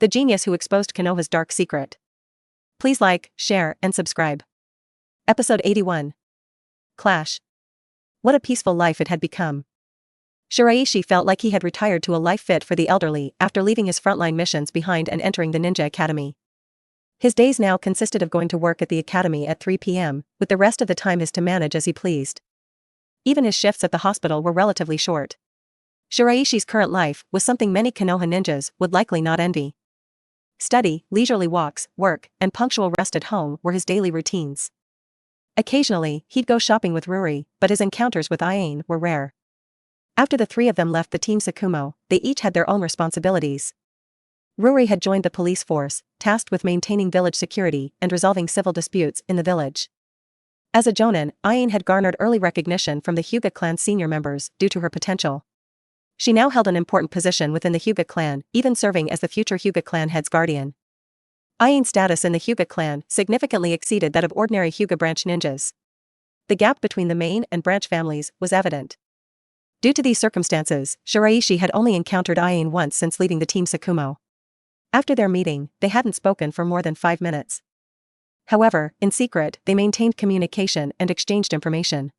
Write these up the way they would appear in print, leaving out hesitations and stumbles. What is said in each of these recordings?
the genius who exposed Konoha's dark secret. Please like, share, and subscribe. Episode 81. Clash. What a peaceful life it had become. Shiraishi felt like he had retired to a life fit for the elderly after leaving his frontline missions behind and entering the ninja academy. His days now consisted of going to work at the academy at 3 p.m., with the rest of the time his to manage as he pleased. Even his shifts at the hospital were relatively short. Shiraishi's current life was something many Konoha ninjas would likely not envy. Study, leisurely walks, work, and punctual rest at home were his daily routines. Occasionally, he'd go shopping with Ruri, but his encounters with Aine were rare. After the three of them left the Team Sakumo, they each had their own responsibilities. Ruri had joined the police force, tasked with maintaining village security and resolving civil disputes in the village. As a jonin, Aine had garnered early recognition from the Hyuga clan senior members due to her potential. She now held an important position within the Hyuga clan, even serving as the future Hyuga clan head's guardian. Aine's status in the Hyuga clan significantly exceeded that of ordinary Hyuga branch ninjas. The gap between the main and branch families was evident. Due to these circumstances, Shiraishi had only encountered Aine once since leaving the Team Sakumo. After their meeting, they hadn't spoken for more than 5 minutes. However, in secret, they maintained communication and exchanged information.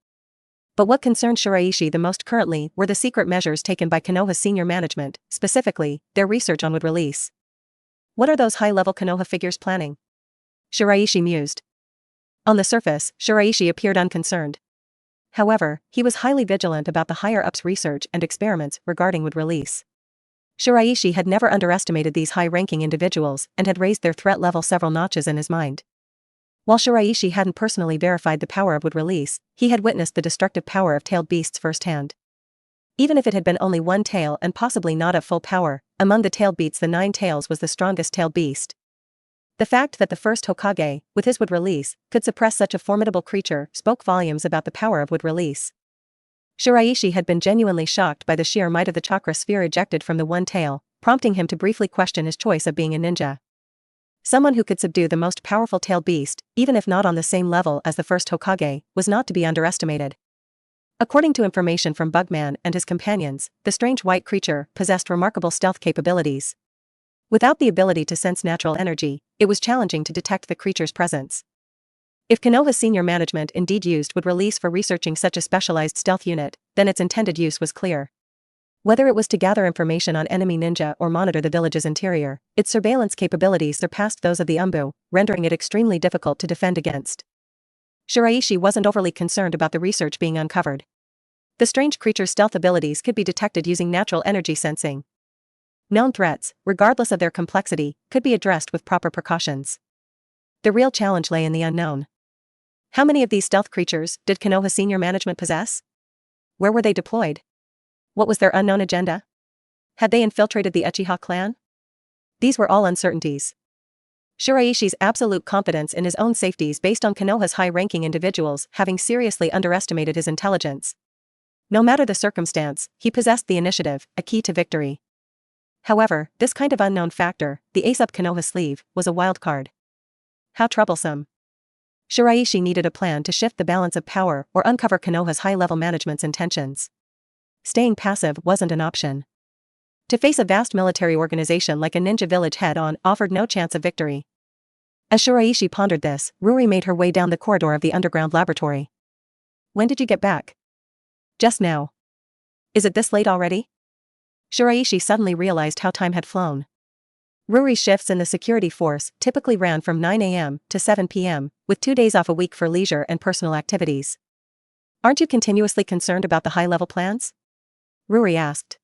But what concerned Shiraishi the most currently were the secret measures taken by Konoha's senior management, specifically, their research on wood release. What are those high-level Konoha figures planning? Shiraishi mused. On the surface, Shiraishi appeared unconcerned. However, he was highly vigilant about the higher-ups' research and experiments regarding wood release. Shiraishi had never underestimated these high-ranking individuals and had raised their threat level several notches in his mind. While Shiraishi hadn't personally verified the power of wood release, he had witnessed the destructive power of tailed beasts firsthand. Even if it had been only one tail and possibly not at full power, among the tailed beasts the 9 tails was the strongest tailed beast. The fact that the first Hokage, with his wood release, could suppress such a formidable creature spoke volumes about the power of wood release. Shiraishi had been genuinely shocked by the sheer might of the chakra sphere ejected from the one tail, prompting him to briefly question his choice of being a ninja. Someone who could subdue the most powerful tailed beast, even if not on the same level as the first Hokage, was not to be underestimated. According to information from Bugman and his companions, the strange white creature possessed remarkable stealth capabilities. Without the ability to sense natural energy, it was challenging to detect the creature's presence. If Konoha's senior management indeed used wood release for researching such a specialized stealth unit, then its intended use was clear. Whether it was to gather information on enemy ninja or monitor the village's interior, its surveillance capabilities surpassed those of the Umbu, rendering it extremely difficult to defend against. Shiraishi wasn't overly concerned about the research being uncovered. The strange creature's stealth abilities could be detected using natural energy sensing. Known threats, regardless of their complexity, could be addressed with proper precautions. The real challenge lay in the unknown. How many of these stealth creatures did Konoha senior management possess? Where were they deployed? What was their unknown agenda? Had they infiltrated the Uchiha clan? These were all uncertainties. Shiraishi's absolute confidence in his own safety is based on Konoha's high-ranking individuals having seriously underestimated his intelligence. No matter the circumstance, he possessed the initiative, a key to victory. However, this kind of unknown factor, the ace up Konoha's sleeve, was a wild card. How troublesome. Shiraishi needed a plan to shift the balance of power or uncover Konoha's high-level management's intentions. Staying passive wasn't an option. To face a vast military organization like a ninja village head-on offered no chance of victory. As Shiraishi pondered this, Ruri made her way down the corridor of the underground laboratory. When did you get back? Just now. Is it this late already? Shiraishi suddenly realized how time had flown. Ruri's shifts in the security force typically ran from 9 a.m. to 7 p.m., with 2 days off a week for leisure and personal activities. Aren't you continuously concerned about the high-level plans? Ruri asked.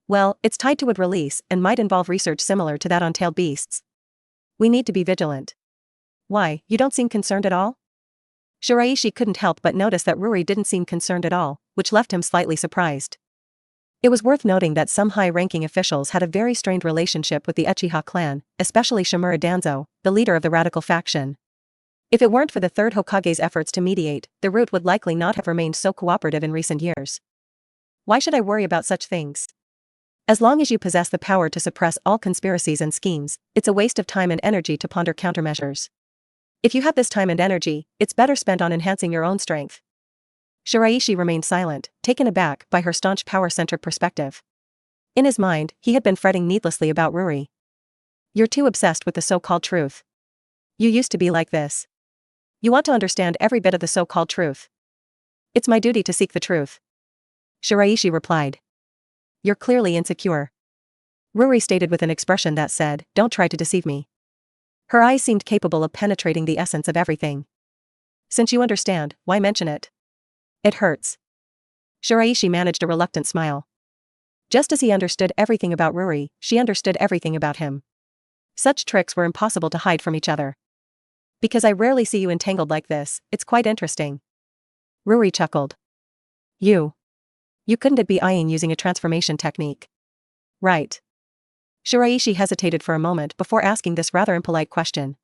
Well, it's tied to wood release and might involve research similar to that on tailed beasts. We need to be vigilant. Why, you don't seem concerned at all? Shiraishi couldn't help but notice that Ruri didn't seem concerned at all, which left him slightly surprised. It was worth noting that some high-ranking officials had a very strained relationship with the Uchiha clan, especially Shimura Danzo, the leader of the radical faction. If it weren't for the third Hokage's efforts to mediate, the route would likely not have remained so cooperative in recent years. Why should I worry about such things? As long as you possess the power to suppress all conspiracies and schemes, it's a waste of time and energy to ponder countermeasures. If you have this time and energy, it's better spent on enhancing your own strength. Shiraishi remained silent, taken aback by her staunch power-centric perspective. In his mind, he had been fretting needlessly about Ruri. You're too obsessed with the so-called truth. You used to be like this. You want to understand every bit of the so-called truth. It's my duty to seek the truth. Shiraishi replied. You're clearly insecure. Ruri stated with an expression that said, don't try to deceive me. Her eyes seemed capable of penetrating the essence of everything. Since you understand, why mention it? It hurts. Shiraishi managed a reluctant smile. Just as he understood everything about Ruri, she understood everything about him. Such tricks were impossible to hide from each other. Because I rarely see you entangled like this, it's quite interesting. Ruri chuckled. You couldn't be eyeing using a transformation technique. Right. Shiraishi hesitated for a moment before asking this rather impolite question.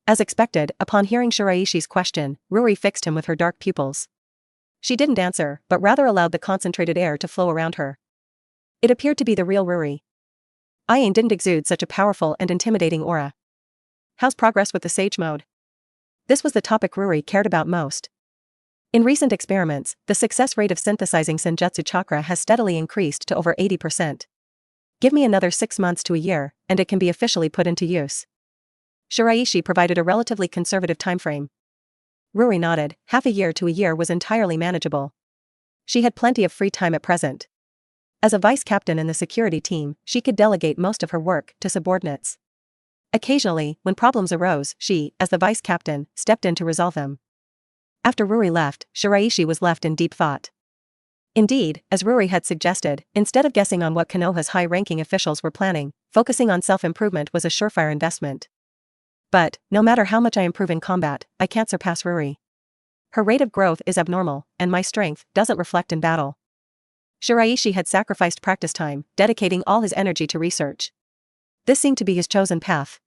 As expected, upon hearing Shiraishi's question, Ruri fixed him with her dark pupils. She didn't answer, but rather allowed the concentrated air to flow around her. It appeared to be the real Ruri. Ayin didn't exude such a powerful and intimidating aura. How's progress with the Sage mode? This was the topic Ruri cared about most. In recent experiments, the success rate of synthesizing Senjutsu Chakra has steadily increased to over 80%. Give me another 6 months to a year, and it can be officially put into use. Shiraishi provided a relatively conservative timeframe. Ruri nodded. Half a year to a year was entirely manageable. She had plenty of free time at present. As a vice captain in the security team, she could delegate most of her work to subordinates. Occasionally, when problems arose, she, as the vice captain, stepped in to resolve them. After Ruri left, Shiraishi was left in deep thought. Indeed, as Ruri had suggested, instead of guessing on what Konoha's high-ranking officials were planning, focusing on self-improvement was a surefire investment. But, no matter how much I improve in combat, I can't surpass Ruri. Her rate of growth is abnormal, and my strength doesn't reflect in battle. Shiraishi had sacrificed practice time, dedicating all his energy to research. This seemed to be his chosen path.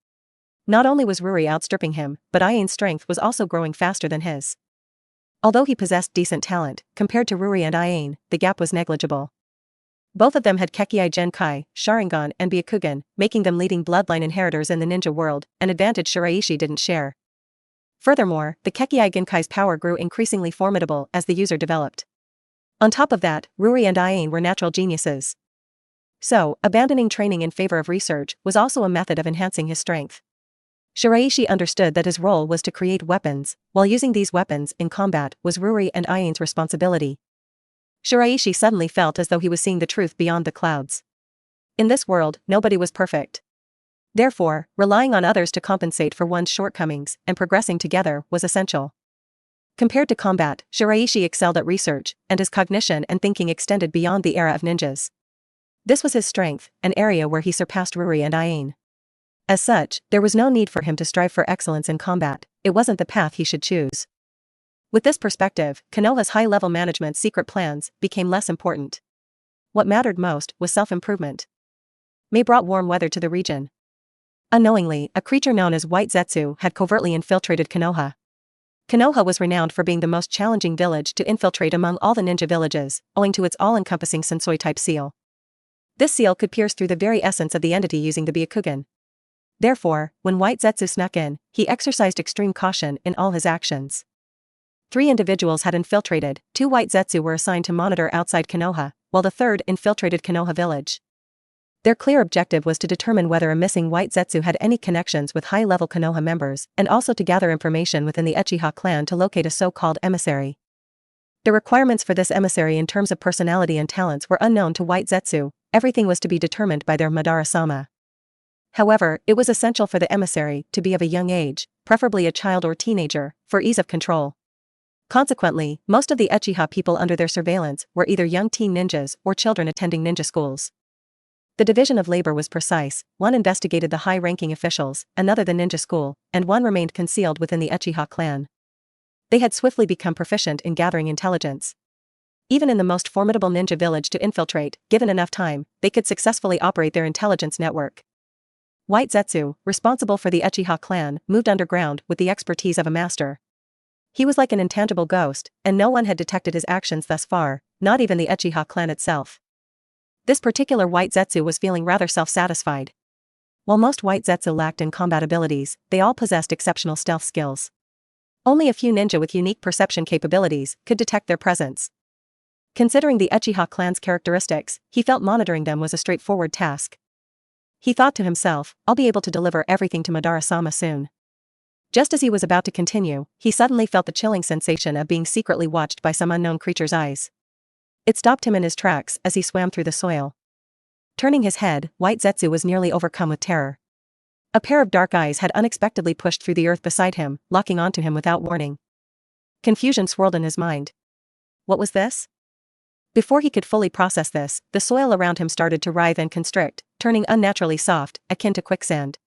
Not only was Ruri outstripping him, but Ayin's strength was also growing faster than his. Although he possessed decent talent, compared to Ruri and Ayin, the gap was negligible. Both of them had Kekkei Genkai, Sharingan and Byakugan, making them leading bloodline inheritors in the ninja world, an advantage Shiraishi didn't share. Furthermore, the Kekkei Genkai's power grew increasingly formidable as the user developed. On top of that, Ruri and Ayin were natural geniuses. So, abandoning training in favor of research was also a method of enhancing his strength. Shiraishi understood that his role was to create weapons, while using these weapons in combat was Ruri and Ayin's responsibility. Shiraishi suddenly felt as though he was seeing the truth beyond the clouds. In this world, nobody was perfect. Therefore, relying on others to compensate for one's shortcomings and progressing together was essential. Compared to combat, Shiraishi excelled at research, and his cognition and thinking extended beyond the era of ninjas. This was his strength, an area where he surpassed Ruri and Ayin. As such, there was no need for him to strive for excellence in combat, it wasn't the path he should choose. With this perspective, Konoha's high-level management's secret plans became less important. What mattered most was self-improvement. May brought warm weather to the region. Unknowingly, a creature known as White Zetsu had covertly infiltrated Konoha. Konoha was renowned for being the most challenging village to infiltrate among all the ninja villages, owing to its all-encompassing sensui-type seal. This seal could pierce through the very essence of the entity using the Byakugan. Therefore, when White Zetsu snuck in, he exercised extreme caution in all his actions. 3 individuals had infiltrated, 2 White Zetsu were assigned to monitor outside Konoha, while the third infiltrated Konoha village. Their clear objective was to determine whether a missing White Zetsu had any connections with high-level Konoha members, and also to gather information within the Uchiha clan to locate a so-called emissary. The requirements for this emissary in terms of personality and talents were unknown to White Zetsu, everything was to be determined by their Madara-sama. However, it was essential for the emissary to be of a young age, preferably a child or teenager, for ease of control. Consequently, most of the Uchiha people under their surveillance were either young teen ninjas or children attending ninja schools. The division of labor was precise, one investigated the high-ranking officials, another the ninja school, and one remained concealed within the Uchiha clan. They had swiftly become proficient in gathering intelligence. Even in the most formidable ninja village to infiltrate, given enough time, they could successfully operate their intelligence network. White Zetsu, responsible for the Uchiha clan, moved underground with the expertise of a master. He was like an intangible ghost, and no one had detected his actions thus far, not even the Uchiha clan itself. This particular White Zetsu was feeling rather self-satisfied. While most White Zetsu lacked in combat abilities, they all possessed exceptional stealth skills. Only a few ninja with unique perception capabilities could detect their presence. Considering the Uchiha clan's characteristics, he felt monitoring them was a straightforward task. He thought to himself, I'll be able to deliver everything to Madara-sama soon. Just as he was about to continue, he suddenly felt the chilling sensation of being secretly watched by some unknown creature's eyes. It stopped him in his tracks as he swam through the soil. Turning his head, White Zetsu was nearly overcome with terror. A pair of dark eyes had unexpectedly pushed through the earth beside him, locking onto him without warning. Confusion swirled in his mind. What was this? Before he could fully process this, the soil around him started to writhe and constrict, turning unnaturally soft, akin to quicksand.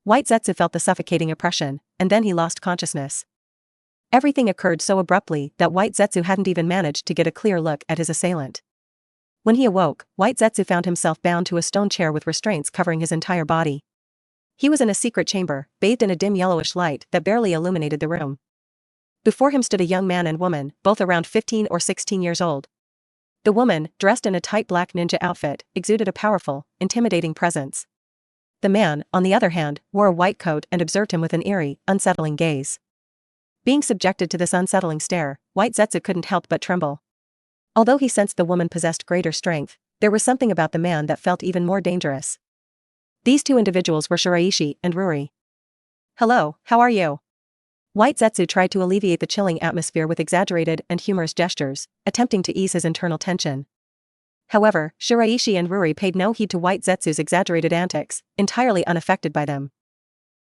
White Zetsu felt the suffocating oppression, and then he lost consciousness. Everything occurred so abruptly that White Zetsu hadn't even managed to get a clear look at his assailant. When he awoke, White Zetsu found himself bound to a stone chair with restraints covering his entire body. He was in a secret chamber, bathed in a dim yellowish light that barely illuminated the room. Before him stood a young man and woman, both around 15 or 16 years old. The woman, dressed in a tight black ninja outfit, exuded a powerful, intimidating presence. The man, on the other hand, wore a white coat and observed him with an eerie, unsettling gaze. Being subjected to this unsettling stare, White Zetsu couldn't help but tremble. Although he sensed the woman possessed greater strength, there was something about the man that felt even more dangerous. These two individuals were Shiraishi and Ruri. Hello, how are you? White Zetsu tried to alleviate the chilling atmosphere with exaggerated and humorous gestures, attempting to ease his internal tension. However, Shiraishi and Ruri paid no heed to White Zetsu's exaggerated antics, entirely unaffected by them.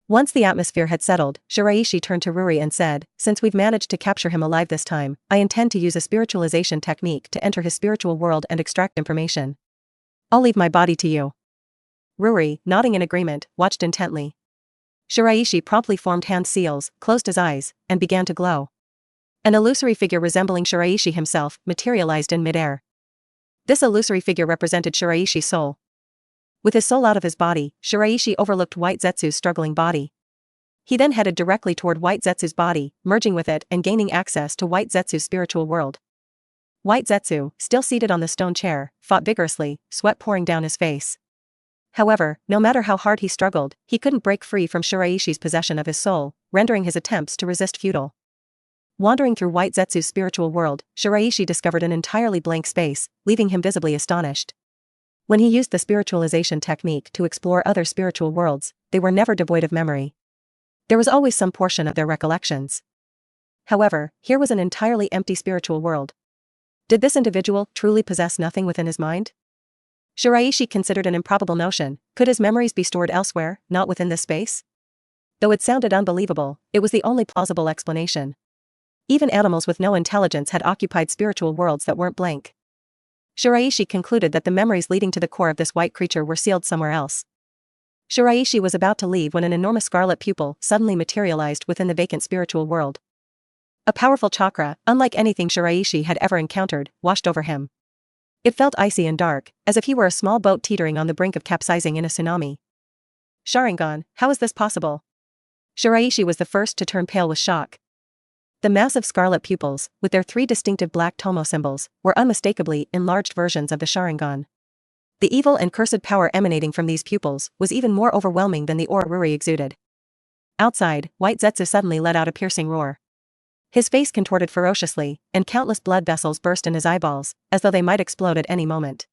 Once the atmosphere had settled, Shiraishi turned to Ruri and said, since we've managed to capture him alive this time, I intend to use a spiritualization technique to enter his spiritual world and extract information. I'll leave my body to you. Ruri, nodding in agreement, watched intently. Shiraishi promptly formed hand seals, closed his eyes, and began to glow. An illusory figure resembling Shiraishi himself materialized in midair. This illusory figure represented Shiraishi's soul. With his soul out of his body, Shiraishi overlooked White Zetsu's struggling body. He then headed directly toward White Zetsu's body, merging with it and gaining access to White Zetsu's spiritual world. White Zetsu, still seated on the stone chair, fought vigorously, sweat pouring down his face. However, no matter how hard he struggled, he couldn't break free from Shiraishi's possession of his soul, rendering his attempts to resist futile. Wandering through White Zetsu's spiritual world, Shiraishi discovered an entirely blank space, leaving him visibly astonished. When he used the spiritualization technique to explore other spiritual worlds, they were never devoid of memory. There was always some portion of their recollections. However, here was an entirely empty spiritual world. Did this individual truly possess nothing within his mind? Shiraishi considered an improbable notion. Could his memories be stored elsewhere, not within this space? Though it sounded unbelievable, it was the only plausible explanation. Even animals with no intelligence had occupied spiritual worlds that weren't blank. Shiraishi concluded that the memories leading to the core of this white creature were sealed somewhere else. Shiraishi was about to leave when an enormous scarlet pupil suddenly materialized within the vacant spiritual world. A powerful chakra, unlike anything Shiraishi had ever encountered, washed over him. It felt icy and dark, as if he were a small boat teetering on the brink of capsizing in a tsunami. Sharingan, how is this possible? Shiraishi was the first to turn pale with shock. The massive scarlet pupils, with their three distinctive black tomo symbols, were unmistakably enlarged versions of the Sharingan. The evil and cursed power emanating from these pupils was even more overwhelming than the aura Ruri exuded. Outside, White Zetsu suddenly let out a piercing roar. His face contorted ferociously, and countless blood vessels burst in his eyeballs, as though they might explode at any moment.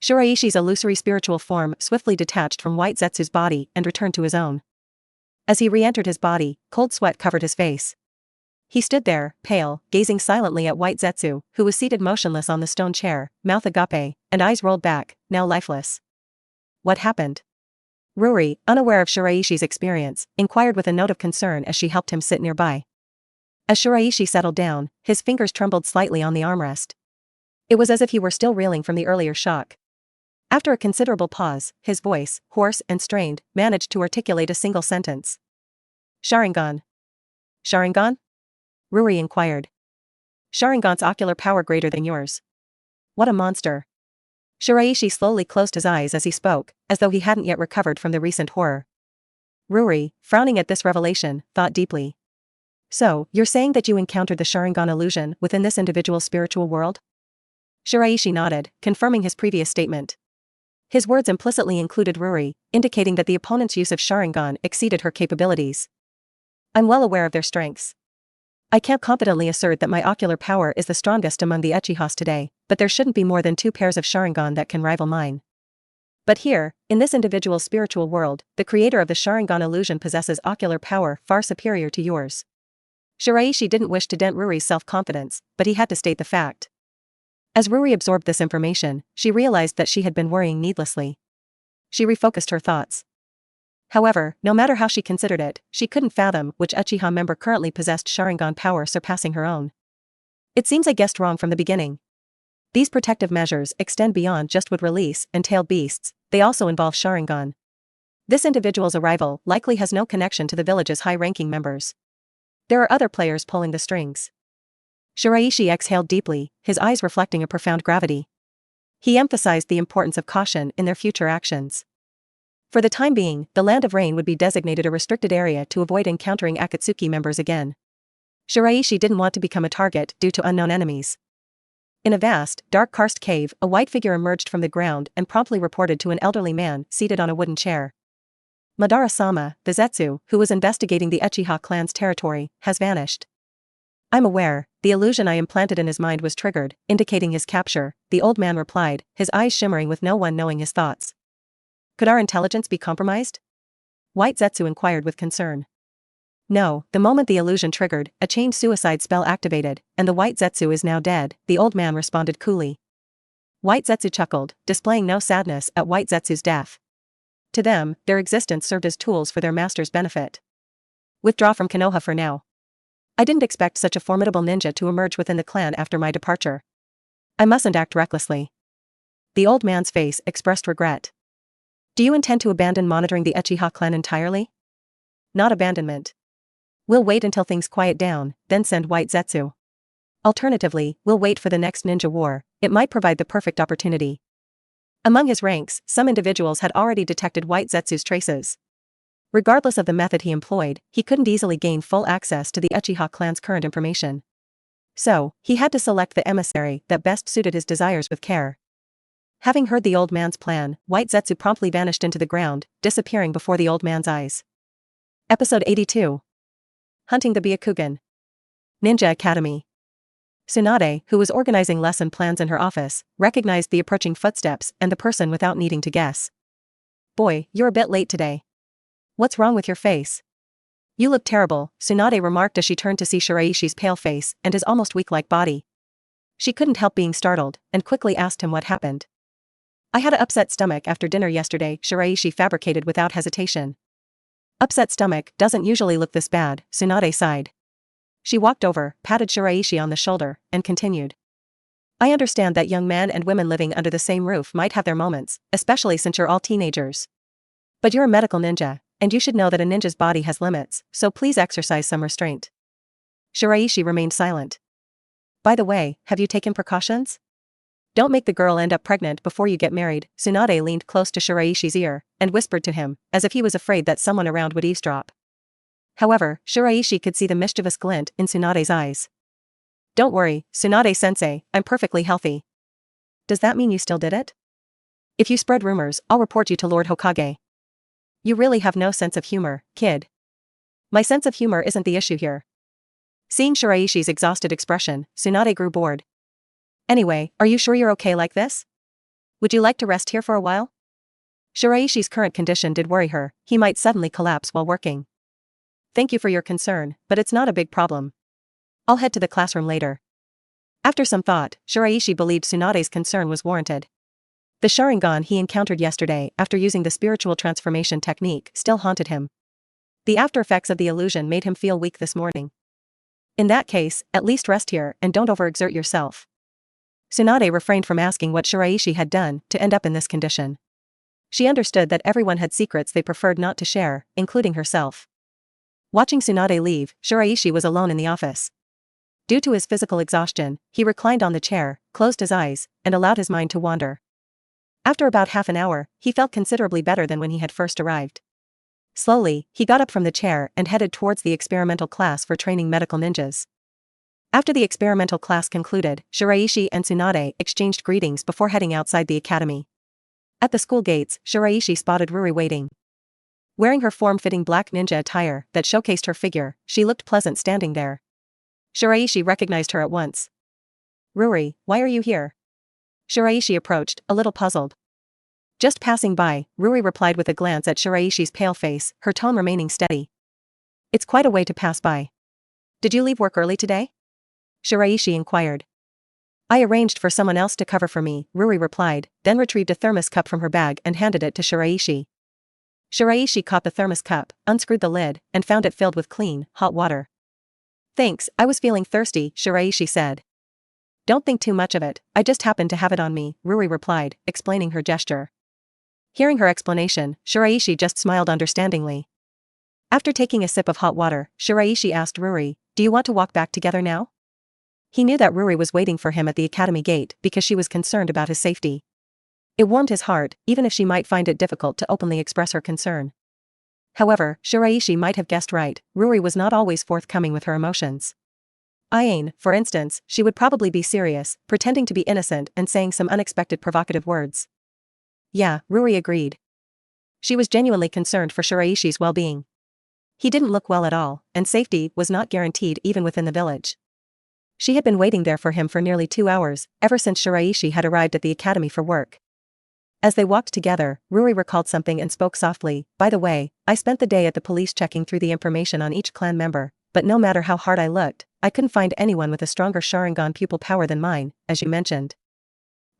Shiraishi's illusory spiritual form swiftly detached from White Zetsu's body and returned to his own. As he re-entered his body, cold sweat covered his face. He stood there, pale, gazing silently at White Zetsu, who was seated motionless on the stone chair, mouth agape, and eyes rolled back, now lifeless. What happened? Ruri, unaware of Shiraishi's experience, inquired with a note of concern as she helped him sit nearby. As Shiraishi settled down, his fingers trembled slightly on the armrest. It was as if he were still reeling from the earlier shock. After a considerable pause, his voice, hoarse and strained, managed to articulate a single sentence. Sharingan. Sharingan? Ruri inquired. Sharingan's ocular power greater than yours. What a monster. Shiraishi slowly closed his eyes as he spoke, as though he hadn't yet recovered from the recent horror. Ruri, frowning at this revelation, thought deeply. So, you're saying that you encountered the Sharingan illusion within this individual's spiritual world? Shiraishi nodded, confirming his previous statement. His words implicitly included Ruri, indicating that the opponent's use of Sharingan exceeded her capabilities. I'm well aware of their strengths. I can't confidently assert that my ocular power is the strongest among the Uchihas today, but there shouldn't be more than 2 pairs of Sharingan that can rival mine. But here, in this individual's spiritual world, the creator of the Sharingan illusion possesses ocular power far superior to yours. Shiraishi didn't wish to dent Ruri's self-confidence, but he had to state the fact. As Ruri absorbed this information, she realized that she had been worrying needlessly. She refocused her thoughts. However, no matter how she considered it, she couldn't fathom which Uchiha member currently possessed Sharingan power surpassing her own. It seems I guessed wrong from the beginning. These protective measures extend beyond just wood release and tailed beasts, they also involve Sharingan. This individual's arrival likely has no connection to the village's high-ranking members. There are other players pulling the strings. Shiraishi exhaled deeply, his eyes reflecting a profound gravity. He emphasized the importance of caution in their future actions. For the time being, the Land of Rain would be designated a restricted area to avoid encountering Akatsuki members again. Shiraishi didn't want to become a target due to unknown enemies. In a vast, dark karst cave, a white figure emerged from the ground and promptly reported to an elderly man seated on a wooden chair. Madara-sama, the Zetsu, who was investigating the Uchiha clan's territory, has vanished. I'm aware, the illusion I implanted in his mind was triggered, indicating his capture, the old man replied, his eyes shimmering with no one knowing his thoughts. Could our intelligence be compromised? White Zetsu inquired with concern. No, the moment the illusion triggered, a chained suicide spell activated, and the White Zetsu is now dead, the old man responded coolly. White Zetsu chuckled, displaying no sadness at White Zetsu's death. To them, their existence served as tools for their master's benefit. Withdraw from Konoha for now. I didn't expect such a formidable ninja to emerge within the clan after my departure. I mustn't act recklessly. The old man's face expressed regret. Do you intend to abandon monitoring the Uchiha clan entirely? Not abandonment. We'll wait until things quiet down, then send White Zetsu. Alternatively, we'll wait for the next ninja war, it might provide the perfect opportunity. Among his ranks, some individuals had already detected White Zetsu's traces. Regardless of the method he employed, he couldn't easily gain full access to the Uchiha clan's current information. So, he had to select the emissary that best suited his desires with care. Having heard the old man's plan, White Zetsu promptly vanished into the ground, disappearing before the old man's eyes. Episode 82. Hunting the Byakugan. Ninja Academy. Tsunade, who was organizing lesson plans in her office, recognized the approaching footsteps and the person without needing to guess. Boy, you're a bit late today. What's wrong with your face? You look terrible, Tsunade remarked as she turned to see Shiraishi's pale face and his almost weak-like body. She couldn't help being startled, and quickly asked him what happened. I had an upset stomach after dinner yesterday, Shiraishi fabricated without hesitation. Upset stomach doesn't usually look this bad, Tsunade sighed. She walked over, patted Shiraishi on the shoulder, and continued. I understand that young men and women living under the same roof might have their moments, especially since you're all teenagers. But you're a medical ninja, and you should know that a ninja's body has limits, so please exercise some restraint. Shiraishi remained silent. By the way, have you taken precautions? Don't make the girl end up pregnant before you get married, Tsunade leaned close to Shiraishi's ear, and whispered to him, as if he was afraid that someone around would eavesdrop. However, Shiraishi could see the mischievous glint in Tsunade's eyes. Don't worry, Tsunade-sensei, I'm perfectly healthy. Does that mean you still did it? If you spread rumors, I'll report you to Lord Hokage. You really have no sense of humor, kid. My sense of humor isn't the issue here. Seeing Shiraishi's exhausted expression, Tsunade grew bored. Anyway, are you sure you're okay like this? Would you like to rest here for a while? Shiraishi's current condition did worry her, he might suddenly collapse while working. Thank you for your concern, but it's not a big problem. I'll head to the classroom later. After some thought, Shiraishi believed Tsunade's concern was warranted. The Sharingan he encountered yesterday after using the spiritual transformation technique still haunted him. The after effects of the illusion made him feel weak this morning. In that case, at least rest here and don't overexert yourself. Tsunade refrained from asking what Shiraishi had done to end up in this condition. She understood that everyone had secrets they preferred not to share, including herself. Watching Tsunade leave, Shiraishi was alone in the office. Due to his physical exhaustion, he reclined on the chair, closed his eyes, and allowed his mind to wander. After about half an hour, he felt considerably better than when he had first arrived. Slowly, he got up from the chair and headed towards the experimental class for training medical ninjas. After the experimental class concluded, Shiraishi and Tsunade exchanged greetings before heading outside the academy. At the school gates, Shiraishi spotted Ruri waiting. Wearing her form-fitting black ninja attire that showcased her figure, she looked pleasant standing there. Shiraishi recognized her at once. Ruri, why are you here? Shiraishi approached, a little puzzled. Just passing by, Ruri replied with a glance at Shiraishi's pale face, her tone remaining steady. It's quite a way to pass by. Did you leave work early today? Shiraishi inquired. I arranged for someone else to cover for me, Ruri replied, then retrieved a thermos cup from her bag and handed it to Shiraishi. Shiraishi caught the thermos cup, unscrewed the lid, and found it filled with clean, hot water. Thanks, I was feeling thirsty, Shiraishi said. Don't think too much of it, I just happened to have it on me, Ruri replied, explaining her gesture. Hearing her explanation, Shiraishi just smiled understandingly. After taking a sip of hot water, Shiraishi asked Ruri, do you want to walk back together now? He knew that Ruri was waiting for him at the academy gate because she was concerned about his safety. It warmed his heart, even if she might find it difficult to openly express her concern. However, Shiraishi might have guessed right, Ruri was not always forthcoming with her emotions. Aine, for instance, she would probably be serious, pretending to be innocent and saying some unexpected provocative words. Yeah, Ruri agreed. She was genuinely concerned for Shiraishi's well-being. He didn't look well at all, and safety was not guaranteed even within the village. She had been waiting there for him for nearly 2 hours, ever since Shiraishi had arrived at the academy for work. As they walked together, Ruri recalled something and spoke softly, by the way, I spent the day at the police checking through the information on each clan member, but no matter how hard I looked, I couldn't find anyone with a stronger Sharingan pupil power than mine, as you mentioned.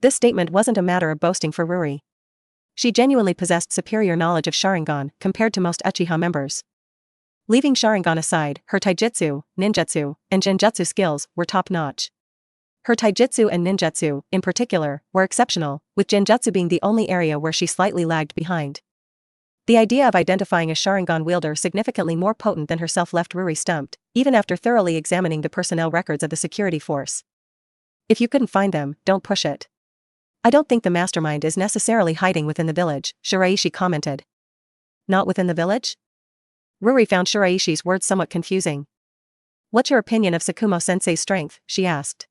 This statement wasn't a matter of boasting for Ruri. She genuinely possessed superior knowledge of Sharingan compared to most Uchiha members. Leaving Sharingan aside, her taijutsu, ninjutsu, and genjutsu skills were top-notch. Her taijutsu and ninjutsu, in particular, were exceptional, with genjutsu being the only area where she slightly lagged behind. The idea of identifying a Sharingan wielder significantly more potent than herself left Ruri stumped, even after thoroughly examining the personnel records of the security force. If you couldn't find them, don't push it. I don't think the mastermind is necessarily hiding within the village, Shiraishi commented. Not within the village? Ruri found Shiraishi's words somewhat confusing. What's your opinion of Sakumo-sensei's strength, she asked.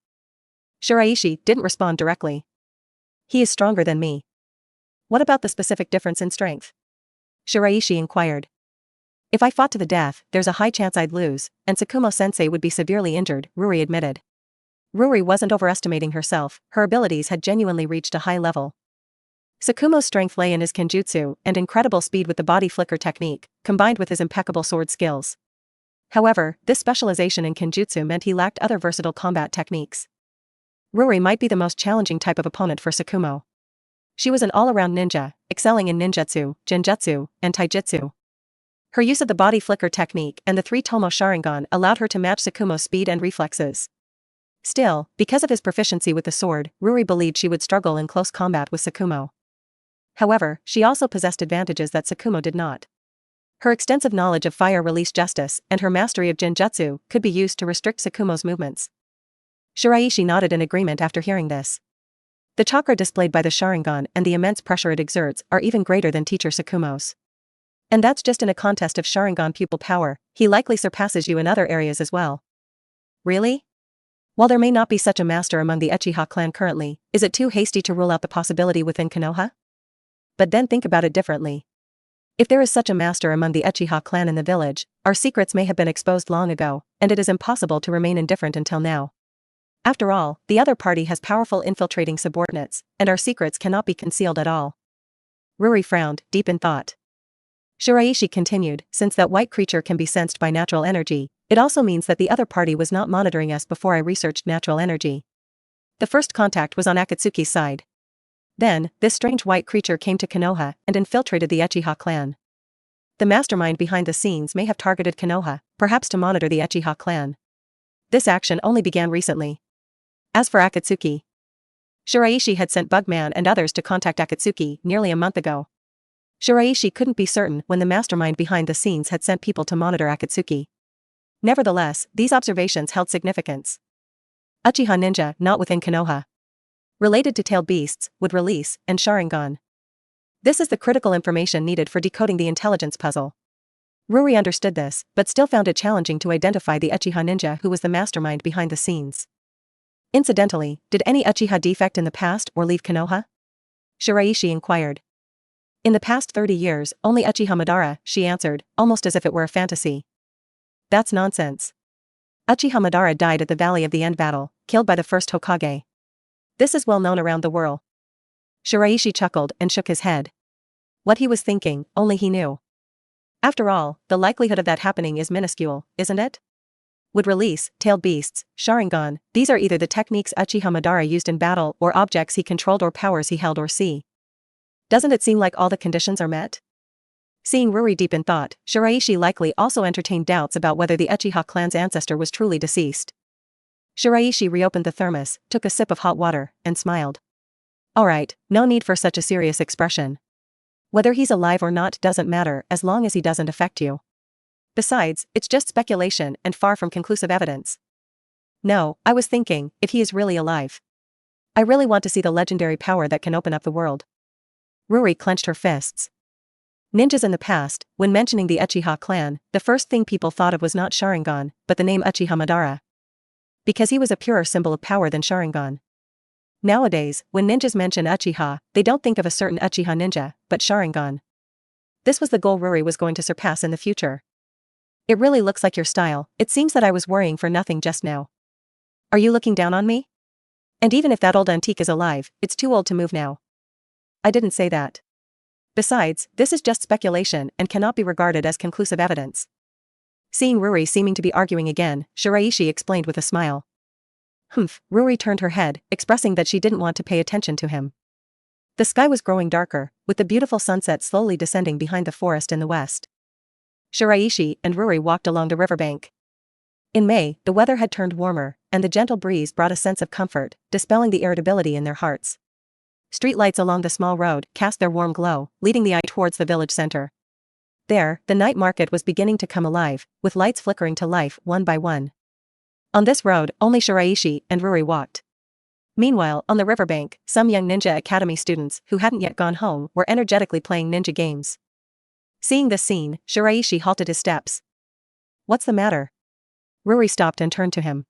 Shiraishi didn't respond directly. He is stronger than me. What about the specific difference in strength? Shiraishi inquired. If I fought to the death, there's a high chance I'd lose, and Sakumo-sensei would be severely injured, Ruri admitted. Ruri wasn't overestimating herself, her abilities had genuinely reached a high level. Sakumo's strength lay in his kenjutsu and incredible speed with the body flicker technique, combined with his impeccable sword skills. However, this specialization in kenjutsu meant he lacked other versatile combat techniques. Ruri might be the most challenging type of opponent for Sakumo. She was an all-around ninja, excelling in ninjutsu, genjutsu, and taijutsu. Her use of the body flicker technique and the 3-tomo Sharingan allowed her to match Sakumo's speed and reflexes. Still, because of his proficiency with the sword, Ruri believed she would struggle in close combat with Sakumo. However, she also possessed advantages that Sakumo did not. Her extensive knowledge of fire release justice and her mastery of genjutsu could be used to restrict Sakumo's movements. Shiraishi nodded in agreement after hearing this. The chakra displayed by the Sharingan and the immense pressure it exerts are even greater than teacher Sakumo's. And that's just in a contest of Sharingan pupil power, he likely surpasses you in other areas as well. Really? While there may not be such a master among the Uchiha clan currently, is it too hasty to rule out the possibility within Konoha? But then think about it differently. If there is such a master among the Uchiha clan in the village, our secrets may have been exposed long ago, and it is impossible to remain indifferent until now. After all, the other party has powerful infiltrating subordinates, and our secrets cannot be concealed at all. Ruri frowned, deep in thought. Shiraishi continued, since that white creature can be sensed by natural energy, it also means that the other party was not monitoring us before I researched natural energy. The first contact was on Akatsuki's side. Then, this strange white creature came to Konoha and infiltrated the Uchiha clan. The mastermind behind the scenes may have targeted Konoha, perhaps to monitor the Uchiha clan. This action only began recently. As for Akatsuki, Shiraishi had sent Bugman and others to contact Akatsuki nearly a month ago. Shiraishi couldn't be certain when the mastermind behind the scenes had sent people to monitor Akatsuki. Nevertheless, these observations held significance. Uchiha ninja not within Konoha. Related to tailed beasts, would release, and Sharingan. This is the critical information needed for decoding the intelligence puzzle. Ruri understood this, but still found it challenging to identify the Uchiha ninja who was the mastermind behind the scenes. Incidentally, did any Uchiha defect in the past or leave Konoha? Shiraishi inquired. In the past 30 years, only Uchiha Madara, she answered, almost as if it were a fantasy. That's nonsense. Uchiha Madara died at the Valley of the End battle, killed by the first Hokage. This is well known around the world. Shiraishi chuckled and shook his head. What he was thinking, only he knew. After all, the likelihood of that happening is minuscule, isn't it? Would release, tailed beasts, Sharingan, these are either the techniques Uchiha Madara used in battle or objects he controlled or powers he held or see. Doesn't it seem like all the conditions are met? Seeing Ruri deep in thought, Shiraishi likely also entertained doubts about whether the Uchiha clan's ancestor was truly deceased. Shiraishi reopened the thermos, took a sip of hot water, and smiled. Alright, no need for such a serious expression. Whether he's alive or not doesn't matter as long as he doesn't affect you. Besides, it's just speculation and far from conclusive evidence. No, I was thinking, if he is really alive. I really want to see the legendary power that can open up the world. Ruri clenched her fists. Ninjas in the past, when mentioning the Uchiha clan, the first thing people thought of was not Sharingan, but the name Uchiha Madara. Because he was a purer symbol of power than Sharingan. Nowadays, when ninjas mention Uchiha, they don't think of a certain Uchiha ninja, but Sharingan. This was the goal Ruri was going to surpass in the future. It really looks like your style, it seems that I was worrying for nothing just now. Are you looking down on me? And even if that old antique is alive, it's too old to move now. I didn't say that. Besides, this is just speculation and cannot be regarded as conclusive evidence. Seeing Ruri seeming to be arguing again, Shiraishi explained with a smile. Humph, Ruri turned her head, expressing that she didn't want to pay attention to him. The sky was growing darker, with the beautiful sunset slowly descending behind the forest in the west. Shiraishi and Ruri walked along the riverbank. In May, the weather had turned warmer, and the gentle breeze brought a sense of comfort, dispelling the irritability in their hearts. Streetlights along the small road cast their warm glow, leading the eye towards the village center. There, the night market was beginning to come alive, with lights flickering to life one by one. On this road, only Shiraishi and Ruri walked. Meanwhile, on the riverbank, some young ninja academy students who hadn't yet gone home were energetically playing ninja games. Seeing this scene, Shiraishi halted his steps. What's the matter? Ruri stopped and turned to him.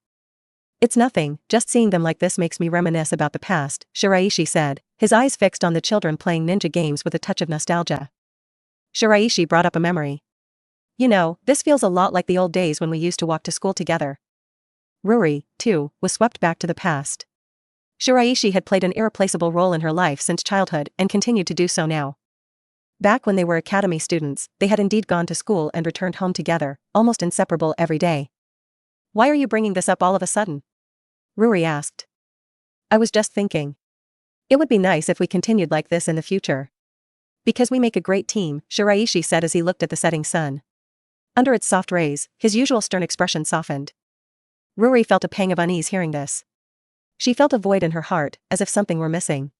It's nothing, just seeing them like this makes me reminisce about the past, Shiraishi said, his eyes fixed on the children playing ninja games with a touch of nostalgia. Shiraishi brought up a memory. You know, this feels a lot like the old days when we used to walk to school together. Ruri, too, was swept back to the past. Shiraishi had played an irreplaceable role in her life since childhood and continued to do so now. Back when they were academy students, they had indeed gone to school and returned home together, almost inseparable every day. Why are you bringing this up all of a sudden? Ruri asked. I was just thinking. It would be nice if we continued like this in the future. Because we make a great team, Shiraishi said as he looked at the setting sun. Under its soft rays, his usual stern expression softened. Ruri felt a pang of unease hearing this. She felt a void in her heart, as if something were missing.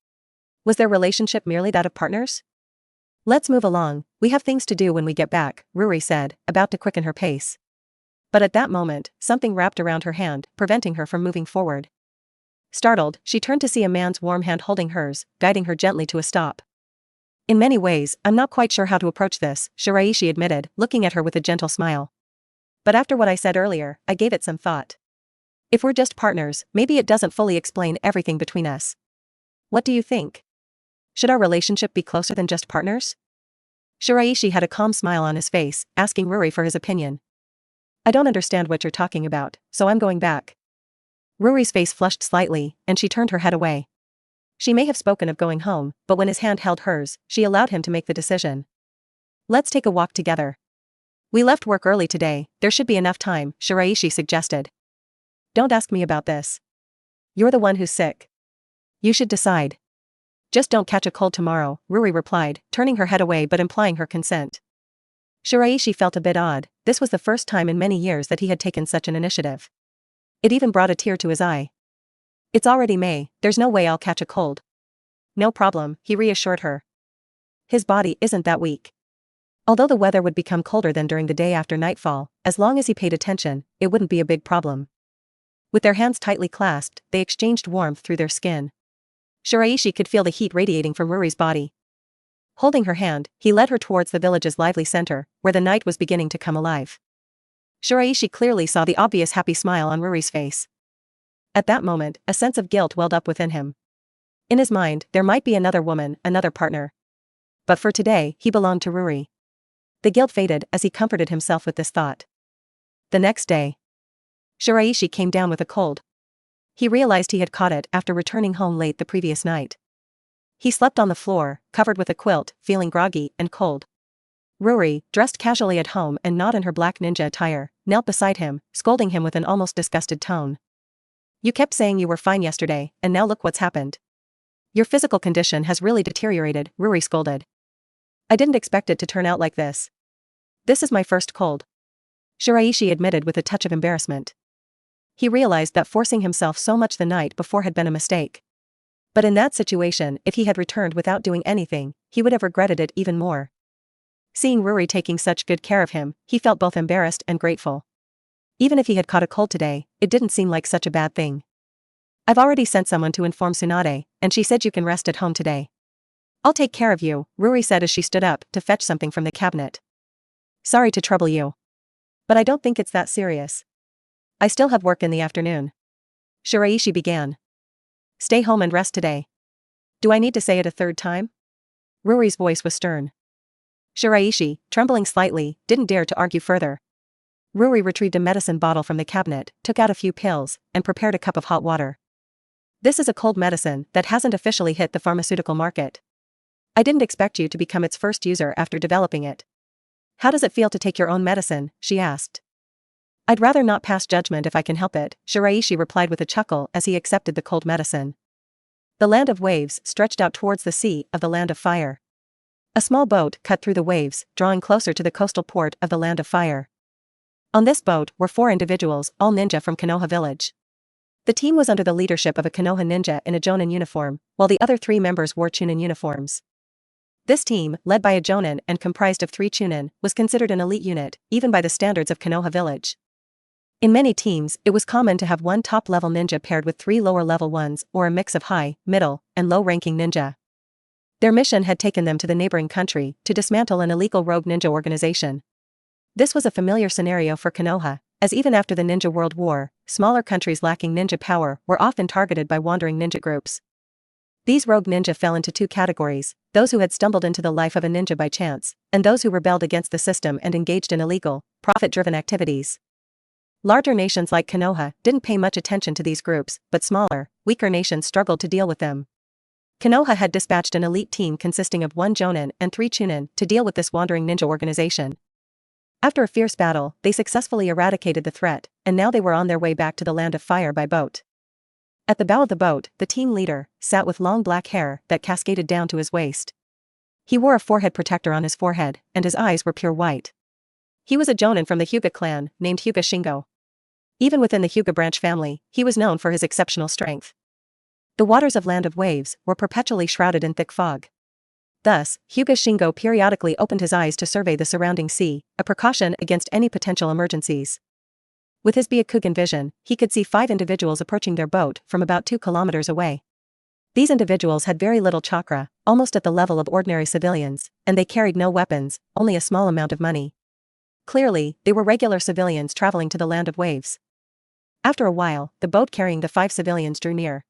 Was their relationship merely that of partners? Let's move along, we have things to do when we get back, Ruri said, about to quicken her pace. But at that moment, something wrapped around her hand, preventing her from moving forward. Startled, she turned to see a man's warm hand holding hers, guiding her gently to a stop. In many ways, I'm not quite sure how to approach this, Shiraishi admitted, looking at her with a gentle smile. But after what I said earlier, I gave it some thought. If we're just partners, maybe it doesn't fully explain everything between us. What do you think? Should our relationship be closer than just partners? Shiraishi had a calm smile on his face, asking Ruri for his opinion. I don't understand what you're talking about, so I'm going back. Ruri's face flushed slightly, and she turned her head away. She may have spoken of going home, but when his hand held hers, she allowed him to make the decision. Let's take a walk together. We left work early today, there should be enough time, Shiraishi suggested. Don't ask me about this. You're the one who's sick. You should decide. Just don't catch a cold tomorrow, Ruri replied, turning her head away but implying her consent. Shiraishi felt a bit odd, this was the first time in many years that he had taken such an initiative. It even brought a tear to his eye. It's already May, there's no way I'll catch a cold. No problem, he reassured her. His body isn't that weak. Although the weather would become colder than during the day after nightfall, as long as he paid attention, it wouldn't be a big problem. With their hands tightly clasped, they exchanged warmth through their skin. Shiraishi could feel the heat radiating from Ruri's body. Holding her hand, he led her towards the village's lively center, where the night was beginning to come alive. Shiraishi clearly saw the obvious happy smile on Ruri's face. At that moment, a sense of guilt welled up within him. In his mind, there might be another woman, another partner. But for today, he belonged to Ruri. The guilt faded as he comforted himself with this thought. The next day, Shiraishi came down with a cold. He realized he had caught it after returning home late the previous night. He slept on the floor, covered with a quilt, feeling groggy and cold. Ruri, dressed casually at home and not in her black ninja attire, knelt beside him, scolding him with an almost disgusted tone. You kept saying you were fine yesterday, and now look what's happened. Your physical condition has really deteriorated, Ruri scolded. I didn't expect it to turn out like this. This is my first cold. Shiraishi admitted with a touch of embarrassment. He realized that forcing himself so much the night before had been a mistake. But in that situation, if he had returned without doing anything, he would have regretted it even more. Seeing Ruri taking such good care of him, he felt both embarrassed and grateful. Even if he had caught a cold today, it didn't seem like such a bad thing. I've already sent someone to inform Tsunade, and she said you can rest at home today. I'll take care of you, Ruri said as she stood up to fetch something from the cabinet. Sorry to trouble you. But I don't think it's that serious. I still have work in the afternoon. Shiraishi began. Stay home and rest today. Do I need to say it a third time? Ruri's voice was stern. Shiraishi, trembling slightly, didn't dare to argue further. Ruri retrieved a medicine bottle from the cabinet, took out a few pills, and prepared a cup of hot water. This is a cold medicine that hasn't officially hit the pharmaceutical market. I didn't expect you to become its first user after developing it. How does it feel to take your own medicine? She asked. I'd rather not pass judgment if I can help it, Shiraishi replied with a chuckle as he accepted the cold medicine. The land of waves stretched out towards the sea of the land of fire. A small boat cut through the waves, drawing closer to the coastal port of the land of fire. On this boat were 4 individuals, all ninja from Konoha village. The team was under the leadership of a Konoha ninja in a jonin uniform, while the other 3 members wore chunin uniforms. This team, led by a jonin and comprised of 3 chunin, was considered an elite unit, even by the standards of Konoha village. In many teams, it was common to have 1 top-level ninja paired with 3 lower-level ones or a mix of high, middle, and low-ranking ninja. Their mission had taken them to the neighboring country to dismantle an illegal rogue ninja organization. This was a familiar scenario for Konoha, as even after the Ninja World War, smaller countries lacking ninja power were often targeted by wandering ninja groups. These rogue ninja fell into 2 categories, those who had stumbled into the life of a ninja by chance, and those who rebelled against the system and engaged in illegal, profit-driven activities. Larger nations like Konoha didn't pay much attention to these groups, but smaller, weaker nations struggled to deal with them. Konoha had dispatched an elite team consisting of 1 jonin and 3 chunin to deal with this wandering ninja organization. After a fierce battle, they successfully eradicated the threat, and now they were on their way back to the land of fire by boat. At the bow of the boat, the team leader sat with long black hair that cascaded down to his waist. He wore a forehead protector on his forehead, and his eyes were pure white. He was a jonin from the Hyuga clan, named Hyuga Shingo. Even within the Hyuga branch family, he was known for his exceptional strength. The waters of Land of Waves were perpetually shrouded in thick fog. Thus, Hyuga Shingo periodically opened his eyes to survey the surrounding sea, a precaution against any potential emergencies. With his Byakugan vision, he could see 5 individuals approaching their boat from about 2 kilometers away. These individuals had very little chakra, almost at the level of ordinary civilians, and they carried no weapons, only a small amount of money. Clearly, they were regular civilians traveling to the Land of Waves. After a while, the boat carrying the 5 civilians drew near.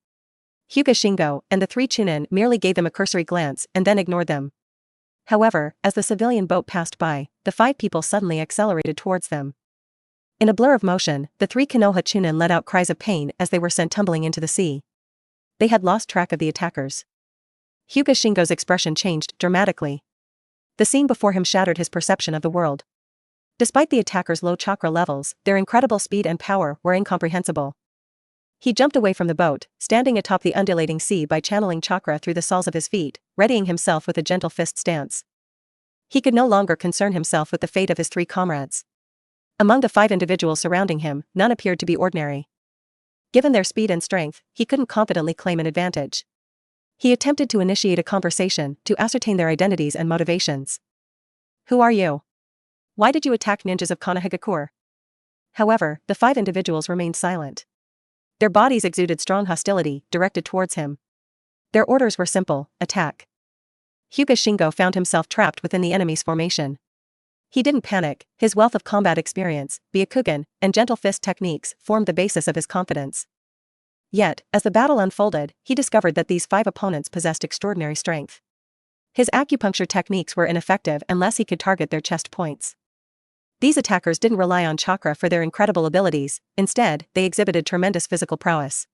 Hyuga Shingo and the 3 chunin merely gave them a cursory glance and then ignored them. However, as the civilian boat passed by, the 5 people suddenly accelerated towards them. In a blur of motion, the 3 Konoha chunin let out cries of pain as they were sent tumbling into the sea. They had lost track of the attackers. Hyuga Shingo's expression changed dramatically. The scene before him shattered his perception of the world. Despite the attackers' low chakra levels, their incredible speed and power were incomprehensible. He jumped away from the boat, standing atop the undulating sea by channeling chakra through the soles of his feet, readying himself with a gentle fist stance. He could no longer concern himself with the fate of his 3 comrades. Among the 5 individuals surrounding him, none appeared to be ordinary. Given their speed and strength, he couldn't confidently claim an advantage. He attempted to initiate a conversation to ascertain their identities and motivations. Who are you? Why did you attack ninjas of Konohagakure? However, the 5 individuals remained silent. Their bodies exuded strong hostility, directed towards him. Their orders were simple: attack. Hyuga Shingo found himself trapped within the enemy's formation. He didn't panic, his wealth of combat experience, Byakugan, and gentle fist techniques formed the basis of his confidence. Yet, as the battle unfolded, he discovered that these 5 opponents possessed extraordinary strength. His acupuncture techniques were ineffective unless he could target their chest points. These attackers didn't rely on chakra for their incredible abilities, instead, they exhibited tremendous physical prowess.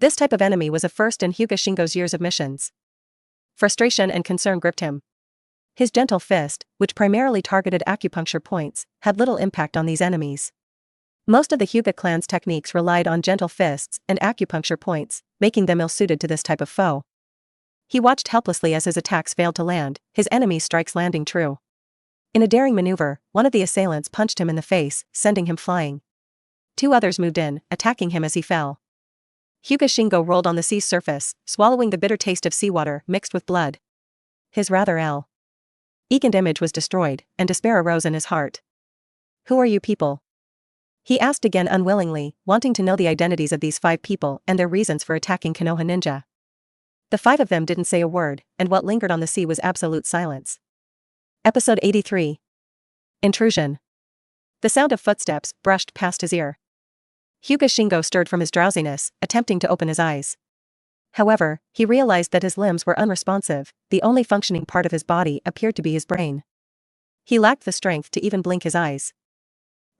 This type of enemy was a first in Hyuga Shingo's years of missions. Frustration and concern gripped him. His gentle fist, which primarily targeted acupuncture points, had little impact on these enemies. Most of the Hyuga clan's techniques relied on gentle fists and acupuncture points, making them ill-suited to this type of foe. He watched helplessly as his attacks failed to land, his enemy's strikes landing true. In a daring maneuver, one of the assailants punched him in the face, sending him flying. Two others moved in, attacking him as he fell. Hyuga Shingo rolled on the sea's surface, swallowing the bitter taste of seawater mixed with blood. His rather elegant image was destroyed, and despair arose in his heart. "Who are you people?" he asked again unwillingly, wanting to know the identities of these 5 people and their reasons for attacking Konoha ninja. The 5 of them didn't say a word, and what lingered on the sea was absolute silence. Episode 83. Intrusion. The sound of footsteps brushed past his ear. Hyuga Shingo stirred from his drowsiness, attempting to open his eyes. However, he realized that his limbs were unresponsive, the only functioning part of his body appeared to be his brain. He lacked the strength to even blink his eyes.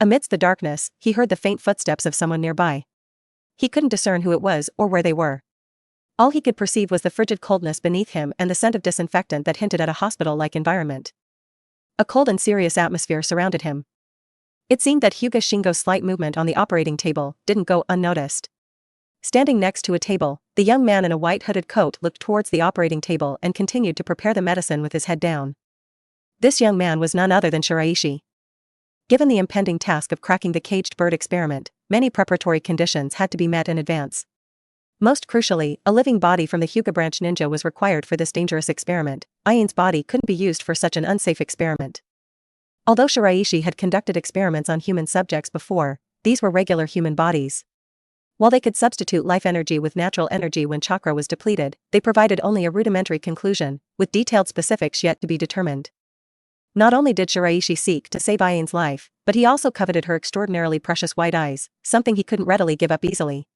Amidst the darkness, he heard the faint footsteps of someone nearby. He couldn't discern who it was or where they were. All he could perceive was the frigid coldness beneath him and the scent of disinfectant that hinted at a hospital-like environment. A cold and serious atmosphere surrounded him. It seemed that Hyuga Shingo's slight movement on the operating table didn't go unnoticed. Standing next to a table, the young man in a white hooded coat looked towards the operating table and continued to prepare the medicine with his head down. This young man was none other than Shiraishi. Given the impending task of cracking the caged bird experiment, many preparatory conditions had to be met in advance. Most crucially, a living body from the Hyuga branch ninja was required for this dangerous experiment. Ain's body couldn't be used for such an unsafe experiment. Although Shiraishi had conducted experiments on human subjects before, these were regular human bodies. While they could substitute life energy with natural energy when chakra was depleted, they provided only a rudimentary conclusion, with detailed specifics yet to be determined. Not only did Shiraishi seek to save Ain's life, but he also coveted her extraordinarily precious white eyes, something he couldn't readily give up easily.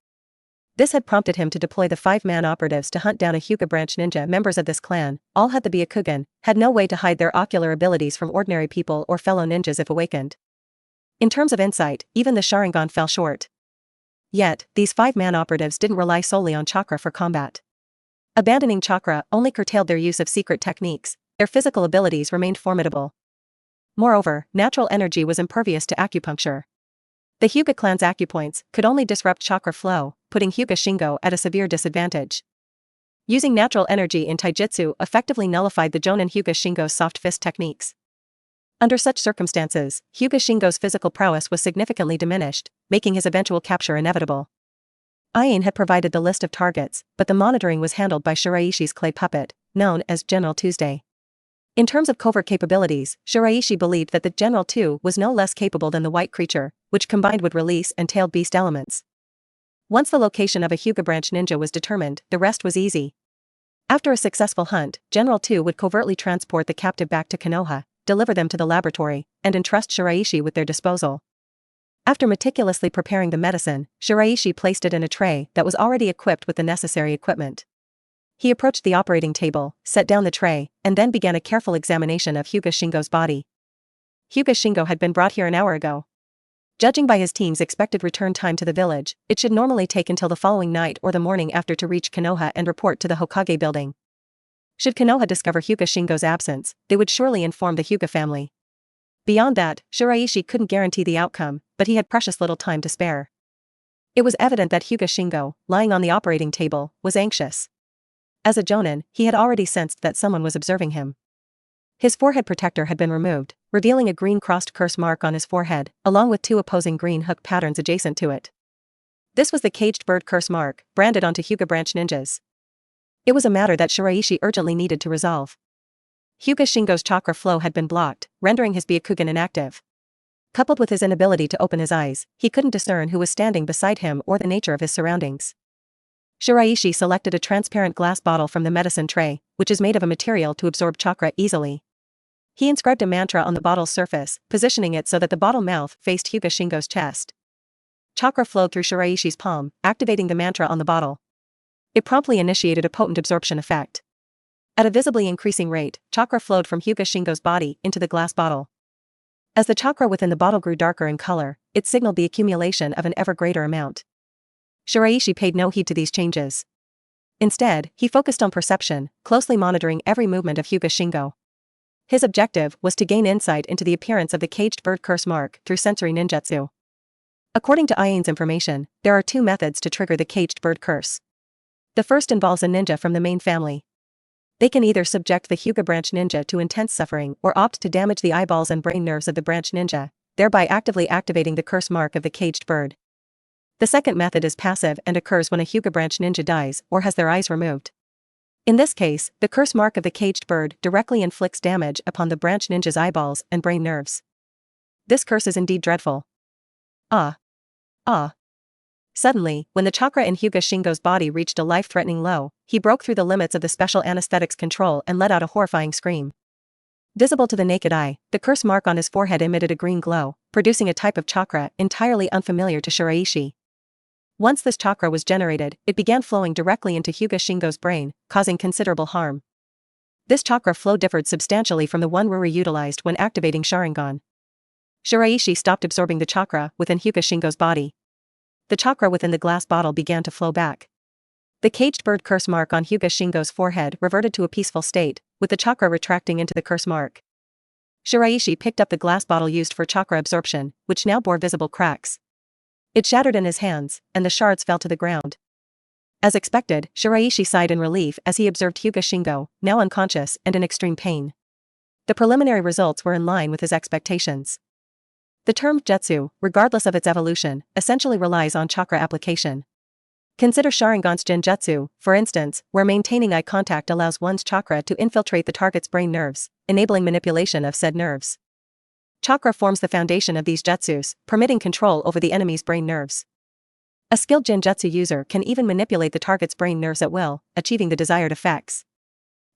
This had prompted him to deploy the 5-man operatives to hunt down a Hyuga branch ninja. Members of this clan, all had the Byakugan, had no way to hide their ocular abilities from ordinary people or fellow ninjas if awakened. In terms of insight, even the Sharingan fell short. Yet, these 5-man operatives didn't rely solely on chakra for combat. Abandoning chakra only curtailed their use of secret techniques, their physical abilities remained formidable. Moreover, natural energy was impervious to acupuncture. The Hyuga clan's acupoints could only disrupt chakra flow, putting Hyuga Shingo at a severe disadvantage. Using natural energy in taijutsu effectively nullified the Jonin Hyuga Shingo's soft fist techniques. Under such circumstances, Hyuga Shingo's physical prowess was significantly diminished, making his eventual capture inevitable. Ain had provided the list of targets, but the monitoring was handled by Shiraishi's clay puppet, known as General Tuesday. In terms of covert capabilities, Shiraishi believed that the General 2 was no less capable than the white creature, which combined would release and tailed beast elements. Once the location of a Hyuga branch ninja was determined, the rest was easy. After a successful hunt, General 2 would covertly transport the captive back to Konoha, deliver them to the laboratory, and entrust Shiraishi with their disposal. After meticulously preparing the medicine, Shiraishi placed it in a tray that was already equipped with the necessary equipment. He approached the operating table, set down the tray, and then began a careful examination of Hyuga Shingo's body. Hyuga Shingo had been brought here an hour ago. Judging by his team's expected return time to the village, it should normally take until the following night or the morning after to reach Konoha and report to the Hokage building. Should Konoha discover Hyuga Shingo's absence, they would surely inform the Hyuga family. Beyond that, Shiraishi couldn't guarantee the outcome, but he had precious little time to spare. It was evident that Hyuga Shingo, lying on the operating table, was anxious. As a Jonin, he had already sensed that someone was observing him. His forehead protector had been removed, revealing a green crossed curse mark on his forehead, along with 2 opposing green hook patterns adjacent to it. This was the caged bird curse mark, branded onto Hyuga branch ninjas. It was a matter that Shiraishi urgently needed to resolve. Hyuga Shingo's chakra flow had been blocked, rendering his Byakugan inactive. Coupled with his inability to open his eyes, he couldn't discern who was standing beside him or the nature of his surroundings. Shiraishi selected a transparent glass bottle from the medicine tray, which is made of a material to absorb chakra easily. He inscribed a mantra on the bottle's surface, positioning it so that the bottle mouth faced Hyuga Shingo's chest. Chakra flowed through Shiraishi's palm, activating the mantra on the bottle. It promptly initiated a potent absorption effect. At a visibly increasing rate, chakra flowed from Hyuga Shingo's body into the glass bottle. As the chakra within the bottle grew darker in color, it signaled the accumulation of an ever greater amount. Shiraishi paid no heed to these changes. Instead, he focused on perception, closely monitoring every movement of Hyuga Shingo. His objective was to gain insight into the appearance of the caged bird curse mark through sensory ninjutsu. According to Iain's information, there are two methods to trigger the caged bird curse. The first involves a ninja from the main family. They can either subject the Hyuga branch ninja to intense suffering or opt to damage the eyeballs and brain nerves of the branch ninja, thereby actively activating the curse mark of the caged bird. The second method is passive and occurs when a Hyuga branch ninja dies or has their eyes removed. In this case, the curse mark of the caged bird directly inflicts damage upon the branch ninja's eyeballs and brain nerves. This curse is indeed dreadful. Ah. Suddenly, when the chakra in Hyuga Shingo's body reached a life-threatening low, he broke through the limits of the special anesthetics control and let out a horrifying scream. Visible to the naked eye, the curse mark on his forehead emitted a green glow, producing a type of chakra entirely unfamiliar to Shiraishi. Once this chakra was generated, it began flowing directly into Hyuga Shingo's brain, causing considerable harm. This chakra flow differed substantially from the one Ruri utilized when activating Sharingan. Shiraishi stopped absorbing the chakra within Hyuga Shingo's body. The chakra within the glass bottle began to flow back. The caged bird curse mark on Hyuga Shingo's forehead reverted to a peaceful state, with the chakra retracting into the curse mark. Shiraishi picked up the glass bottle used for chakra absorption, which now bore visible cracks. It shattered in his hands, and the shards fell to the ground. As expected, Shiraishi sighed in relief as he observed Hyuga Shingo, now unconscious and in extreme pain. The preliminary results were in line with his expectations. The term jutsu, regardless of its evolution, essentially relies on chakra application. Consider Sharingan's Genjutsu, for instance, where maintaining eye contact allows one's chakra to infiltrate the target's brain nerves, enabling manipulation of said nerves. Chakra forms the foundation of these jutsus, permitting control over the enemy's brain nerves. A skilled Genjutsu user can even manipulate the target's brain nerves at will, achieving the desired effects.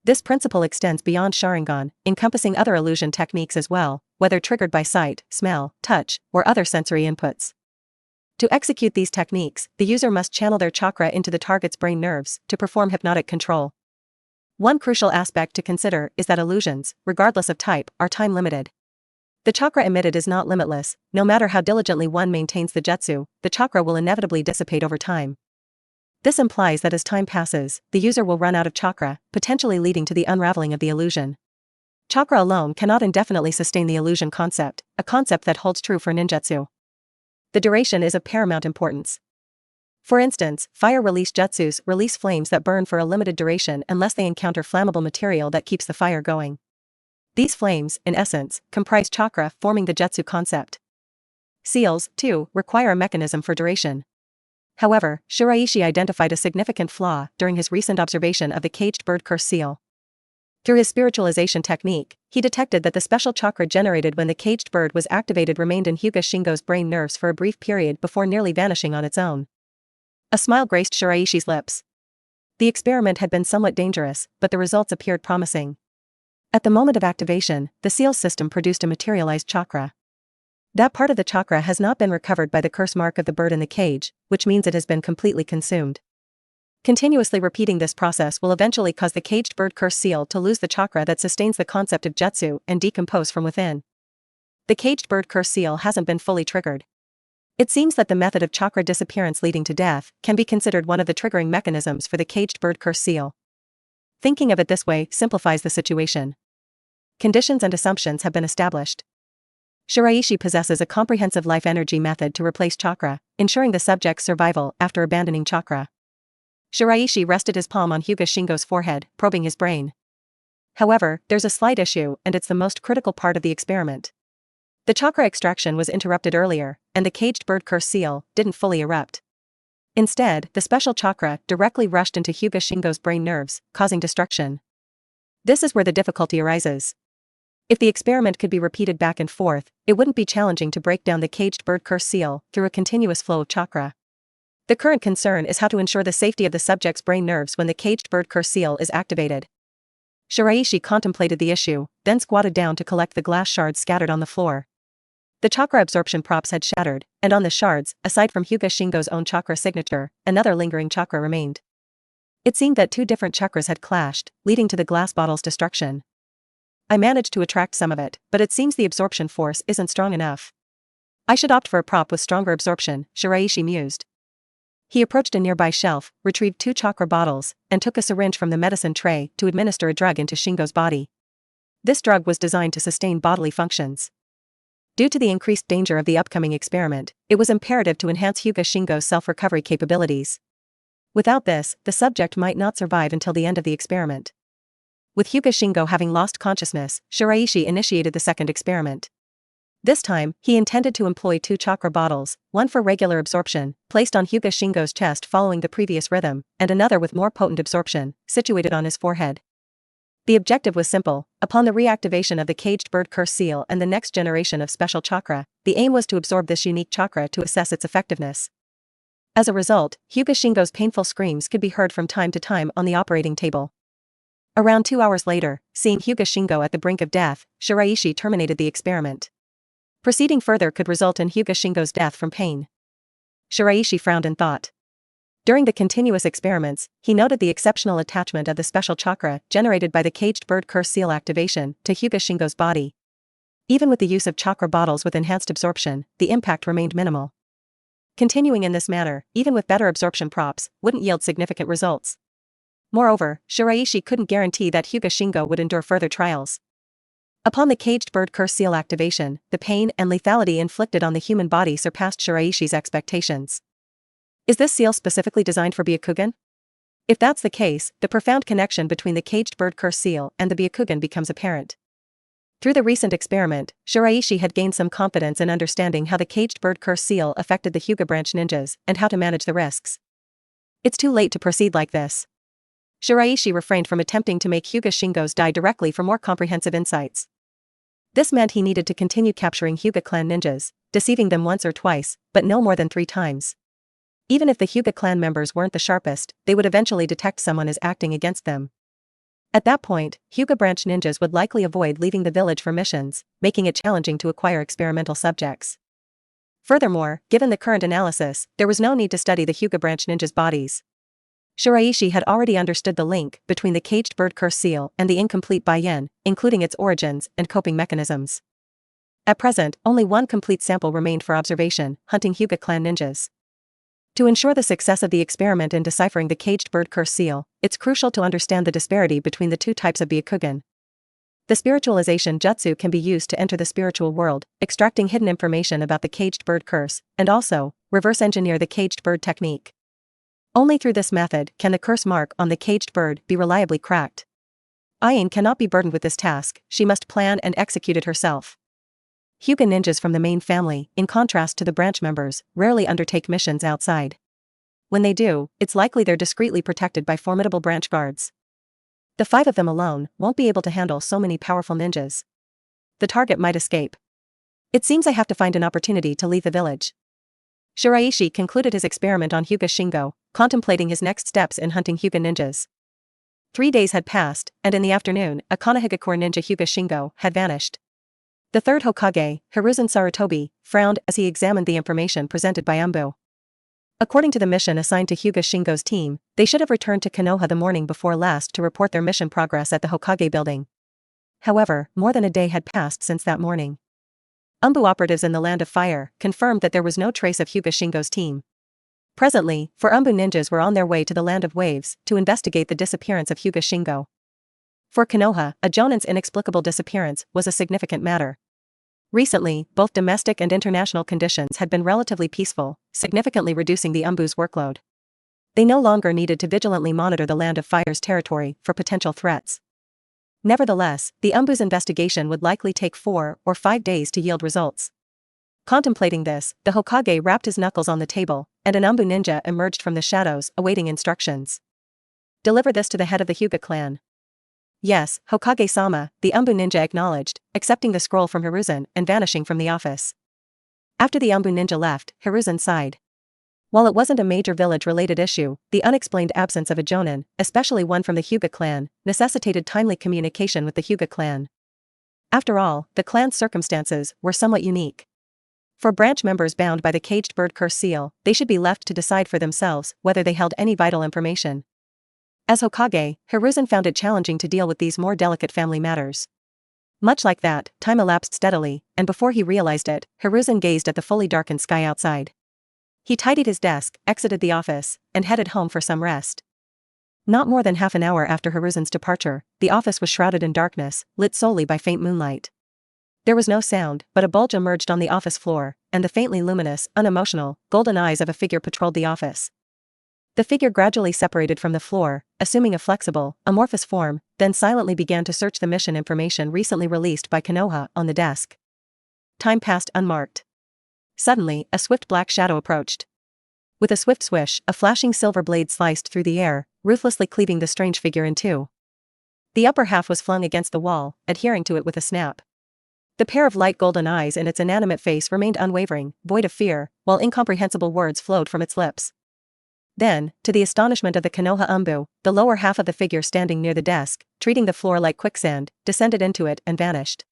This principle extends beyond Sharingan, encompassing other illusion techniques as well, whether triggered by sight, smell, touch, or other sensory inputs. To execute these techniques, the user must channel their chakra into the target's brain nerves to perform hypnotic control. One crucial aspect to consider is that illusions, regardless of type, are time-limited. The chakra emitted is not limitless. No matter how diligently one maintains the jutsu, the chakra will inevitably dissipate over time. This implies that as time passes, the user will run out of chakra, potentially leading to the unraveling of the illusion. Chakra alone cannot indefinitely sustain the illusion concept, a concept that holds true for ninjutsu. The duration is of paramount importance. For instance, fire-release jutsus release flames that burn for a limited duration unless they encounter flammable material that keeps the fire going. These flames, in essence, comprise chakra forming the jutsu concept. Seals, too, require a mechanism for duration. However, Shiraishi identified a significant flaw during his recent observation of the caged bird curse seal. Through his spiritualization technique, he detected that the special chakra generated when the caged bird was activated remained in Hyuga Shingo's brain nerves for a brief period before nearly vanishing on its own. A smile graced Shiraishi's lips. The experiment had been somewhat dangerous, but the results appeared promising. At the moment of activation, the seal system produced a materialized chakra. That part of the chakra has not been recovered by the curse mark of the bird in the cage, which means it has been completely consumed. Continuously repeating this process will eventually cause the caged bird curse seal to lose the chakra that sustains the concept of jutsu and decompose from within. The caged bird curse seal hasn't been fully triggered. It seems that the method of chakra disappearance leading to death can be considered one of the triggering mechanisms for the caged bird curse seal. Thinking of it this way simplifies the situation. Conditions and assumptions have been established. Shiraishi possesses a comprehensive life energy method to replace chakra, ensuring the subject's survival after abandoning chakra. Shiraishi rested his palm on Hyuga Shingo's forehead, probing his brain. However, there's a slight issue, and it's the most critical part of the experiment. The chakra extraction was interrupted earlier, and the caged bird curse seal didn't fully erupt. Instead, the special chakra directly rushed into Hyuga Shingo's brain nerves, causing destruction. This is where the difficulty arises. If the experiment could be repeated back and forth, it wouldn't be challenging to break down the caged bird curse seal through a continuous flow of chakra. The current concern is how to ensure the safety of the subject's brain nerves when the caged bird curse seal is activated. Shiraishi contemplated the issue, then squatted down to collect the glass shards scattered on the floor. The chakra absorption props had shattered, and on the shards, aside from Hyuga Shingo's own chakra signature, another lingering chakra remained. It seemed that two different chakras had clashed, leading to the glass bottle's destruction. I managed to attract some of it, but it seems the absorption force isn't strong enough. I should opt for a prop with stronger absorption, Shiraishi mused. He approached a nearby shelf, retrieved 2 chakra bottles, and took a syringe from the medicine tray to administer a drug into Shingo's body. This drug was designed to sustain bodily functions. Due to the increased danger of the upcoming experiment, it was imperative to enhance Hyuga Shingo's self-recovery capabilities. Without this, the subject might not survive until the end of the experiment. With Hyuga Shingo having lost consciousness, Shiraishi initiated the second experiment. This time, he intended to employ 2 chakra bottles, one for regular absorption, placed on Hyuga Shingo's chest following the previous rhythm, and another with more potent absorption, situated on his forehead. The objective was simple: upon the reactivation of the caged bird curse seal and the next generation of special chakra, the aim was to absorb this unique chakra to assess its effectiveness. As a result, Hyuga Shingo's painful screams could be heard from time to time on the operating table. Around 2 hours later, seeing Hyuga Shingo at the brink of death, Shiraishi terminated the experiment. Proceeding further could result in Hyuga Shingo's death from pain. Shiraishi frowned in thought. During the continuous experiments, he noted the exceptional attachment of the special chakra generated by the caged bird curse seal activation to Hyuga Shingo's body. Even with the use of chakra bottles with enhanced absorption, the impact remained minimal. Continuing in this manner, even with better absorption props, wouldn't yield significant results. Moreover, Shiraishi couldn't guarantee that Hyuga Shingo would endure further trials. Upon the caged bird curse seal activation, the pain and lethality inflicted on the human body surpassed Shiraishi's expectations. Is this seal specifically designed for Byakugan? If that's the case, the profound connection between the caged bird curse seal and the Byakugan becomes apparent. Through the recent experiment, Shiraishi had gained some confidence in understanding how the caged bird curse seal affected the Hyuga branch ninjas and how to manage the risks. It's too late to proceed like this. Shiraishi refrained from attempting to make Hyuga Shingo's die directly for more comprehensive insights. This meant he needed to continue capturing Hyuga clan ninjas, deceiving them once or twice, but no more than 3 times. Even if the Hyuga clan members weren't the sharpest, they would eventually detect someone is acting against them. At that point, Hyuga branch ninjas would likely avoid leaving the village for missions, making it challenging to acquire experimental subjects. Furthermore, given the current analysis, there was no need to study the Hyuga branch ninjas' bodies. Shiraishi had already understood the link between the caged bird curse seal and the incomplete Baiyen, including its origins and coping mechanisms. At present, only one complete sample remained for observation: hunting Hyuga clan ninjas. To ensure the success of the experiment in deciphering the caged bird curse seal, it's crucial to understand the disparity between the 2 types of Byakugan. The spiritualization jutsu can be used to enter the spiritual world, extracting hidden information about the caged bird curse, and also, reverse engineer the caged bird technique. Only through this method can the curse mark on the caged bird be reliably cracked. Ayin cannot be burdened with this task; she must plan and execute it herself. Hyuga ninjas from the main family, in contrast to the branch members, rarely undertake missions outside. When they do, it's likely they're discreetly protected by formidable branch guards. The 5 of them alone won't be able to handle so many powerful ninjas. The target might escape. It seems I have to find an opportunity to leave the village. Shiraishi concluded his experiment on Hyuga Shingo, contemplating his next steps in hunting Hyuga ninjas. 3 days had passed, and in the afternoon, a Konohagakure ninja Hyuga Shingo had vanished. The 3rd Hokage, Hiruzen Sarutobi, frowned as he examined the information presented by Umbu. According to the mission assigned to Hyuga Shingo's team, they should have returned to Konoha the morning before last to report their mission progress at the Hokage building. However, more than a day had passed since that morning. Umbu operatives in the Land of Fire confirmed that there was no trace of Hyuga Shingo's team. Presently, Umbu ninjas were on their way to the Land of Waves to investigate the disappearance of Hyuga Shingo. For Konoha, a Jonin's inexplicable disappearance was a significant matter. Recently, both domestic and international conditions had been relatively peaceful, significantly reducing the Umbu's workload. They no longer needed to vigilantly monitor the Land of Fire's territory for potential threats. Nevertheless, the Umbu's investigation would likely take 4 or 5 days to yield results. Contemplating this, the Hokage rapped his knuckles on the table, and an Umbu ninja emerged from the shadows awaiting instructions. Deliver this to the head of the Hyuga clan. Yes, Hokage-sama, the Umbu ninja acknowledged, accepting the scroll from Hiruzen and vanishing from the office. After the Umbu ninja left, Hiruzen sighed. While it wasn't a major village-related issue, the unexplained absence of a Jonin, especially one from the Hyuga clan, necessitated timely communication with the Hyuga clan. After all, the clan's circumstances were somewhat unique. For branch members bound by the caged bird curse seal, they should be left to decide for themselves whether they held any vital information. As Hokage, Hiruzen found it challenging to deal with these more delicate family matters. Much like that, time elapsed steadily, and before he realized it, Hiruzen gazed at the fully darkened sky outside. He tidied his desk, exited the office, and headed home for some rest. Not more than half an hour after Hiruzen's departure, the office was shrouded in darkness, lit solely by faint moonlight. There was no sound, but a bulge emerged on the office floor, and the faintly luminous, unemotional, golden eyes of a figure patrolled the office. The figure gradually separated from the floor, assuming a flexible, amorphous form, then silently began to search the mission information recently released by Konoha on the desk. Time passed unmarked. Suddenly, a swift black shadow approached. With a swift swish, a flashing silver blade sliced through the air, ruthlessly cleaving the strange figure in two. The upper half was flung against the wall, adhering to it with a snap. The pair of light golden eyes in its inanimate face remained unwavering, void of fear, while incomprehensible words flowed from its lips. Then, to the astonishment of the Konoha Umbu, the lower half of the figure standing near the desk, treating the floor like quicksand, descended into it and vanished.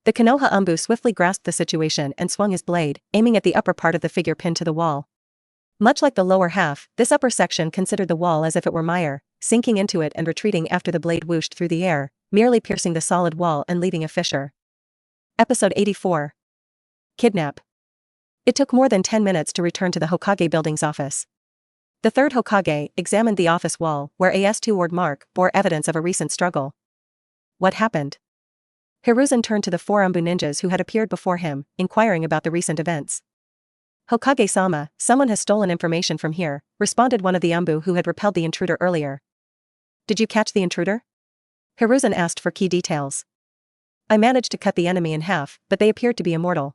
The Konoha Umbu swiftly grasped the situation and swung his blade, aiming at the upper part of the figure pinned to the wall. Much like the lower half, this upper section considered the wall as if it were mire, sinking into it and retreating after the blade whooshed through the air, merely piercing the solid wall and leaving a fissure. Episode 84. Kidnap. It took more than 10 minutes to return to the Hokage building's office. The third Hokage examined the office wall, where a S2 mark bore evidence of a recent struggle. What happened? Hiruzen turned to the four Umbu ninjas who had appeared before him, inquiring about the recent events. Hokage-sama, someone has stolen information from here, responded one of the Umbu who had repelled the intruder earlier. Did you catch the intruder? Hiruzen asked for key details. I managed to cut the enemy in half, but they appeared to be immortal.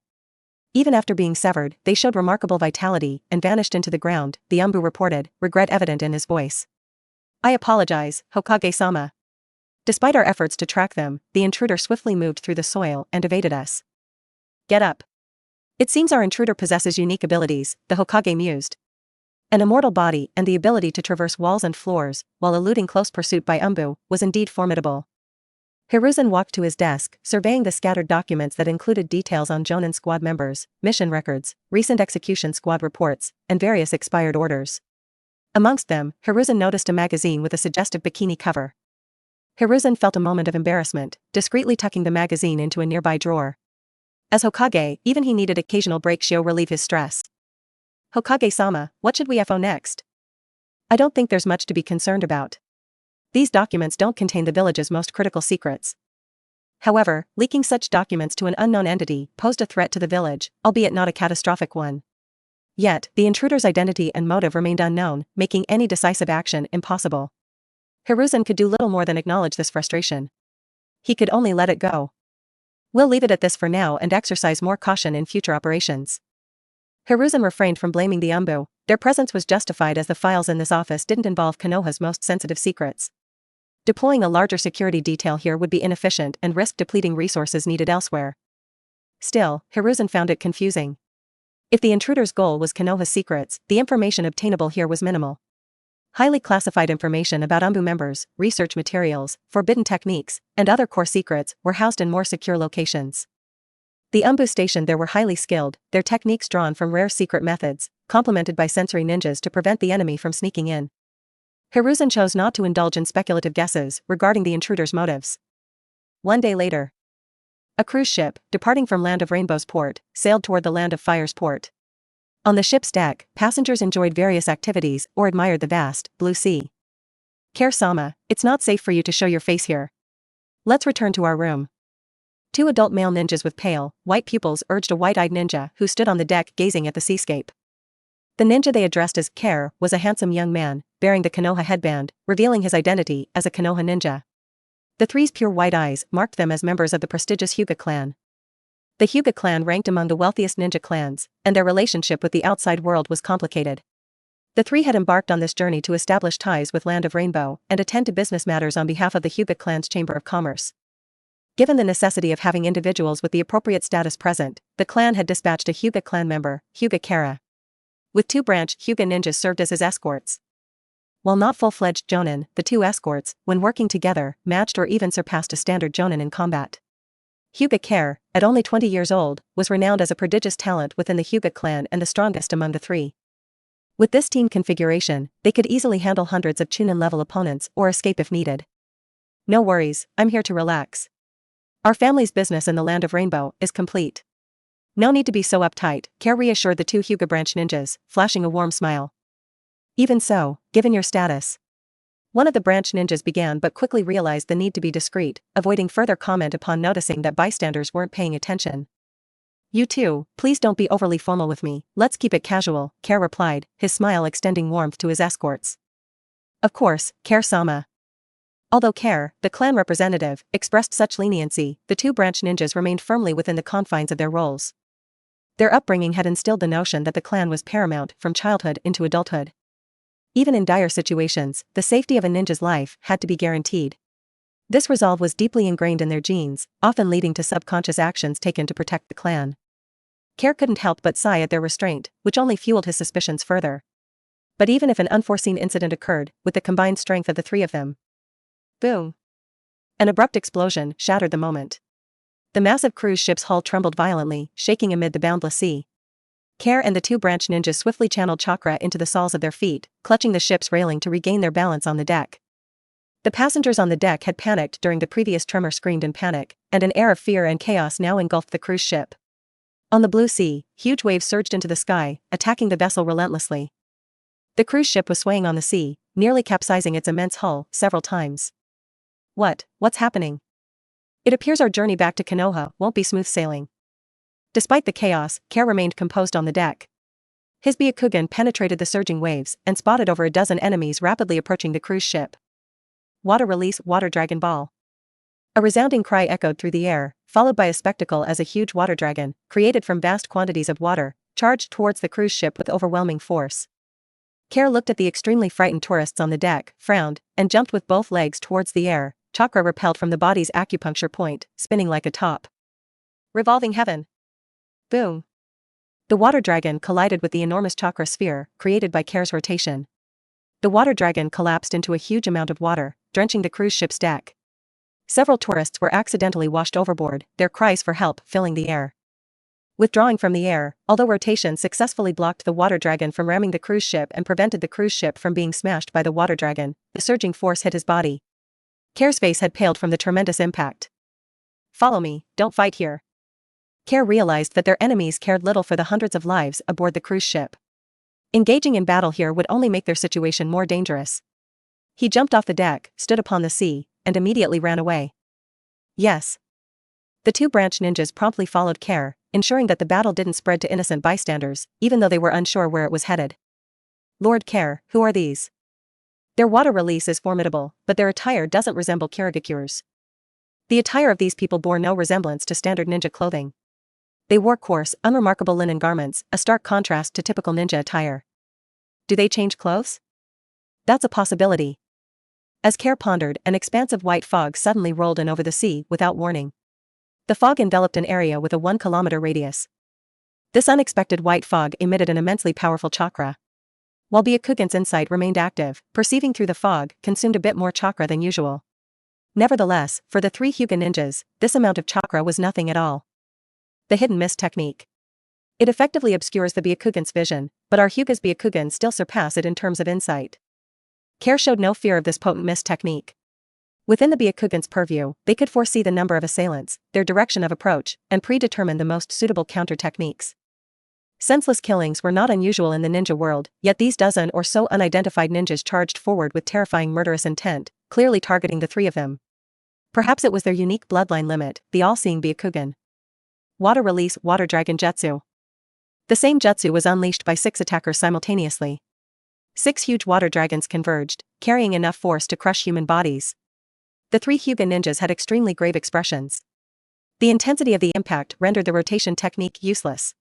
Even after being severed, they showed remarkable vitality and vanished into the ground, the Umbu reported, regret evident in his voice. I apologize, Hokage-sama. Despite our efforts to track them, the intruder swiftly moved through the soil and evaded us. Get up. It seems our intruder possesses unique abilities, the Hokage mused. An immortal body and the ability to traverse walls and floors, while eluding close pursuit by Umbu, was indeed formidable. Hiruzen walked to his desk, surveying the scattered documents that included details on Jonin squad members, mission records, recent execution squad reports, and various expired orders. Amongst them, Hiruzen noticed a magazine with a suggestive bikini cover. Hiruzen felt a moment of embarrassment, discreetly tucking the magazine into a nearby drawer. As Hokage, even he needed occasional breaks to relieve his stress. Hokage-sama, what should we FO next? I don't think there's much to be concerned about. These documents don't contain the village's most critical secrets. However, leaking such documents to an unknown entity posed a threat to the village, albeit not a catastrophic one. Yet, the intruder's identity and motive remained unknown, making any decisive action impossible. Hiruzen could do little more than acknowledge this frustration. He could only let it go. We'll leave it at this for now and exercise more caution in future operations. Hiruzen refrained from blaming the Umbu. Their presence was justified as the files in this office didn't involve Konoha's most sensitive secrets. Deploying a larger security detail here would be inefficient and risk depleting resources needed elsewhere. Still, Hiruzen found it confusing. If the intruder's goal was Konoha's secrets, the information obtainable here was minimal. Highly classified information about Umbu members, research materials, forbidden techniques, and other core secrets were housed in more secure locations. The Umbu stationed there were highly skilled, their techniques drawn from rare secret methods, complemented by sensory ninjas to prevent the enemy from sneaking in. Hiruzen chose not to indulge in speculative guesses regarding the intruder's motives. One day later. A cruise ship, departing from Land of Rainbow's port, sailed toward the Land of Fire's port. On the ship's deck, passengers enjoyed various activities or admired the vast, blue sea. Care-sama, it's not safe for you to show your face here. Let's return to our room. Two adult male ninjas with pale, white pupils urged a white-eyed ninja who stood on the deck gazing at the seascape. The ninja they addressed as Care was a handsome young man, bearing the Konoha headband, revealing his identity as a Konoha ninja. The three's pure white eyes marked them as members of the prestigious Hyuga clan. The Hyuga clan ranked among the wealthiest ninja clans, and their relationship with the outside world was complicated. The three had embarked on this journey to establish ties with Land of Rainbow and attend to business matters on behalf of the Hyuga clan's Chamber of Commerce. Given the necessity of having individuals with the appropriate status present, the clan had dispatched a Hyuga clan member, Hyuga Kara. With two branch Hyuga ninjas served as his escorts. While not full-fledged jonin, the two escorts, when working together, matched or even surpassed a standard jonin in combat. Hyuga Kara, at only 20 years old, was renowned as a prodigious talent within the Hyuga clan and the strongest among the three. With this team configuration, they could easily handle hundreds of Chunin-level opponents or escape if needed. No worries, I'm here to relax. Our family's business in the Land of Rainbow is complete. No need to be so uptight, Care reassured the two Hyuga branch ninjas, flashing a warm smile. Even so, given your status. One of the branch ninjas began but quickly realized the need to be discreet, avoiding further comment upon noticing that bystanders weren't paying attention. You two, please don't be overly formal with me, let's keep it casual, Care replied, his smile extending warmth to his escorts. Of course, Care-sama. Although Care, the clan representative, expressed such leniency, the two branch ninjas remained firmly within the confines of their roles. Their upbringing had instilled the notion that the clan was paramount from childhood into adulthood. Even in dire situations, the safety of a ninja's life had to be guaranteed. This resolve was deeply ingrained in their genes, often leading to subconscious actions taken to protect the clan. Care couldn't help but sigh at their restraint, which only fueled his suspicions further. But even if an unforeseen incident occurred, with the combined strength of the three of them. Boom! An abrupt explosion shattered the moment. The massive cruise ship's hull trembled violently, shaking amid the boundless sea. Care and the two branch ninjas swiftly channeled chakra into the soles of their feet, clutching the ship's railing to regain their balance on the deck. The passengers on the deck had panicked during the previous tremor, screamed in panic, and an air of fear and chaos now engulfed the cruise ship. On the blue sea, huge waves surged into the sky, attacking the vessel relentlessly. The cruise ship was swaying on the sea, nearly capsizing its immense hull several times. What's happening? It appears our journey back to Konoha won't be smooth sailing. Despite the chaos, Care remained composed on the deck. His Byakugan penetrated the surging waves and spotted over a dozen enemies rapidly approaching the cruise ship. Water release, Water Dragon Ball. A resounding cry echoed through the air, followed by a spectacle as a huge water dragon, created from vast quantities of water, charged towards the cruise ship with overwhelming force. Care looked at the extremely frightened tourists on the deck, frowned, and jumped with both legs towards the air, chakra repelled from the body's acupuncture point, spinning like a top. Revolving heaven. Boom. The water dragon collided with the enormous chakra sphere, created by Care's rotation. The water dragon collapsed into a huge amount of water, drenching the cruise ship's deck. Several tourists were accidentally washed overboard, their cries for help filling the air. Withdrawing from the air, although rotation successfully blocked the water dragon from ramming the cruise ship and prevented the cruise ship from being smashed by the water dragon, the surging force hit his body. Care's face had paled from the tremendous impact. Follow me, don't fight here. Care realized that their enemies cared little for the hundreds of lives aboard the cruise ship. Engaging in battle here would only make their situation more dangerous. He jumped off the deck, stood upon the sea, and immediately ran away. Yes. The two branch ninjas promptly followed Care, ensuring that the battle didn't spread to innocent bystanders, even though they were unsure where it was headed. Lord Care, who are these? Their water release is formidable, but their attire doesn't resemble Karagyure's. The attire of these people bore no resemblance to standard ninja clothing. They wore coarse, unremarkable linen garments, a stark contrast to typical ninja attire. Do they change clothes? That's a possibility. As Care pondered, an expansive white fog suddenly rolled in over the sea without warning. The fog enveloped an area with a 1-kilometer radius. This unexpected white fog emitted an immensely powerful chakra. While Byakugan's insight remained active, perceiving through the fog consumed a bit more chakra than usual. Nevertheless, for the three Hyuga ninjas, this amount of chakra was nothing at all. The hidden mist technique. It effectively obscures the Byakugan's vision, but our Hyuga's Byakugan still surpass it in terms of insight. Care showed no fear of this potent mist technique. Within the Byakugan's purview, they could foresee the number of assailants, their direction of approach, and predetermine the most suitable counter techniques. Senseless killings were not unusual in the ninja world, yet these dozen or so unidentified ninjas charged forward with terrifying murderous intent, clearly targeting the three of them. Perhaps it was their unique bloodline limit, the all-seeing Byakugan. Water release, Water Dragon Jutsu. The same jutsu was unleashed by 6 attackers simultaneously. 6 huge water dragons converged, carrying enough force to crush human bodies. The 3 Hyuga ninjas had extremely grave expressions. The intensity of the impact rendered the rotation technique useless.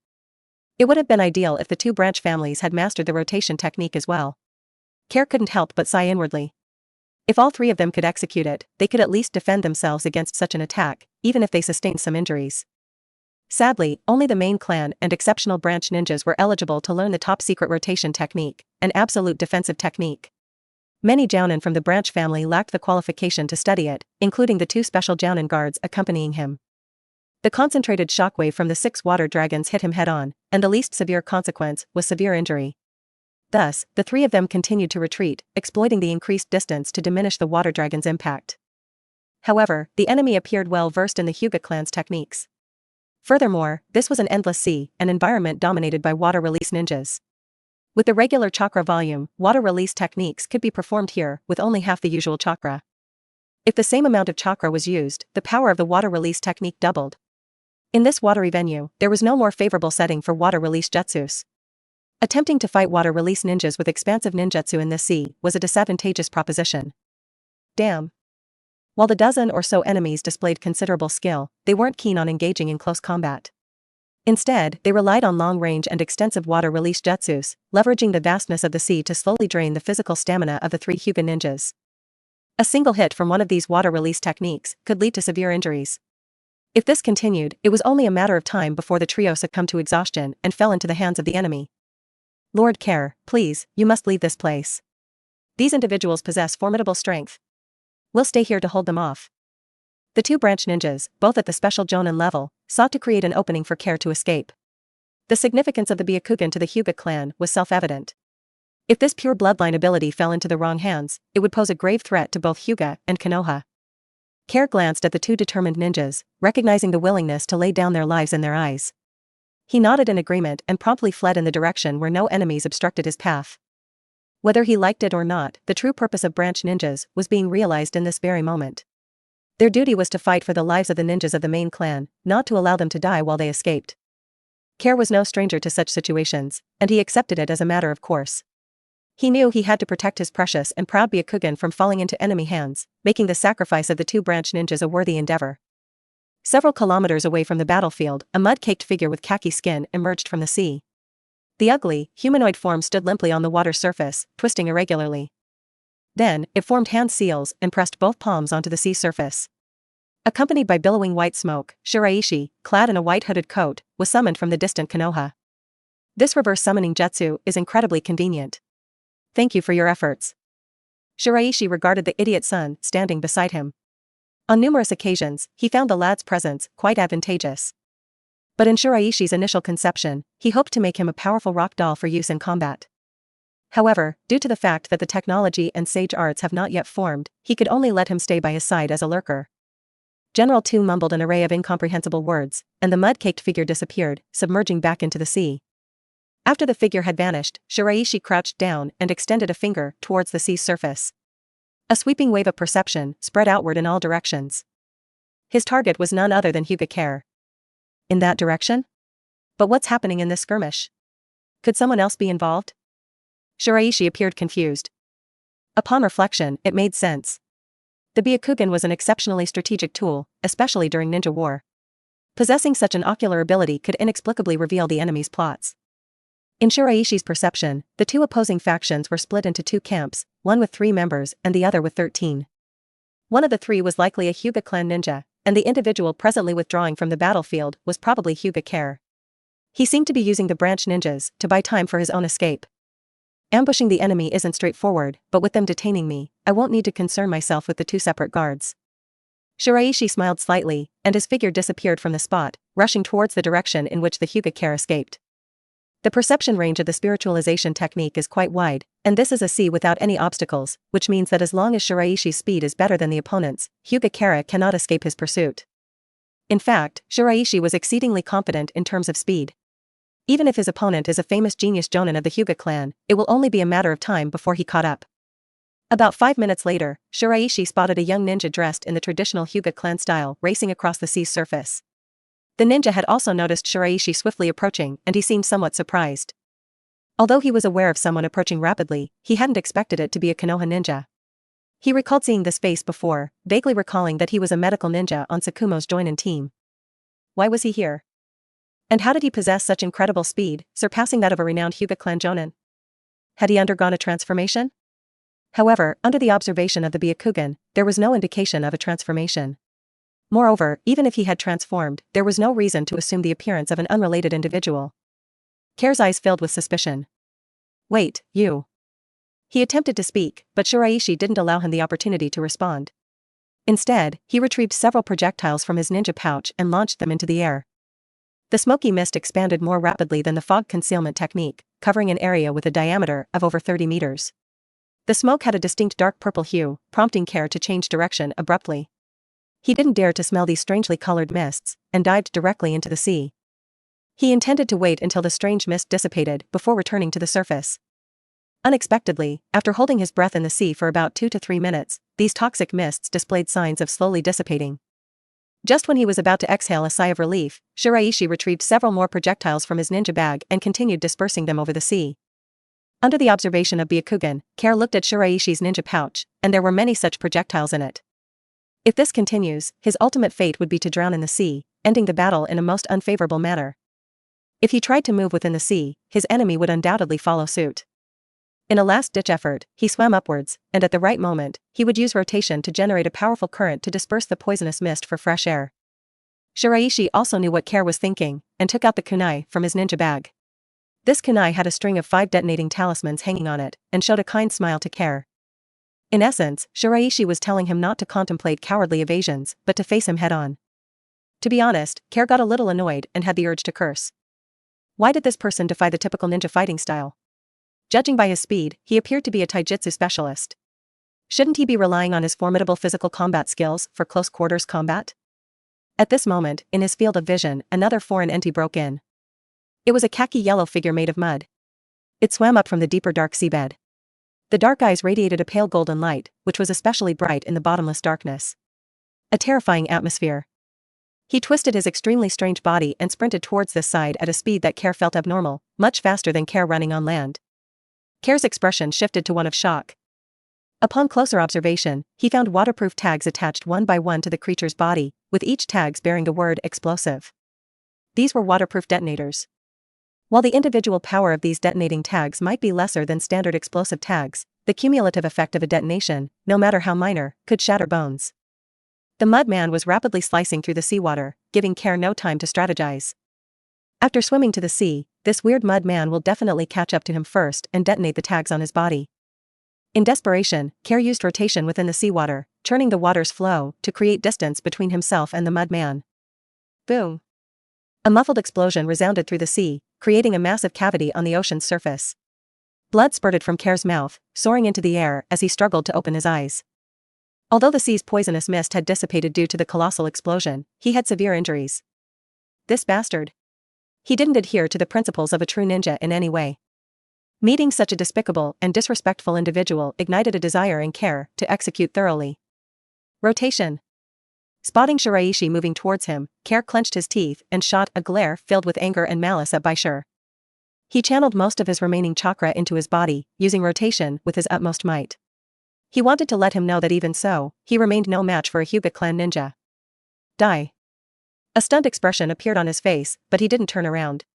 It would have been ideal if the 2 branch families had mastered the rotation technique as well. Care couldn't help but sigh inwardly. If all 3 of them could execute it, they could at least defend themselves against such an attack, even if they sustained some injuries. Sadly, only the main clan and exceptional branch ninjas were eligible to learn the top-secret rotation technique, an absolute defensive technique. Many jounin from the branch family lacked the qualification to study it, including the 2 special jounin guards accompanying him. The concentrated shockwave from the 6 water dragons hit him head-on, and the least severe consequence was severe injury. Thus, the 3 of them continued to retreat, exploiting the increased distance to diminish the water dragon's impact. However, the enemy appeared well versed in the Hyuga clan's techniques. Furthermore, this was an endless sea, an environment dominated by water release ninjas. With the regular chakra volume, water release techniques could be performed here with only half the usual chakra. If the same amount of chakra was used, the power of the water release technique doubled. In this watery venue, there was no more favorable setting for water release jutsus. Attempting to fight water release ninjas with expansive ninjutsu in this sea was a disadvantageous proposition. Damn. While the dozen or so enemies displayed considerable skill, they weren't keen on engaging in close combat. Instead, they relied on long-range and extensive water release jutsus, leveraging the vastness of the sea to slowly drain the physical stamina of the three Hyuga ninjas. A single hit from one of these water release techniques could lead to severe injuries. If this continued, it was only a matter of time before the trio succumbed to exhaustion and fell into the hands of the enemy. Lord Care, please, you must leave this place. These individuals possess formidable strength. We'll stay here to hold them off. The two branch ninjas, both at the special Jonin level, sought to create an opening for Care to escape. The significance of the Byakugan to the Hyuga clan was self-evident. If this pure bloodline ability fell into the wrong hands, it would pose a grave threat to both Hyuga and Konoha. Care glanced at the two determined ninjas, recognizing the willingness to lay down their lives in their eyes. He nodded in agreement and promptly fled in the direction where no enemies obstructed his path. Whether he liked it or not, the true purpose of branch ninjas was being realized in this very moment. Their duty was to fight for the lives of the ninjas of the main clan, not to allow them to die while they escaped. Care was no stranger to such situations, and he accepted it as a matter of course. He knew he had to protect his precious and proud Byakugan from falling into enemy hands, making the sacrifice of the two branch ninjas a worthy endeavor. Several kilometers away from the battlefield, a mud-caked figure with khaki skin emerged from the sea. The ugly, humanoid form stood limply on the water's surface, twisting irregularly. Then, it formed hand seals and pressed both palms onto the sea surface. Accompanied by billowing white smoke, Shiraishi, clad in a white hooded coat, was summoned from the distant Konoha. This reverse summoning jutsu is incredibly convenient. Thank you for your efforts. Shiraishi regarded the idiot son standing beside him. On numerous occasions, he found the lad's presence quite advantageous. But in Shiraishi's initial conception, he hoped to make him a powerful rock doll for use in combat. However, due to the fact that the technology and sage arts have not yet formed, he could only let him stay by his side as a lurker. General 2 mumbled an array of incomprehensible words, and the mud-caked figure disappeared, submerging back into the sea. After the figure had vanished, Shiraishi crouched down and extended a finger towards the sea's surface. A sweeping wave of perception spread outward in all directions. His target was none other than Hyuga Care. In that direction? But what's happening in this skirmish? Could someone else be involved? Shiraishi appeared confused. Upon reflection, it made sense. The Byakugan was an exceptionally strategic tool, especially during ninja war. Possessing such an ocular ability could inexplicably reveal the enemy's plots. In Shiraishi's perception, the two opposing factions were split into two camps, one with 3 members and the other with 13. One of the 3 was likely a Hyuga clan ninja, and the individual presently withdrawing from the battlefield was probably Hyuga Care. He seemed to be using the branch ninjas to buy time for his own escape. Ambushing the enemy isn't straightforward, but with them detaining me, I won't need to concern myself with the 2 separate guards. Shiraishi smiled slightly, and his figure disappeared from the spot, rushing towards the direction in which the Hyuga Care escaped. The perception range of the spiritualization technique is quite wide, and this is a sea without any obstacles, which means that as long as Shiraishi's speed is better than the opponent's, Hyuga Care cannot escape his pursuit. In fact, Shiraishi was exceedingly confident in terms of speed. Even if his opponent is a famous genius jonin of the Hyuga clan, it will only be a matter of time before he caught up. About 5 minutes later, Shiraishi spotted a young ninja dressed in the traditional Hyuga clan style racing across the sea's surface. The ninja had also noticed Shiraishi swiftly approaching, and he seemed somewhat surprised. Although he was aware of someone approaching rapidly, he hadn't expected it to be a Konoha ninja. He recalled seeing this face before, vaguely recalling that he was a medical ninja on Tsukumo's joinin team. Why was he here? And how did he possess such incredible speed, surpassing that of a renowned Hyuga clan jonin? Had he undergone a transformation? However, under the observation of the Byakugan, there was no indication of a transformation. Moreover, even if he had transformed, there was no reason to assume the appearance of an unrelated individual. Care's eyes filled with suspicion. Wait, you. He attempted to speak, but Shiraishi didn't allow him the opportunity to respond. Instead, he retrieved several projectiles from his ninja pouch and launched them into the air. The smoky mist expanded more rapidly than the fog concealment technique, covering an area with a diameter of over 30 meters. The smoke had a distinct dark purple hue, prompting Care to change direction abruptly. He didn't dare to smell these strangely colored mists, and dived directly into the sea. He intended to wait until the strange mist dissipated before returning to the surface. Unexpectedly, after holding his breath in the sea for about 2 to 3 minutes, these toxic mists displayed signs of slowly dissipating. Just when he was about to exhale a sigh of relief, Shiraishi retrieved several more projectiles from his ninja bag and continued dispersing them over the sea. Under the observation of Byakugan, Care looked at Shiraishi's ninja pouch, and there were many such projectiles in it. If this continues, his ultimate fate would be to drown in the sea, ending the battle in a most unfavorable manner. If he tried to move within the sea, his enemy would undoubtedly follow suit. In a last-ditch effort, he swam upwards, and at the right moment, he would use rotation to generate a powerful current to disperse the poisonous mist for fresh air. Shiraishi also knew what Care was thinking, and took out the kunai from his ninja bag. This kunai had a string of 5 detonating talismans hanging on it, and showed a kind smile to Care. In essence, Shiraishi was telling him not to contemplate cowardly evasions, but to face him head-on. To be honest, Care got a little annoyed and had the urge to curse. Why did this person defy the typical ninja fighting style? Judging by his speed, he appeared to be a taijutsu specialist. Shouldn't he be relying on his formidable physical combat skills for close-quarters combat? At this moment, in his field of vision, another foreign entity broke in. It was a khaki-yellow figure made of mud. It swam up from the deeper dark seabed. The dark eyes radiated a pale golden light, which was especially bright in the bottomless darkness. A terrifying atmosphere. He twisted his extremely strange body and sprinted towards this side at a speed that Care felt abnormal, much faster than Care running on land. Care's expression shifted to one of shock. Upon closer observation, he found waterproof tags attached one by one to the creature's body, with each tags bearing the word explosive. These were waterproof detonators. While the individual power of these detonating tags might be lesser than standard explosive tags, the cumulative effect of a detonation, no matter how minor, could shatter bones. The mudman was rapidly slicing through the seawater, giving Care no time to strategize. After swimming to the sea, this weird mud man will definitely catch up to him first and detonate the tags on his body. In desperation, Care used rotation within the seawater, churning the water's flow to create distance between himself and the mud man. Boom! A muffled explosion resounded through the sea, creating a massive cavity on the ocean's surface. Blood spurted from Care's mouth, soaring into the air as he struggled to open his eyes. Although the sea's poisonous mist had dissipated due to the colossal explosion, he had severe injuries. This bastard. He didn't adhere to the principles of a true ninja in any way. Meeting such a despicable and disrespectful individual ignited a desire in Care to execute thoroughly. Rotation. Spotting Shiraishi moving towards him, Care clenched his teeth and shot a glare filled with anger and malice at Baishur. He channeled most of his remaining chakra into his body, using rotation with his utmost might. He wanted to let him know that even so, he remained no match for a Hyuga clan ninja. Die. A stunned expression appeared on his face, but he didn't turn around.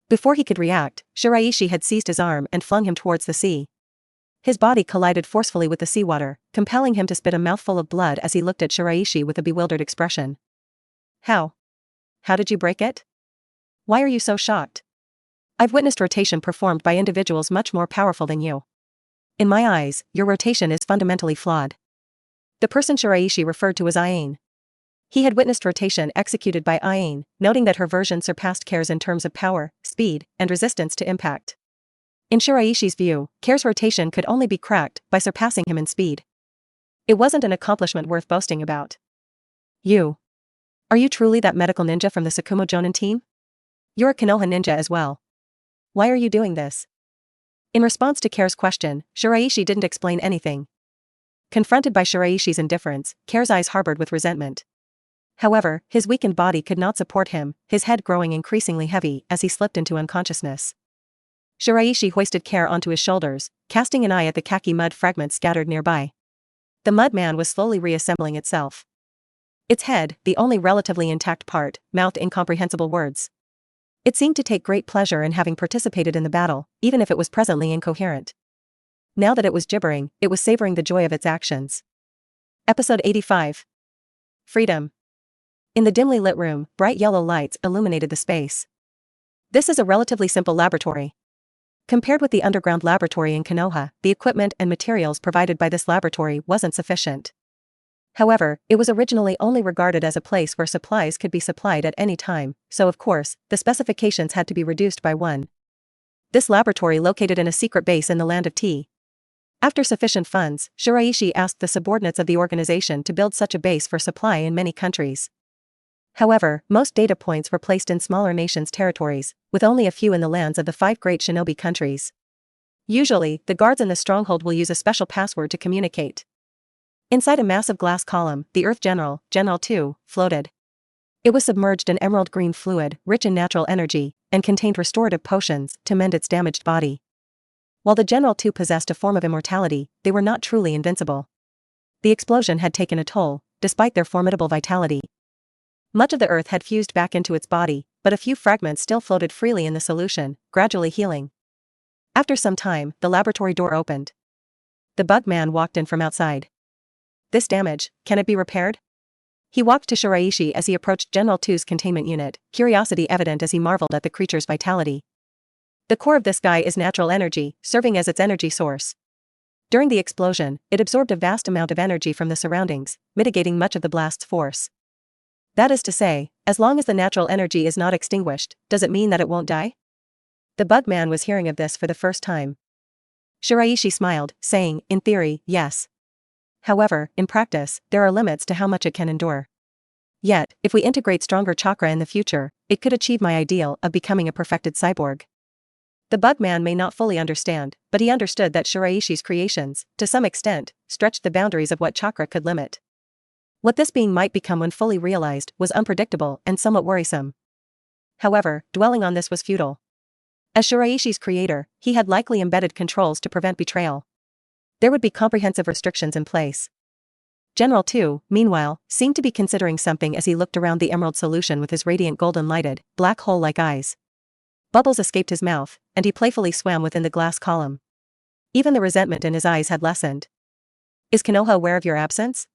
Before he could react, Shiraishi had seized his arm and flung him towards the sea. His body collided forcefully with the seawater, compelling him to spit a mouthful of blood as he looked at Shiraishi with a bewildered expression. How? How did you break it? Why are you so shocked? I've witnessed rotation performed by individuals much more powerful than you. In my eyes, your rotation is fundamentally flawed. The person Shiraishi referred to as Aine. He had witnessed rotation executed by Aine, noting that her version surpassed Care's in terms of power, speed, and resistance to impact. In Shiraishi's view, Care's rotation could only be cracked by surpassing him in speed. It wasn't an accomplishment worth boasting about. You. Are you truly that medical ninja from the Tsukumo Jonin team? You're a Konoha ninja as well. Why are you doing this? In response to Care's question, Shiraishi didn't explain anything. Confronted by Shiraishi's indifference, Care's eyes harbored with resentment. However, his weakened body could not support him, his head growing increasingly heavy as he slipped into unconsciousness. Shiraishi hoisted Care onto his shoulders, casting an eye at the khaki mud fragments scattered nearby. The mud man was slowly reassembling itself. Its head, the only relatively intact part, mouthed incomprehensible words. It seemed to take great pleasure in having participated in the battle, even if it was presently incoherent. Now that it was gibbering, it was savoring the joy of its actions. Episode 85. Freedom. In the dimly lit room, bright yellow lights illuminated the space. This is a relatively simple laboratory. Compared with the underground laboratory in Konoha, the equipment and materials provided by this laboratory wasn't sufficient. However, it was originally only regarded as a place where supplies could be supplied at any time, so of course, the specifications had to be reduced by one. This laboratory located in a secret base in the land of Tea. After sufficient funds, Shiraishi asked the subordinates of the organization to build such a base for supply in many countries. However, most data points were placed in smaller nations' territories, with only a few in the lands of the 5 great shinobi countries. Usually, the guards in the stronghold will use a special password to communicate. Inside a massive glass column, the Earth General, General 2, floated. It was submerged in emerald green fluid, rich in natural energy, and contained restorative potions to mend its damaged body. While the General 2 possessed a form of immortality, they were not truly invincible. The explosion had taken a toll, despite their formidable vitality. Much of the earth had fused back into its body, but a few fragments still floated freely in the solution, gradually healing. After some time, the laboratory door opened. The bug man walked in from outside. This damage, can it be repaired? He walked to Shiraishi as he approached General 2's containment unit, curiosity evident as he marveled at the creature's vitality. The core of this guy is natural energy, serving as its energy source. During the explosion, it absorbed a vast amount of energy from the surroundings, mitigating much of the blast's force. That is to say, as long as the natural energy is not extinguished, does it mean that it won't die? The bug man was hearing of this for the first time. Shiraishi smiled, saying, in theory, yes. However, in practice, there are limits to how much it can endure. Yet, if we integrate stronger chakra in the future, it could achieve my ideal of becoming a perfected cyborg. The bug man may not fully understand, but he understood that Shiraishi's creations, to some extent, stretched the boundaries of what chakra could limit. What this being might become when fully realized was unpredictable and somewhat worrisome. However, dwelling on this was futile. As Shiraishi's creator, he had likely embedded controls to prevent betrayal. There would be comprehensive restrictions in place. General 2, meanwhile, seemed to be considering something as he looked around the emerald solution with his radiant golden-lighted, black hole-like eyes. Bubbles escaped his mouth, and he playfully swam within the glass column. Even the resentment in his eyes had lessened. Is Konoha aware of your absence?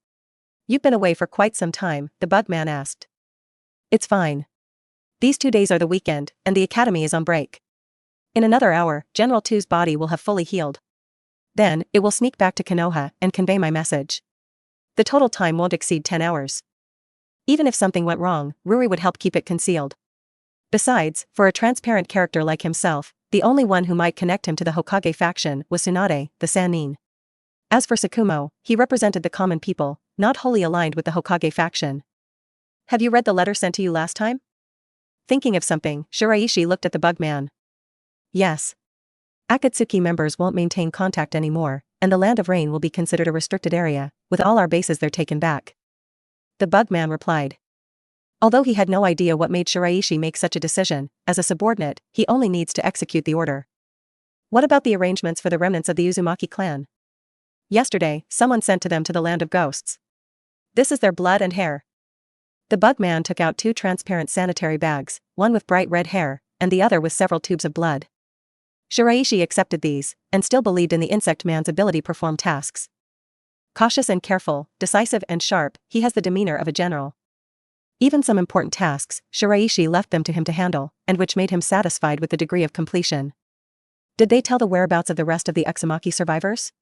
You've been away for quite some time, the bug man asked. It's fine. These 2 days are the weekend, and the academy is on break. In another hour, General 2's body will have fully healed. Then, it will sneak back to Konoha and convey my message. The total time won't exceed 10 hours. Even if something went wrong, Ruri would help keep it concealed. Besides, for a transparent character like himself, the only one who might connect him to the Hokage faction was Tsunade, the Sannin. As for Sakumo, he represented the common people, not wholly aligned with the Hokage faction. Have you read the letter sent to you last time? Thinking of something, Shiraishi looked at the bug man. Yes. Akatsuki members won't maintain contact anymore, and the Land of Rain will be considered a restricted area, with all our bases there taken back. The bug man replied. Although he had no idea what made Shiraishi make such a decision, as a subordinate, he only needs to execute the order. What about the arrangements for the remnants of the Uzumaki clan? Yesterday, someone sent to them to the Land of Ghosts. This is their blood and hair. The bug man took out 2 transparent sanitary bags, one with bright red hair, and the other with several tubes of blood. Shiraishi accepted these, and still believed in the insect man's ability to perform tasks. Cautious and careful, decisive and sharp, he has the demeanor of a general. Even some important tasks, Shiraishi left them to him to handle, and which made him satisfied with the degree of completion. Did they tell the whereabouts of the rest of the Uzumaki survivors?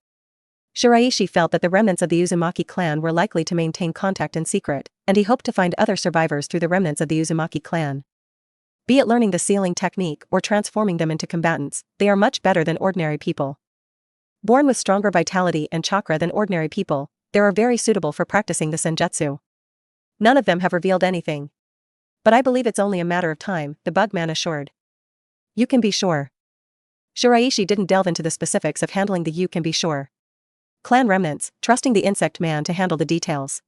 Shiraishi felt that the remnants of the Uzumaki clan were likely to maintain contact in secret, and he hoped to find other survivors through the remnants of the Uzumaki clan. Be it learning the sealing technique or transforming them into combatants, they are much better than ordinary people. Born with stronger vitality and chakra than ordinary people, they are very suitable for practicing the senjutsu. None of them have revealed anything. But I believe it's only a matter of time, the bug man assured. You can be sure. Shiraishi didn't delve into the specifics of handling the you can be sure clan remnants, trusting the insect man to handle the details.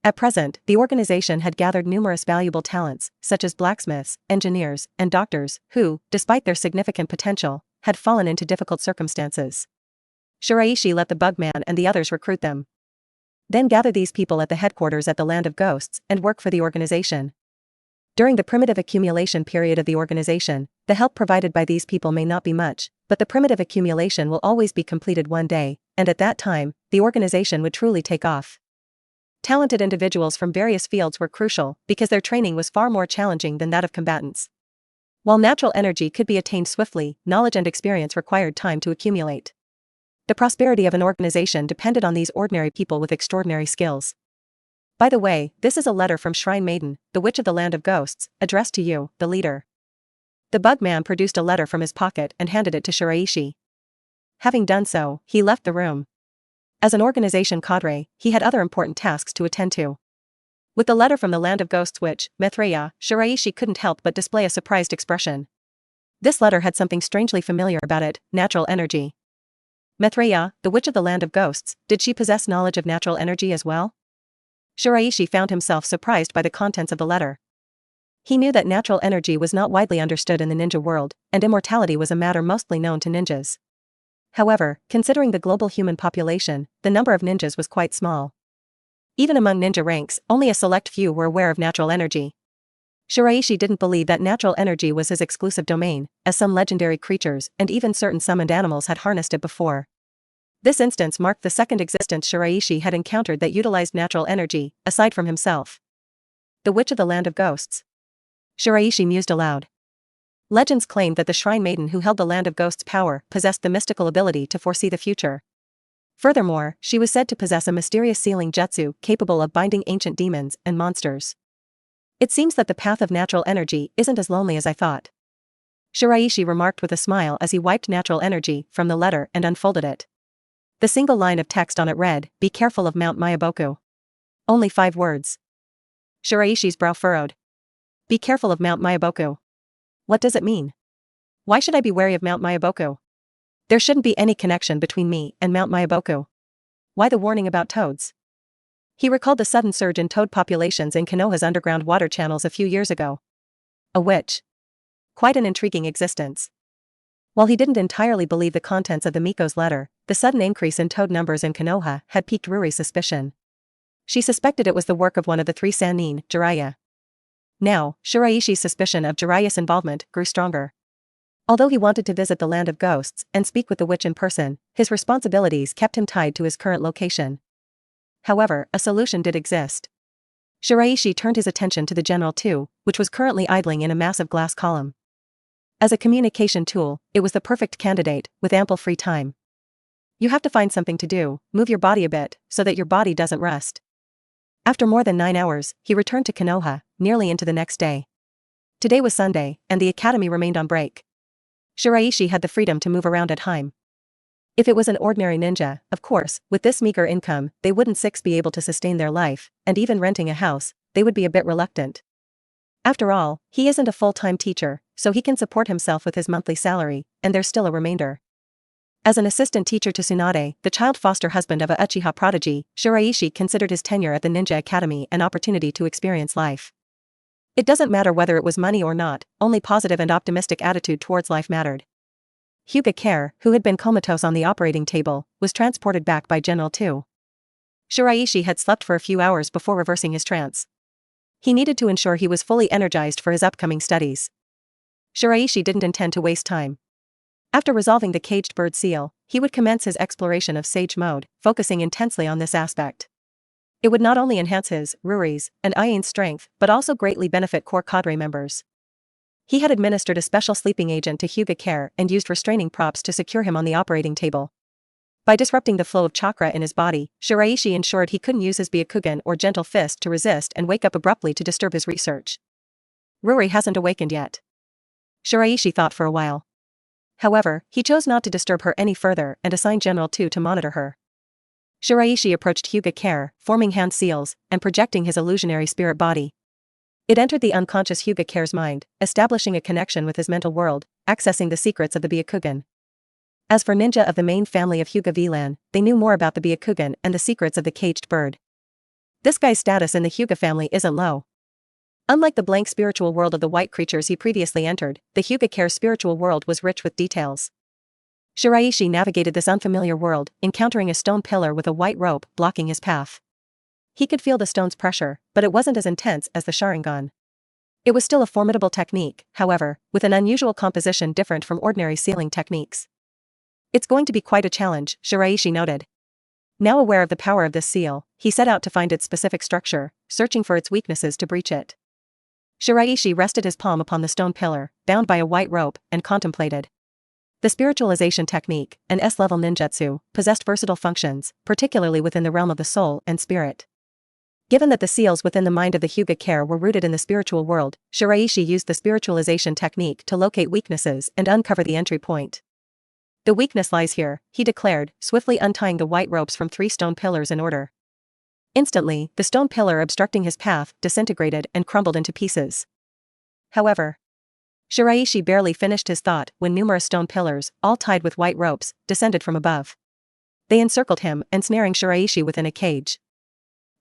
At present, the organization had gathered numerous valuable talents, such as blacksmiths, engineers, and doctors, who, despite their significant potential, had fallen into difficult circumstances. Shiraishi let the bug man and the others recruit them. Then gather these people at the headquarters at the Land of Ghosts and work for the organization. During the primitive accumulation period of the organization, the help provided by these people may not be much, but the primitive accumulation will always be completed one day, and at that time, the organization would truly take off. Talented individuals from various fields were crucial because their training was far more challenging than that of combatants. While natural energy could be attained swiftly, knowledge and experience required time to accumulate. The prosperity of an organization depended on these ordinary people with extraordinary skills. By the way, this is a letter from Shrine Maiden, the Witch of the Land of Ghosts, addressed to you, the leader. The bug man produced a letter from his pocket and handed it to Shiraishi. Having done so, he left the room. As an organization cadre, he had other important tasks to attend to. With the letter from the land of ghosts which, Maitreya, Shiraishi couldn't help but display a surprised expression. This letter had something strangely familiar about it, natural energy. Maitreya, the witch of the land of ghosts, did she possess knowledge of natural energy as well? Shiraishi found himself surprised by the contents of the letter. He knew that natural energy was not widely understood in the ninja world, and immortality was a matter mostly known to ninjas. However, considering the global human population, the number of ninjas was quite small. Even among ninja ranks, only a select few were aware of natural energy. Shiraishi didn't believe that natural energy was his exclusive domain, as some legendary creatures and even certain summoned animals had harnessed it before. This instance marked the second existence Shiraishi had encountered that utilized natural energy, aside from himself. The Witch of the Land of Ghosts. Shiraishi mused aloud. Legends claimed that the shrine maiden who held the Land of Ghosts' power possessed the mystical ability to foresee the future. Furthermore, she was said to possess a mysterious sealing jutsu capable of binding ancient demons and monsters. It seems that the path of natural energy isn't as lonely as I thought. Shiraishi remarked with a smile as he wiped natural energy from the letter and unfolded it. The single line of text on it read, "Be careful of Mount Myaboku." Only 5 words. Shiraishi's brow furrowed. Be careful of Mount Myaboku. What does it mean? Why should I be wary of Mount Myaboku? There shouldn't be any connection between me and Mount Myaboku. Why the warning about toads? He recalled the sudden surge in toad populations in Konoha's underground water channels a few years ago. A witch. Quite an intriguing existence. While he didn't entirely believe the contents of the Miko's letter, the sudden increase in toad numbers in Konoha had piqued Ruri's suspicion. She suspected it was the work of one of the 3 Sannin, Jiraiya. Now, Shiraishi's suspicion of Jiraiya's involvement grew stronger. Although he wanted to visit the Land of Ghosts and speak with the witch in person, his responsibilities kept him tied to his current location. However, a solution did exist. Shiraishi turned his attention to the General 2, which was currently idling in a massive glass column. As a communication tool, it was the perfect candidate, with ample free time. You have to find something to do, move your body a bit, so that your body doesn't rest. After more than 9 hours, he returned to Konoha, nearly into the next day. Today was Sunday, and the academy remained on break. Shiraishi had the freedom to move around at home. If it was an ordinary ninja, of course, with this meager income, they wouldn't be able to sustain their life, and even renting a house, they would be a bit reluctant. After all, he isn't a full-time teacher, so he can support himself with his monthly salary, and there's still a remainder. As an assistant teacher to Tsunade, the child foster husband of a Uchiha prodigy, Shiraishi considered his tenure at the Ninja Academy an opportunity to experience life. It doesn't matter whether it was money or not, only positive and optimistic attitude towards life mattered. Hyuga Care, who had been comatose on the operating table, was transported back by General 2. Shiraishi had slept for a few hours before reversing his trance. He needed to ensure he was fully energized for his upcoming studies. Shiraishi didn't intend to waste time. After resolving the caged bird seal, he would commence his exploration of Sage Mode, focusing intensely on this aspect. It would not only enhance his, Ruri's, and Iain's strength, but also greatly benefit core cadre members. He had administered a special sleeping agent to Hyuga Care and used restraining props to secure him on the operating table. By disrupting the flow of chakra in his body, Shiraishi ensured he couldn't use his Byakugan or gentle fist to resist and wake up abruptly to disturb his research. Ruri hasn't awakened yet. Shiraishi thought for a while. However, he chose not to disturb her any further and assigned General 2 to monitor her. Shiraishi approached Hyuga Care, forming hand seals, and projecting his illusionary spirit body. It entered the unconscious Hyuga Care's mind, establishing a connection with his mental world, accessing the secrets of the Byakugan. As for ninja of the main family of Hyuga Vlan, they knew more about the Byakugan and the secrets of the caged bird. This guy's status in the Hyuga family isn't low. Unlike the blank spiritual world of the white creatures he previously entered, the Hyuga Care spiritual world was rich with details. Shiraishi navigated this unfamiliar world, encountering a stone pillar with a white rope blocking his path. He could feel the stone's pressure, but it wasn't as intense as the Sharingan. It was still a formidable technique, however, with an unusual composition different from ordinary sealing techniques. It's going to be quite a challenge, Shiraishi noted. Now aware of the power of this seal, he set out to find its specific structure, searching for its weaknesses to breach it. Shiraishi rested his palm upon the stone pillar, bound by a white rope, and contemplated. The spiritualization technique, an S-level ninjutsu, possessed versatile functions, particularly within the realm of the soul and spirit. Given that the seals within the mind of the Hyuga Care were rooted in the spiritual world, Shiraishi used the spiritualization technique to locate weaknesses and uncover the entry point. The weakness lies here, he declared, swiftly untying the white ropes from 3 stone pillars in order. Instantly, the stone pillar obstructing his path disintegrated and crumbled into pieces. However, Shiraishi barely finished his thought when numerous stone pillars, all tied with white ropes, descended from above. They encircled him, ensnaring Shiraishi within a cage.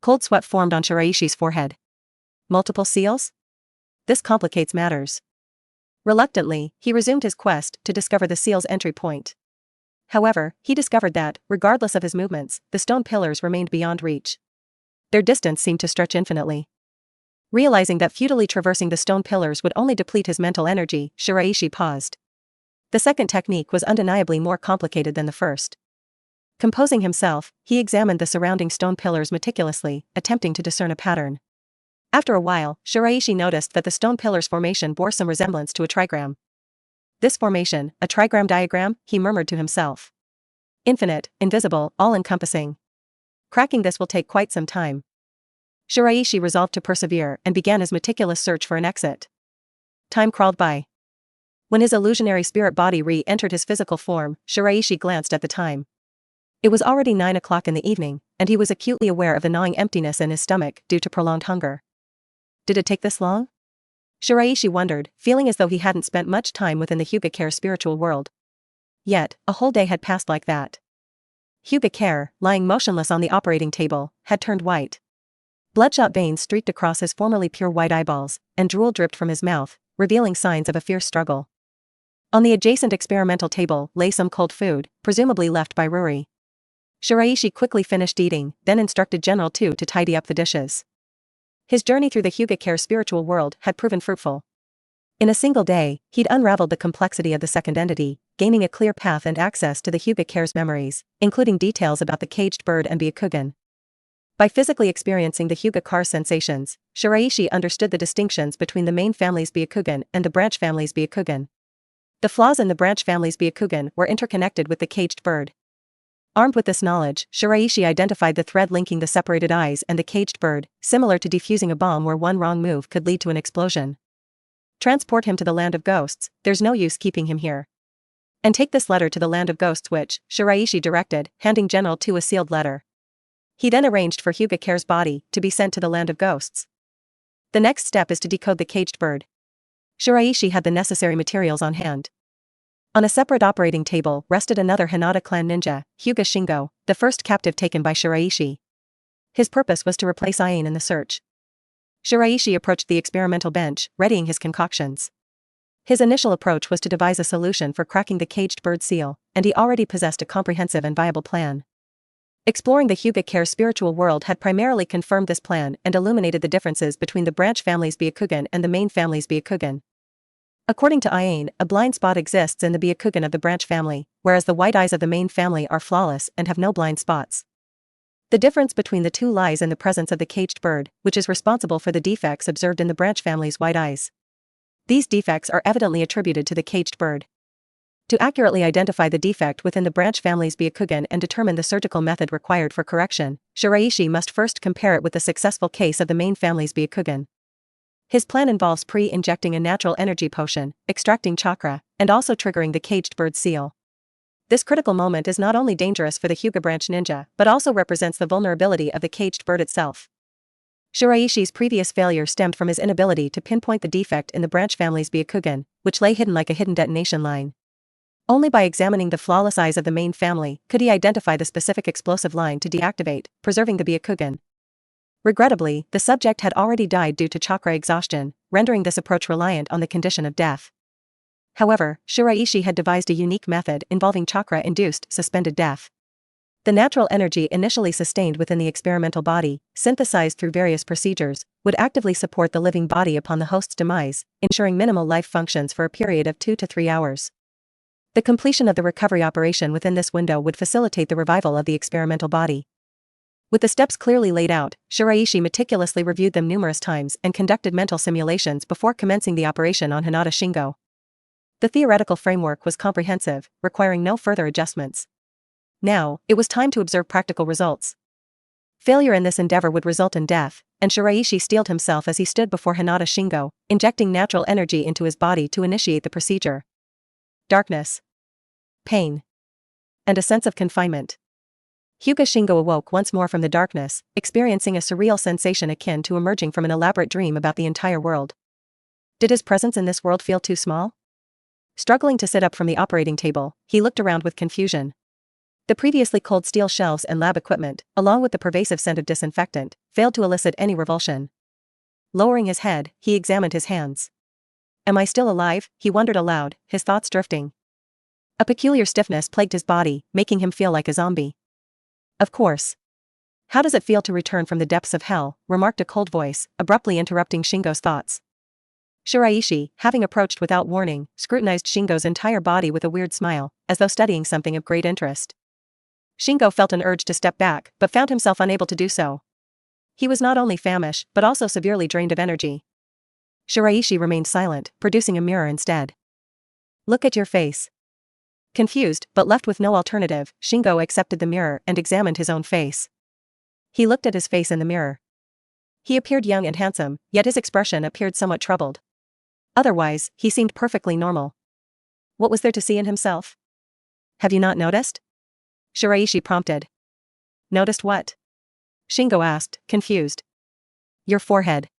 Cold sweat formed on Shiraishi's forehead. Multiple seals? This complicates matters. Reluctantly, he resumed his quest to discover the seal's entry point. However, he discovered that, regardless of his movements, the stone pillars remained beyond reach. Their distance seemed to stretch infinitely. Realizing that futilely traversing the stone pillars would only deplete his mental energy, Shiraishi paused. The second technique was undeniably more complicated than the first. Composing himself, he examined the surrounding stone pillars meticulously, attempting to discern a pattern. After a while, Shiraishi noticed that the stone pillars' formation bore some resemblance to a trigram. This formation, a trigram diagram, he murmured to himself. Infinite, invisible, all-encompassing. Cracking this will take quite some time. Shiraishi resolved to persevere and began his meticulous search for an exit. Time crawled by. When his illusionary spirit body re-entered his physical form, Shiraishi glanced at the time. It was already 9 o'clock in the evening, and he was acutely aware of the gnawing emptiness in his stomach due to prolonged hunger. Did it take this long? Shiraishi wondered, feeling as though he hadn't spent much time within the Hyuga spiritual world. Yet, a whole day had passed like that. Hyuga, lying motionless on the operating table, had turned white. Bloodshot veins streaked across his formerly pure white eyeballs, and drool dripped from his mouth, revealing signs of a fierce struggle. On the adjacent experimental table lay some cold food, presumably left by Ruri. Shiraishi quickly finished eating, then instructed General 2 to tidy up the dishes. His journey through the Hyuga spiritual world had proven fruitful. In a single day, he'd unraveled the complexity of the second entity, gaining a clear path and access to the Hyuga's memories, including details about the caged bird and Byakugan. By physically experiencing the Hyuga sensations, Shiraishi understood the distinctions between the main family's Byakugan and the branch family's Byakugan. The flaws in the branch family's Byakugan were interconnected with the caged bird. Armed with this knowledge, Shiraishi identified the thread linking the separated eyes and the caged bird, similar to defusing a bomb where one wrong move could lead to an explosion. Transport him to the land of ghosts, there's no use keeping him here. And take this letter to the land of ghosts which, Shiraishi directed, handing General 2 a sealed letter. He then arranged for Hyuga's body to be sent to the land of ghosts. The next step is to decode the caged bird. Shiraishi had the necessary materials on hand. On a separate operating table rested another Hinata clan ninja, Hyuga Shingo, the first captive taken by Shiraishi. His purpose was to replace Ain in the search. Shiraishi approached the experimental bench, readying his concoctions. His initial approach was to devise a solution for cracking the caged bird seal, and he already possessed a comprehensive and viable plan. Exploring the Hyuga spiritual world had primarily confirmed this plan and illuminated the differences between the branch family's Byakugan and the main family's Byakugan. According to Ain, a blind spot exists in the Byakugan of the branch family, whereas the white eyes of the main family are flawless and have no blind spots. The difference between the two lies in the presence of the caged bird, which is responsible for the defects observed in the branch family's white eyes. These defects are evidently attributed to the caged bird. To accurately identify the defect within the branch family's Byakugan and determine the surgical method required for correction, Shiraishi must first compare it with the successful case of the main family's Byakugan. His plan involves pre-injecting a natural energy potion, extracting chakra, and also triggering the caged bird seal. This critical moment is not only dangerous for the Hyuga branch ninja, but also represents the vulnerability of the caged bird itself. Shiraishi's previous failure stemmed from his inability to pinpoint the defect in the branch family's Byakugan, which lay hidden like a hidden detonation line. Only by examining the flawless eyes of the main family could he identify the specific explosive line to deactivate, preserving the Byakugan. Regrettably, the subject had already died due to chakra exhaustion, rendering this approach reliant on the condition of death. However, Shiraishi had devised a unique method involving chakra-induced suspended death. The natural energy initially sustained within the experimental body, synthesized through various procedures, would actively support the living body upon the host's demise, ensuring minimal life functions for a period of 2 to 3 hours. The completion of the recovery operation within this window would facilitate the revival of the experimental body. With the steps clearly laid out, Shiraishi meticulously reviewed them numerous times and conducted mental simulations before commencing the operation on Hinata Shingo. The theoretical framework was comprehensive, requiring no further adjustments. Now, it was time to observe practical results. Failure in this endeavor would result in death, and Shiraishi steeled himself as he stood before Hinata Shingo, injecting natural energy into his body to initiate the procedure. Darkness. Pain. and a sense of confinement. Hyuga Shingo awoke once more from the darkness, experiencing a surreal sensation akin to emerging from an elaborate dream about the entire world. Did his presence in this world feel too small? Struggling to sit up from the operating table, he looked around with confusion. The previously cold steel shelves and lab equipment, along with the pervasive scent of disinfectant, failed to elicit any revulsion. Lowering his head, he examined his hands. Am I still alive? He wondered aloud, his thoughts drifting. A peculiar stiffness plagued his body, making him feel like a zombie. Of course. How does it feel to return from the depths of hell? Remarked a cold voice, abruptly interrupting Shingo's thoughts. Shiraishi, having approached without warning, scrutinized Shingo's entire body with a weird smile, as though studying something of great interest. Shingo felt an urge to step back, but found himself unable to do so. He was not only famished, but also severely drained of energy. Shiraishi remained silent, producing a mirror instead. Look at your face. Confused, but left with no alternative, Shingo accepted the mirror and examined his own face. He looked at his face in the mirror. He appeared young and handsome, yet his expression appeared somewhat troubled. Otherwise, he seemed perfectly normal. What was there to see in himself? Have you not noticed? Shiraishi prompted. Noticed what? Shingo asked, confused. Your forehead.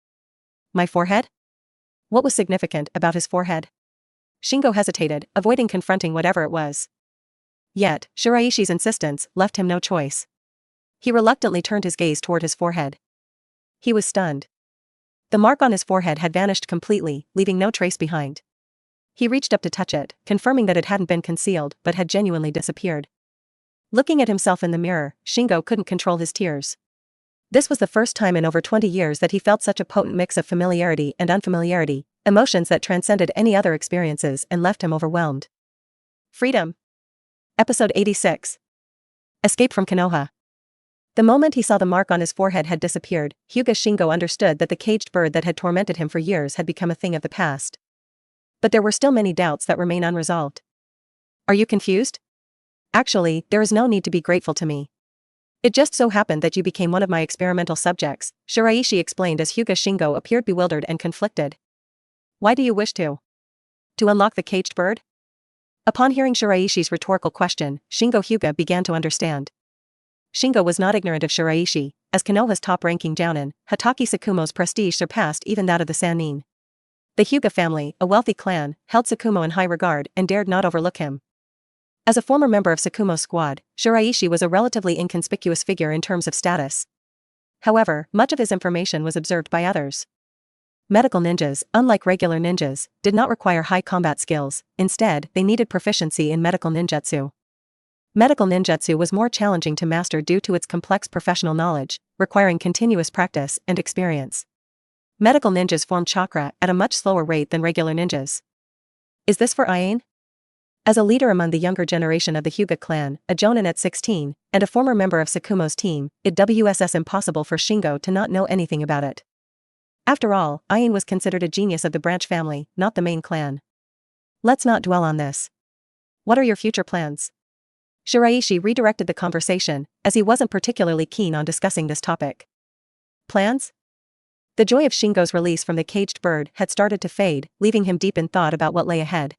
My forehead? What was significant about his forehead? Shingo hesitated, avoiding confronting whatever it was. Yet, Shiraishi's insistence left him no choice. He reluctantly turned his gaze toward his forehead. He was stunned. The mark on his forehead had vanished completely, leaving no trace behind. He reached up to touch it, confirming that it hadn't been concealed but had genuinely disappeared. Looking at himself in the mirror, Shingo couldn't control his tears. This was the first time in over 20 years that he felt such a potent mix of familiarity and unfamiliarity, emotions that transcended any other experiences and left him overwhelmed. Freedom. Episode 86. Escape from Konoha. The moment he saw the mark on his forehead had disappeared, Hyuga Shingo understood that the caged bird that had tormented him for years had become a thing of the past. But there were still many doubts that remain unresolved. Are you confused? Actually, there is no need to be grateful to me. It just so happened that you became one of my experimental subjects, Shiraishi explained as Hyuga Shingo appeared bewildered and conflicted. Why do you wish to? To unlock the caged bird? Upon hearing Shiraishi's rhetorical question, Shingo Hyuga began to understand. Shingo was not ignorant of Shiraishi, as Konoha's top-ranking jounin, Hatake Tsukumo's prestige surpassed even that of the Sannin. The Hyuga family, a wealthy clan, held Tsukumo in high regard and dared not overlook him. As a former member of Tsukumo's squad, Shiraishi was a relatively inconspicuous figure in terms of status. However, much of his information was observed by others. Medical ninjas, unlike regular ninjas, did not require high combat skills, instead, they needed proficiency in medical ninjutsu. Medical ninjutsu was more challenging to master due to its complex professional knowledge, requiring continuous practice and experience. Medical ninjas form chakra at a much slower rate than regular ninjas. Is this for Ain? As a leader among the younger generation of the Hyuga clan, a jonin at 16, and a former member of Tsukumo's team, it was impossible for Shingo to not know anything about it. After all, Ain was considered a genius of the branch family, not the main clan. Let's not dwell on this. What are your future plans? Shiraishi redirected the conversation, as he wasn't particularly keen on discussing this topic. Plans? The joy of Shingo's release from the caged bird had started to fade, leaving him deep in thought about what lay ahead.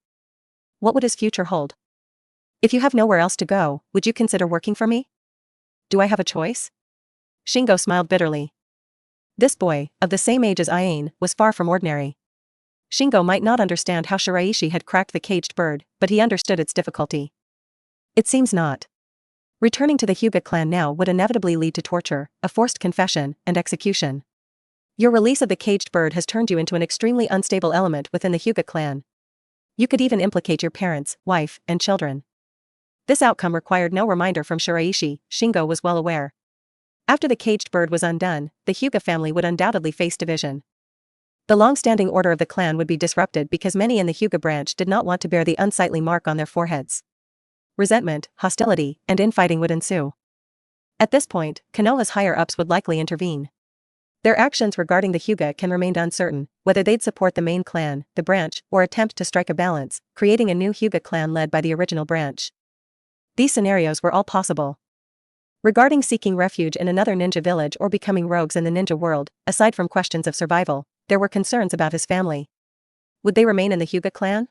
What would his future hold? If you have nowhere else to go, would you consider working for me? Do I have a choice? Shingo smiled bitterly. This boy, of the same age as Ain, was far from ordinary. Shingo might not understand how Shiraishi had cracked the caged bird, but he understood its difficulty. It seems not. Returning to the Hyuga clan now would inevitably lead to torture, a forced confession, and execution. Your release of the caged bird has turned you into an extremely unstable element within the Hyuga clan. You could even implicate your parents, wife, and children. This outcome required no reminder from Shiraishi, Shingo was well aware. After the caged bird was undone, the Hyuga family would undoubtedly face division. The long-standing order of the clan would be disrupted because many in the Hyuga branch did not want to bear the unsightly mark on their foreheads. Resentment, hostility, and infighting would ensue. At this point, Konoha's higher-ups would likely intervene. Their actions regarding the Hyuga can remain uncertain, whether they'd support the main clan, the branch, or attempt to strike a balance, creating a new Hyuga clan led by the original branch. These scenarios were all possible. Regarding seeking refuge in another ninja village or becoming rogues in the ninja world, aside from questions of survival, there were concerns about his family. Would they remain in the Hyuga clan?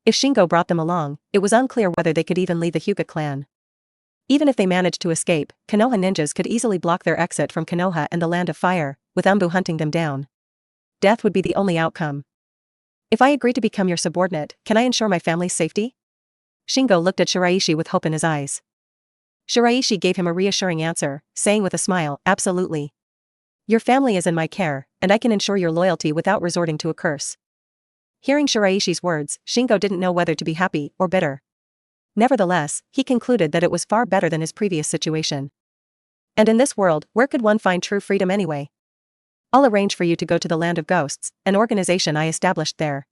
If Shingo brought them along, it was unclear whether they could even leave the Hyuga clan. Even if they managed to escape, Konoha ninjas could easily block their exit from Konoha and the Land of Fire, with Umbu hunting them down. Death would be the only outcome. If I agree to become your subordinate, can I ensure my family's safety? Shingo looked at Shiraishi with hope in his eyes. Shiraishi gave him a reassuring answer, saying with a smile, absolutely. Your family is in my care, and I can ensure your loyalty without resorting to a curse. Hearing Shiraishi's words, Shingo didn't know whether to be happy or bitter. Nevertheless, he concluded that it was far better than his previous situation. And in this world, where could one find true freedom anyway? I'll arrange for you to go to the Land of Ghosts, an organization I established there.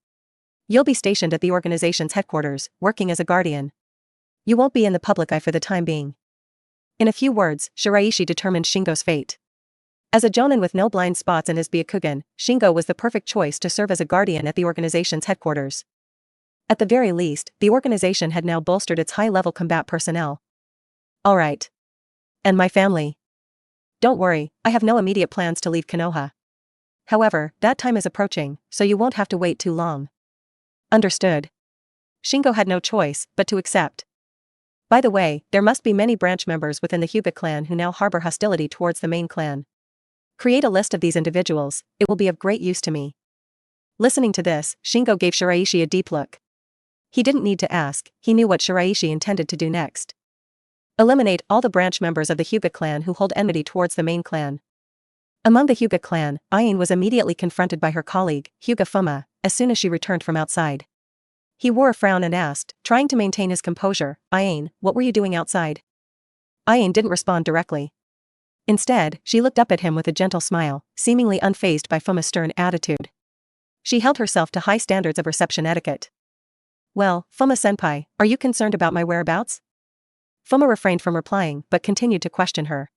You'll be stationed at the organization's headquarters, working as a guardian. You won't be in the public eye for the time being. In a few words, Shiraishi determined Shingo's fate. As a jonin with no blind spots in his Byakugan, Shingo was the perfect choice to serve as a guardian at the organization's headquarters. At the very least, the organization had now bolstered its high-level combat personnel. Alright. And my family? Don't worry, I have no immediate plans to leave Konoha. However, that time is approaching, so you won't have to wait too long. Understood. Shingo had no choice but to accept. By the way, there must be many branch members within the Hyuga clan who now harbor hostility towards the main clan. Create a list of these individuals, it will be of great use to me. Listening to this, Shingo gave Shiraishi a deep look. He didn't need to ask, he knew what Shiraishi intended to do next. Eliminate all the branch members of the Hyuga clan who hold enmity towards the main clan. Among the Hyuga clan, Ain was immediately confronted by her colleague, Hyuga Fuma, as soon as she returned from outside. He wore a frown and asked, trying to maintain his composure, Ain, what were you doing outside? Ain didn't respond directly. Instead, she looked up at him with a gentle smile, seemingly unfazed by Fuma's stern attitude. She held herself to high standards of reception etiquette. Well, Fuma-senpai, are you concerned about my whereabouts? Fuma refrained from replying but continued to question her.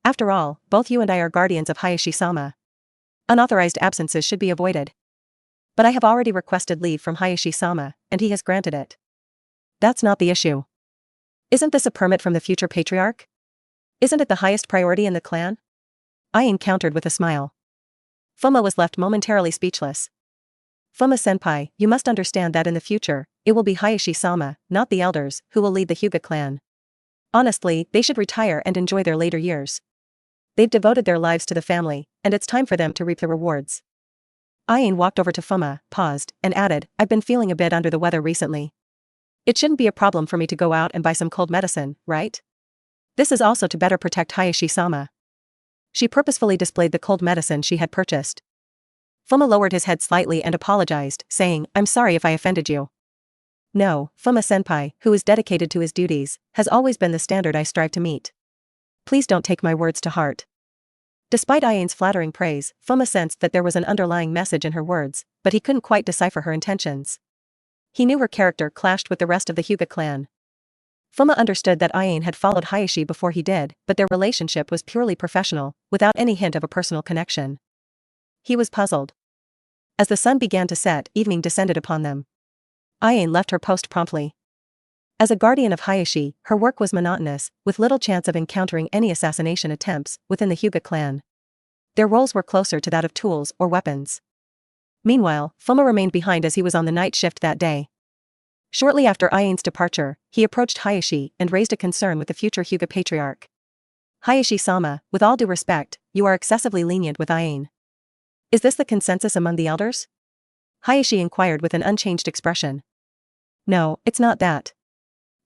After all, both you and I are guardians of Hayashi-sama. Unauthorized absences should be avoided. But I have already requested leave from Hayashi-sama, and he has granted it. That's not the issue. Isn't this a permit from the future patriarch? Isn't it the highest priority in the clan? Ain countered with a smile. Fuma was left momentarily speechless. Fuma-senpai, you must understand that in the future, it will be Hayashi-sama, not the elders, who will lead the Hyuga clan. Honestly, they should retire and enjoy their later years. They've devoted their lives to the family, and it's time for them to reap the rewards. Ain walked over to Fuma, paused, and added, I've been feeling a bit under the weather recently. It shouldn't be a problem for me to go out and buy some cold medicine, right? This is also to better protect Hayashi-sama. She purposefully displayed the cold medicine she had purchased. Fuma lowered his head slightly and apologized, saying, I'm sorry if I offended you. No, Fuma-senpai, who is dedicated to his duties, has always been the standard I strive to meet. Please don't take my words to heart. Despite Ain's flattering praise, Fuma sensed that there was an underlying message in her words, but he couldn't quite decipher her intentions. He knew her character clashed with the rest of the Hyuga clan. Fuma understood that Ain had followed Hayashi before he did, but their relationship was purely professional, without any hint of a personal connection. He was puzzled. As the sun began to set, evening descended upon them. Ain left her post promptly. As a guardian of Hayashi, her work was monotonous, with little chance of encountering any assassination attempts within the Hyuga clan. Their roles were closer to that of tools or weapons. Meanwhile, Fuma remained behind as he was on the night shift that day. Shortly after Ain's departure, he approached Hayashi and raised a concern with the future Hyuga patriarch. Hayashi-sama, with all due respect, you are excessively lenient with Ain. Is this the consensus among the elders? Hayashi inquired with an unchanged expression. No, it's not that.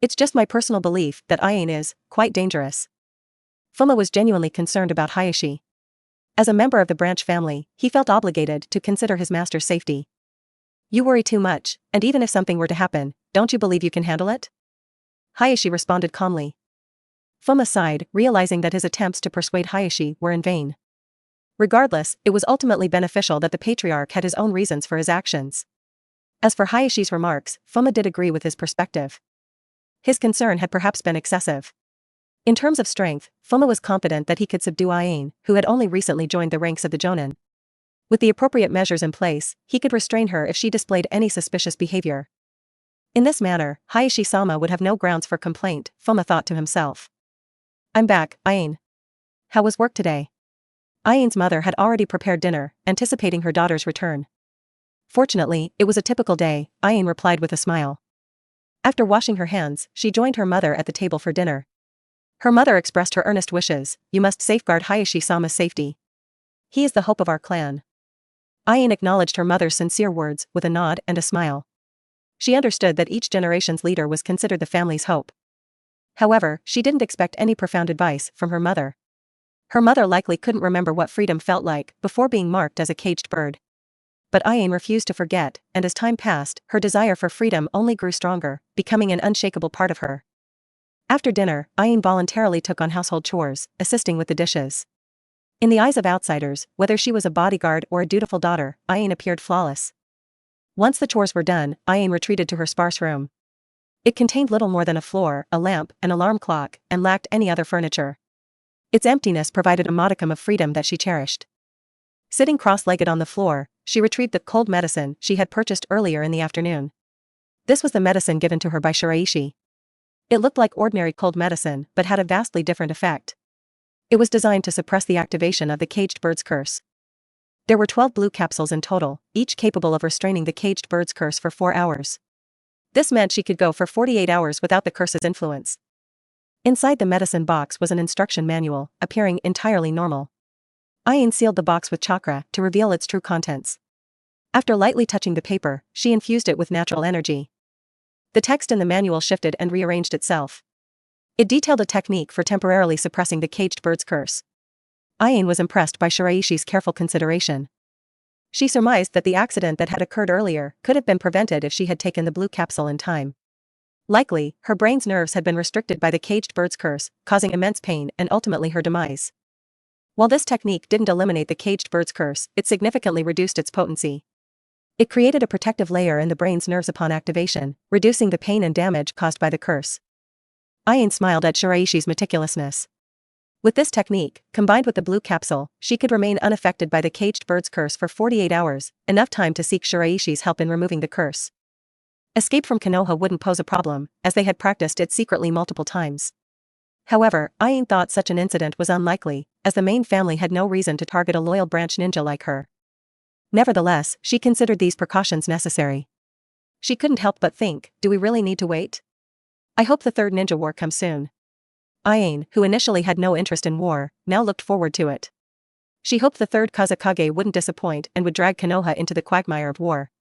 It's just my personal belief that Ain is quite dangerous. Fuma was genuinely concerned about Hayashi. As a member of the branch family, he felt obligated to consider his master's safety. You worry too much, and even if something were to happen, don't you believe you can handle it? Hayashi responded calmly. Fuma sighed, realizing that his attempts to persuade Hayashi were in vain. Regardless, it was ultimately beneficial that the patriarch had his own reasons for his actions. As for Hayashi's remarks, Fuma did agree with his perspective. His concern had perhaps been excessive. In terms of strength, Fuma was confident that he could subdue Ain, who had only recently joined the ranks of the Jonin. With the appropriate measures in place, he could restrain her if she displayed any suspicious behavior. In this manner, Hayashi-sama would have no grounds for complaint, Fuma thought to himself. I'm back, Ain. How was work today? Ain's mother had already prepared dinner, anticipating her daughter's return. Fortunately, it was a typical day, Ain replied with a smile. After washing her hands, she joined her mother at the table for dinner. Her mother expressed her earnest wishes, "You must safeguard Hayashi-sama's safety. He is the hope of our clan." Ain acknowledged her mother's sincere words with a nod and a smile. She understood that each generation's leader was considered the family's hope. However, she didn't expect any profound advice from her mother. Her mother likely couldn't remember what freedom felt like before being marked as a caged bird. But Ain refused to forget, and as time passed, her desire for freedom only grew stronger, becoming an unshakable part of her. After dinner, Ain voluntarily took on household chores, assisting with the dishes. In the eyes of outsiders, whether she was a bodyguard or a dutiful daughter, Ain appeared flawless. Once the chores were done, Ain retreated to her sparse room. It contained little more than a floor, a lamp, an alarm clock, and lacked any other furniture. Its emptiness provided a modicum of freedom that she cherished. Sitting cross-legged on the floor, she retrieved the cold medicine she had purchased earlier in the afternoon. This was the medicine given to her by Shiraishi. It looked like ordinary cold medicine but had a vastly different effect. It was designed to suppress the activation of the caged bird's curse. There were 12 blue capsules in total, each capable of restraining the caged bird's curse for 4 hours. This meant she could go for 48 hours without the curse's influence. Inside the medicine box was an instruction manual, appearing entirely normal. Ain sealed the box with chakra to reveal its true contents. After lightly touching the paper, she infused it with natural energy. The text in the manual shifted and rearranged itself. It detailed a technique for temporarily suppressing the caged bird's curse. Ain was impressed by Shiraishi's careful consideration. She surmised that the accident that had occurred earlier could have been prevented if she had taken the blue capsule in time. Likely, her brain's nerves had been restricted by the caged bird's curse, causing immense pain and ultimately her demise. While this technique didn't eliminate the caged bird's curse, it significantly reduced its potency. It created a protective layer in the brain's nerves upon activation, reducing the pain and damage caused by the curse. Ain smiled at Shiraishi's meticulousness. With this technique, combined with the blue capsule, she could remain unaffected by the caged bird's curse for 48 hours, enough time to seek Shiraishi's help in removing the curse. Escape from Konoha wouldn't pose a problem, as they had practiced it secretly multiple times. However, Ain thought such an incident was unlikely, as the main family had no reason to target a loyal branch ninja like her. Nevertheless, she considered these precautions necessary. She couldn't help but think, do we really need to wait? I hope the third ninja war comes soon. Ain, who initially had no interest in war, now looked forward to it. She hoped the third Kazekage wouldn't disappoint and would drag Konoha into the quagmire of war.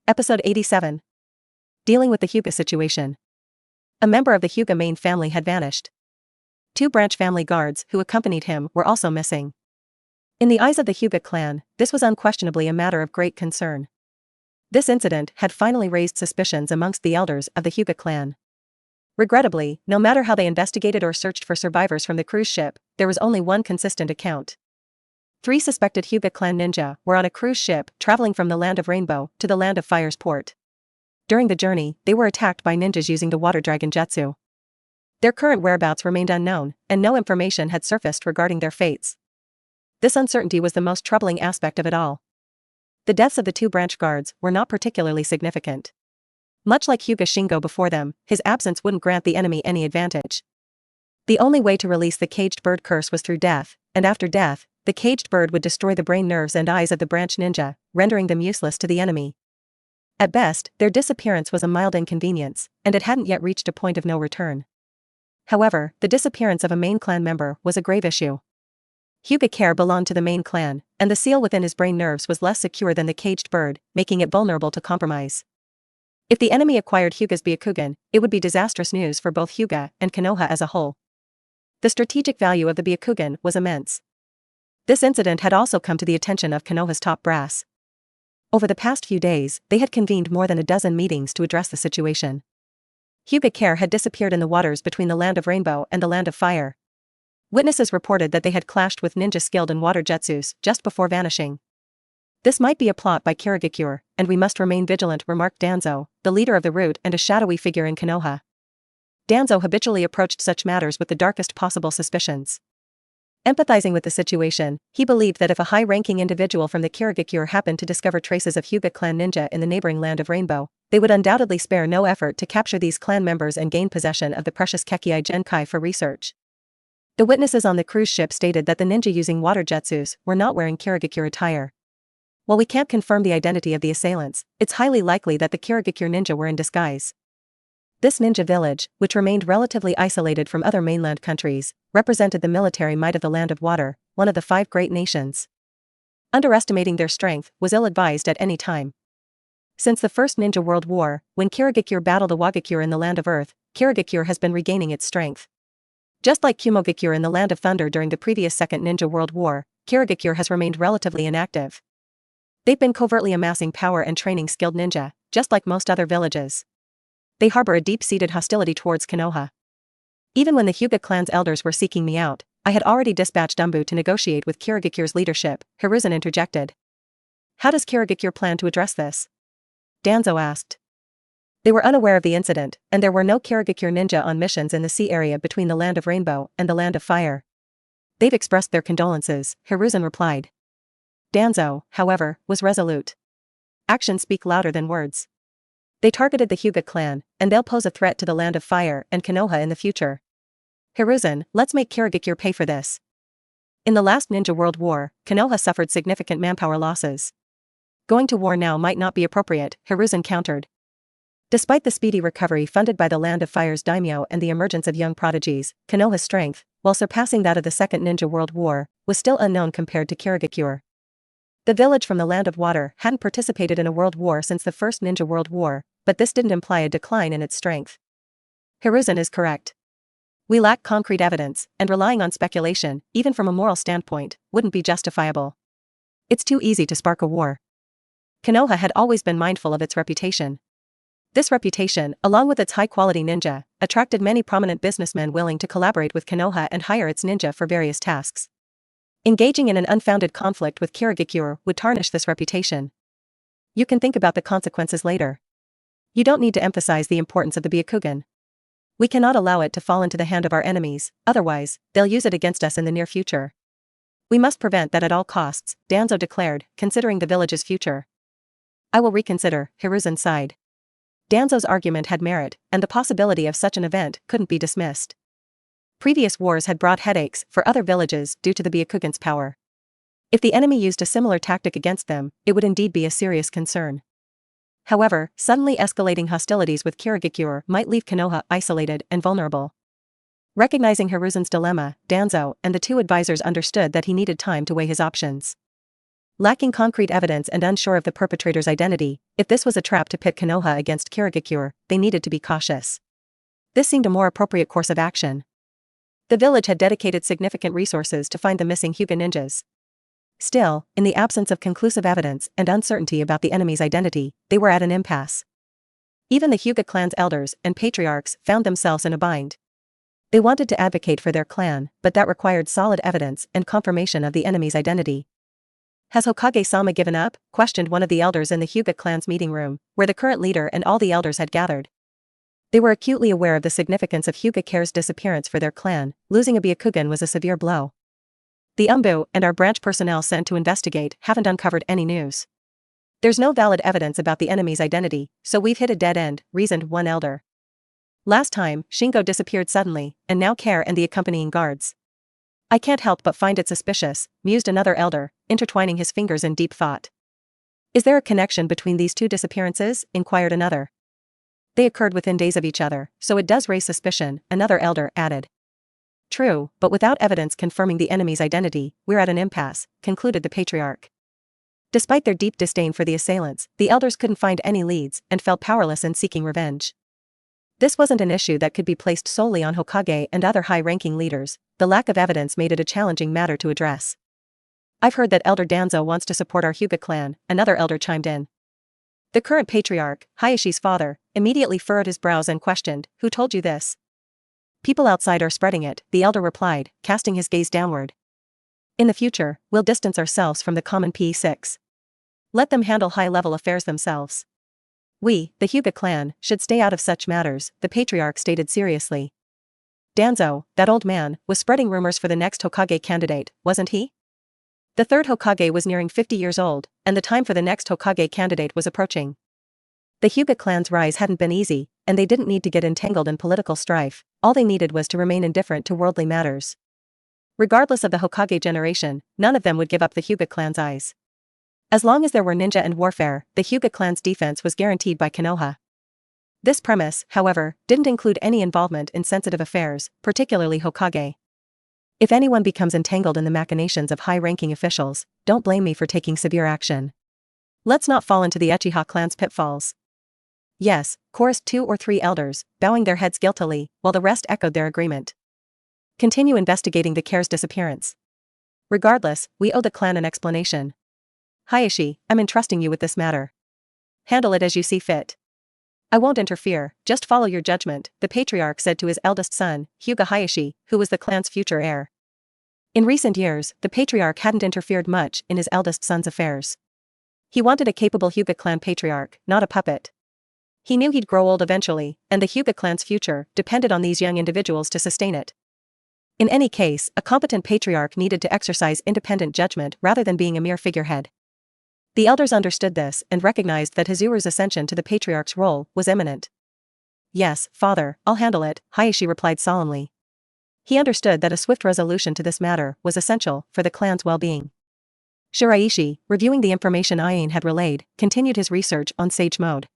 Episode 87. Dealing with the Hyuga situation. A member of the Hyuga main family had vanished. 2 branch family guards who accompanied him were also missing. In the eyes of the Hyuga clan, this was unquestionably a matter of great concern. This incident had finally raised suspicions amongst the elders of the Hyuga clan. Regrettably, no matter how they investigated or searched for survivors from the cruise ship, there was only one consistent account. 3 suspected Hyuga clan ninja were on a cruise ship traveling from the Land of Rainbow to the Land of Fire's port. During the journey, they were attacked by ninjas using the water dragon jutsu. Their current whereabouts remained unknown, and no information had surfaced regarding their fates. This uncertainty was the most troubling aspect of it all. The deaths of the 2 branch guards were not particularly significant. Much like Hyuga Shingo before them, his absence wouldn't grant the enemy any advantage. The only way to release the caged bird curse was through death, and after death, the caged bird would destroy the brain nerves and eyes of the branch ninja, rendering them useless to the enemy. At best, their disappearance was a mild inconvenience, and it hadn't yet reached a point of no return. However, the disappearance of a main clan member was a grave issue. Hyuga Care belonged to the main clan, and the seal within his brain nerves was less secure than the caged bird, making it vulnerable to compromise. If the enemy acquired Hyuga's Byakugan, it would be disastrous news for both Hyuga and Konoha as a whole. The strategic value of the Byakugan was immense. This incident had also come to the attention of Konoha's top brass. Over the past few days, they had convened more than a dozen meetings to address the situation. Hyuga Care had disappeared in the waters between the Land of Rainbow and the Land of Fire. Witnesses reported that they had clashed with ninja skilled in water jutsus just before vanishing. This might be a plot by Kirigakure, and we must remain vigilant, remarked Danzo, the leader of the route and a shadowy figure in Konoha. Danzo habitually approached such matters with the darkest possible suspicions. Empathizing with the situation, he believed that if a high-ranking individual from the Kirigakure happened to discover traces of Hyuga clan ninja in the neighboring Land of Rainbow, they would undoubtedly spare no effort to capture these clan members and gain possession of the precious Kekii Genkai for research. The witnesses on the cruise ship stated that the ninja using water jutsus were not wearing Kirigakure attire. While we can't confirm the identity of the assailants, it's highly likely that the Kirigakure ninja were in disguise. This ninja village, which remained relatively isolated from other mainland countries, represented the military might of the Land of Water, one of the 5 great nations. Underestimating their strength was ill-advised at any time. Since the First Ninja World War, when Kirigakure battled Iwagakure in the Land of Earth, Kirigakure has been regaining its strength. Just like Kumogakure in the Land of Thunder during the previous Second Ninja World War, Kirigakure has remained relatively inactive. They've been covertly amassing power and training skilled ninja, just like most other villages. They harbor a deep-seated hostility towards Konoha. Even when the Hyuga clan's elders were seeking me out, I had already dispatched Umbu to negotiate with Kirigakure's leadership, Hiruzen interjected. How does Kirigakure plan to address this? Danzo asked. They were unaware of the incident, and there were no Kirigakure ninja on missions in the sea area between the Land of Rainbow and the Land of Fire. They've expressed their condolences, Hiruzen replied. Danzo, however, was resolute. Actions speak louder than words. They targeted the Hyuga clan, and they'll pose a threat to the Land of Fire and Konoha in the future. Hiruzen, let's make Kirigakure pay for this. In the last Ninja World War, Konoha suffered significant manpower losses. Going to war now might not be appropriate, Hiruzen countered. Despite the speedy recovery funded by the Land of Fire's daimyo and the emergence of young prodigies, Konoha's strength, while surpassing that of the Second Ninja World War, was still unknown compared to Kirigakure. The village from the Land of Water hadn't participated in a world war since the First Ninja World War, but this didn't imply a decline in its strength. Hiruzen is correct. We lack concrete evidence, and relying on speculation, even from a moral standpoint, wouldn't be justifiable. It's too easy to spark a war. Konoha had always been mindful of its reputation. This reputation, along with its high-quality ninja, attracted many prominent businessmen willing to collaborate with Konoha and hire its ninja for various tasks. Engaging in an unfounded conflict with Kirigakure would tarnish this reputation. You can think about the consequences later. You don't need to emphasize the importance of the Byakugan. We cannot allow it to fall into the hand of our enemies, otherwise, they'll use it against us in the near future. We must prevent that at all costs, Danzo declared, considering the village's future. I will reconsider, Hiruzen sighed. Danzo's argument had merit, and the possibility of such an event couldn't be dismissed. Previous wars had brought headaches for other villages due to the Byakugan's power. If the enemy used a similar tactic against them, it would indeed be a serious concern. However, suddenly escalating hostilities with Kirigakure might leave Konoha isolated and vulnerable. Recognizing Hiruzen's dilemma, Danzo and the 2 advisors understood that he needed time to weigh his options. Lacking concrete evidence and unsure of the perpetrator's identity, if this was a trap to pit Konoha against Kirigakure, they needed to be cautious. This seemed a more appropriate course of action. The village had dedicated significant resources to find the missing Hyuga ninjas. Still, in the absence of conclusive evidence and uncertainty about the enemy's identity, they were at an impasse. Even the Hyuga clan's elders and patriarchs found themselves in a bind. They wanted to advocate for their clan, but that required solid evidence and confirmation of the enemy's identity. Has Hokage-sama given up? Questioned one of the elders in the Hyuga clan's meeting room, where the current leader and all the elders had gathered. They were acutely aware of the significance of Hyuga-Care's disappearance for their clan. Losing a Byakugan was a severe blow. The Umbu and our branch personnel sent to investigate haven't uncovered any news. There's no valid evidence about the enemy's identity, so we've hit a dead end, reasoned one elder. Last time, Shingo disappeared suddenly, and now Care and the accompanying guards. I can't help but find it suspicious, mused another elder, intertwining his fingers in deep thought. Is there a connection between these 2 disappearances? Inquired another. They occurred within days of each other, so it does raise suspicion, another elder added. True, but without evidence confirming the enemy's identity, we're at an impasse, concluded the patriarch. Despite their deep disdain for the assailants, the elders couldn't find any leads and felt powerless in seeking revenge. This wasn't an issue that could be placed solely on Hokage and other high-ranking leaders. The lack of evidence made it a challenging matter to address. I've heard that Elder Danzo wants to support our Hyuga clan, another elder chimed in. The current patriarch, Hayashi's father, immediately furrowed his brows and questioned, who told you this? People outside are spreading it, the elder replied, casting his gaze downward. In the future, we'll distance ourselves from the common P6. Let them handle high-level affairs themselves. We, the Hyuga clan, should stay out of such matters, the patriarch stated seriously. Danzo, that old man, was spreading rumors for the next Hokage candidate, wasn't he? The 3rd Hokage was nearing 50 years old, and the time for the next Hokage candidate was approaching. The Hyuga clan's rise hadn't been easy, and they didn't need to get entangled in political strife. All they needed was to remain indifferent to worldly matters. Regardless of the Hokage generation, none of them would give up the Hyuga clan's eyes. As long as there were ninja and warfare, the Hyuga clan's defense was guaranteed by Konoha. This premise, however, didn't include any involvement in sensitive affairs, particularly Hokage. If anyone becomes entangled in the machinations of high-ranking officials, don't blame me for taking severe action. Let's not fall into the Uchiha clan's pitfalls. Yes, chorused 2 or 3 elders, bowing their heads guiltily, while the rest echoed their agreement. Continue investigating the Care's disappearance. Regardless, we owe the clan an explanation. Hayashi, I'm entrusting you with this matter. Handle it as you see fit. I won't interfere, just follow your judgment, the patriarch said to his eldest son, Hyuga Hayashi, who was the clan's future heir. In recent years, the patriarch hadn't interfered much in his eldest son's affairs. He wanted a capable Hyuga clan patriarch, not a puppet. He knew he'd grow old eventually, and the Hyuga clan's future depended on these young individuals to sustain it. In any case, a competent patriarch needed to exercise independent judgment rather than being a mere figurehead. The elders understood this and recognized that Hazuru's ascension to the patriarch's role was imminent. Yes, father, I'll handle it, Hayashi replied solemnly. He understood that a swift resolution to this matter was essential for the clan's well-being. Shiraishi, reviewing the information Aiin had relayed, continued his research on Sage Mode.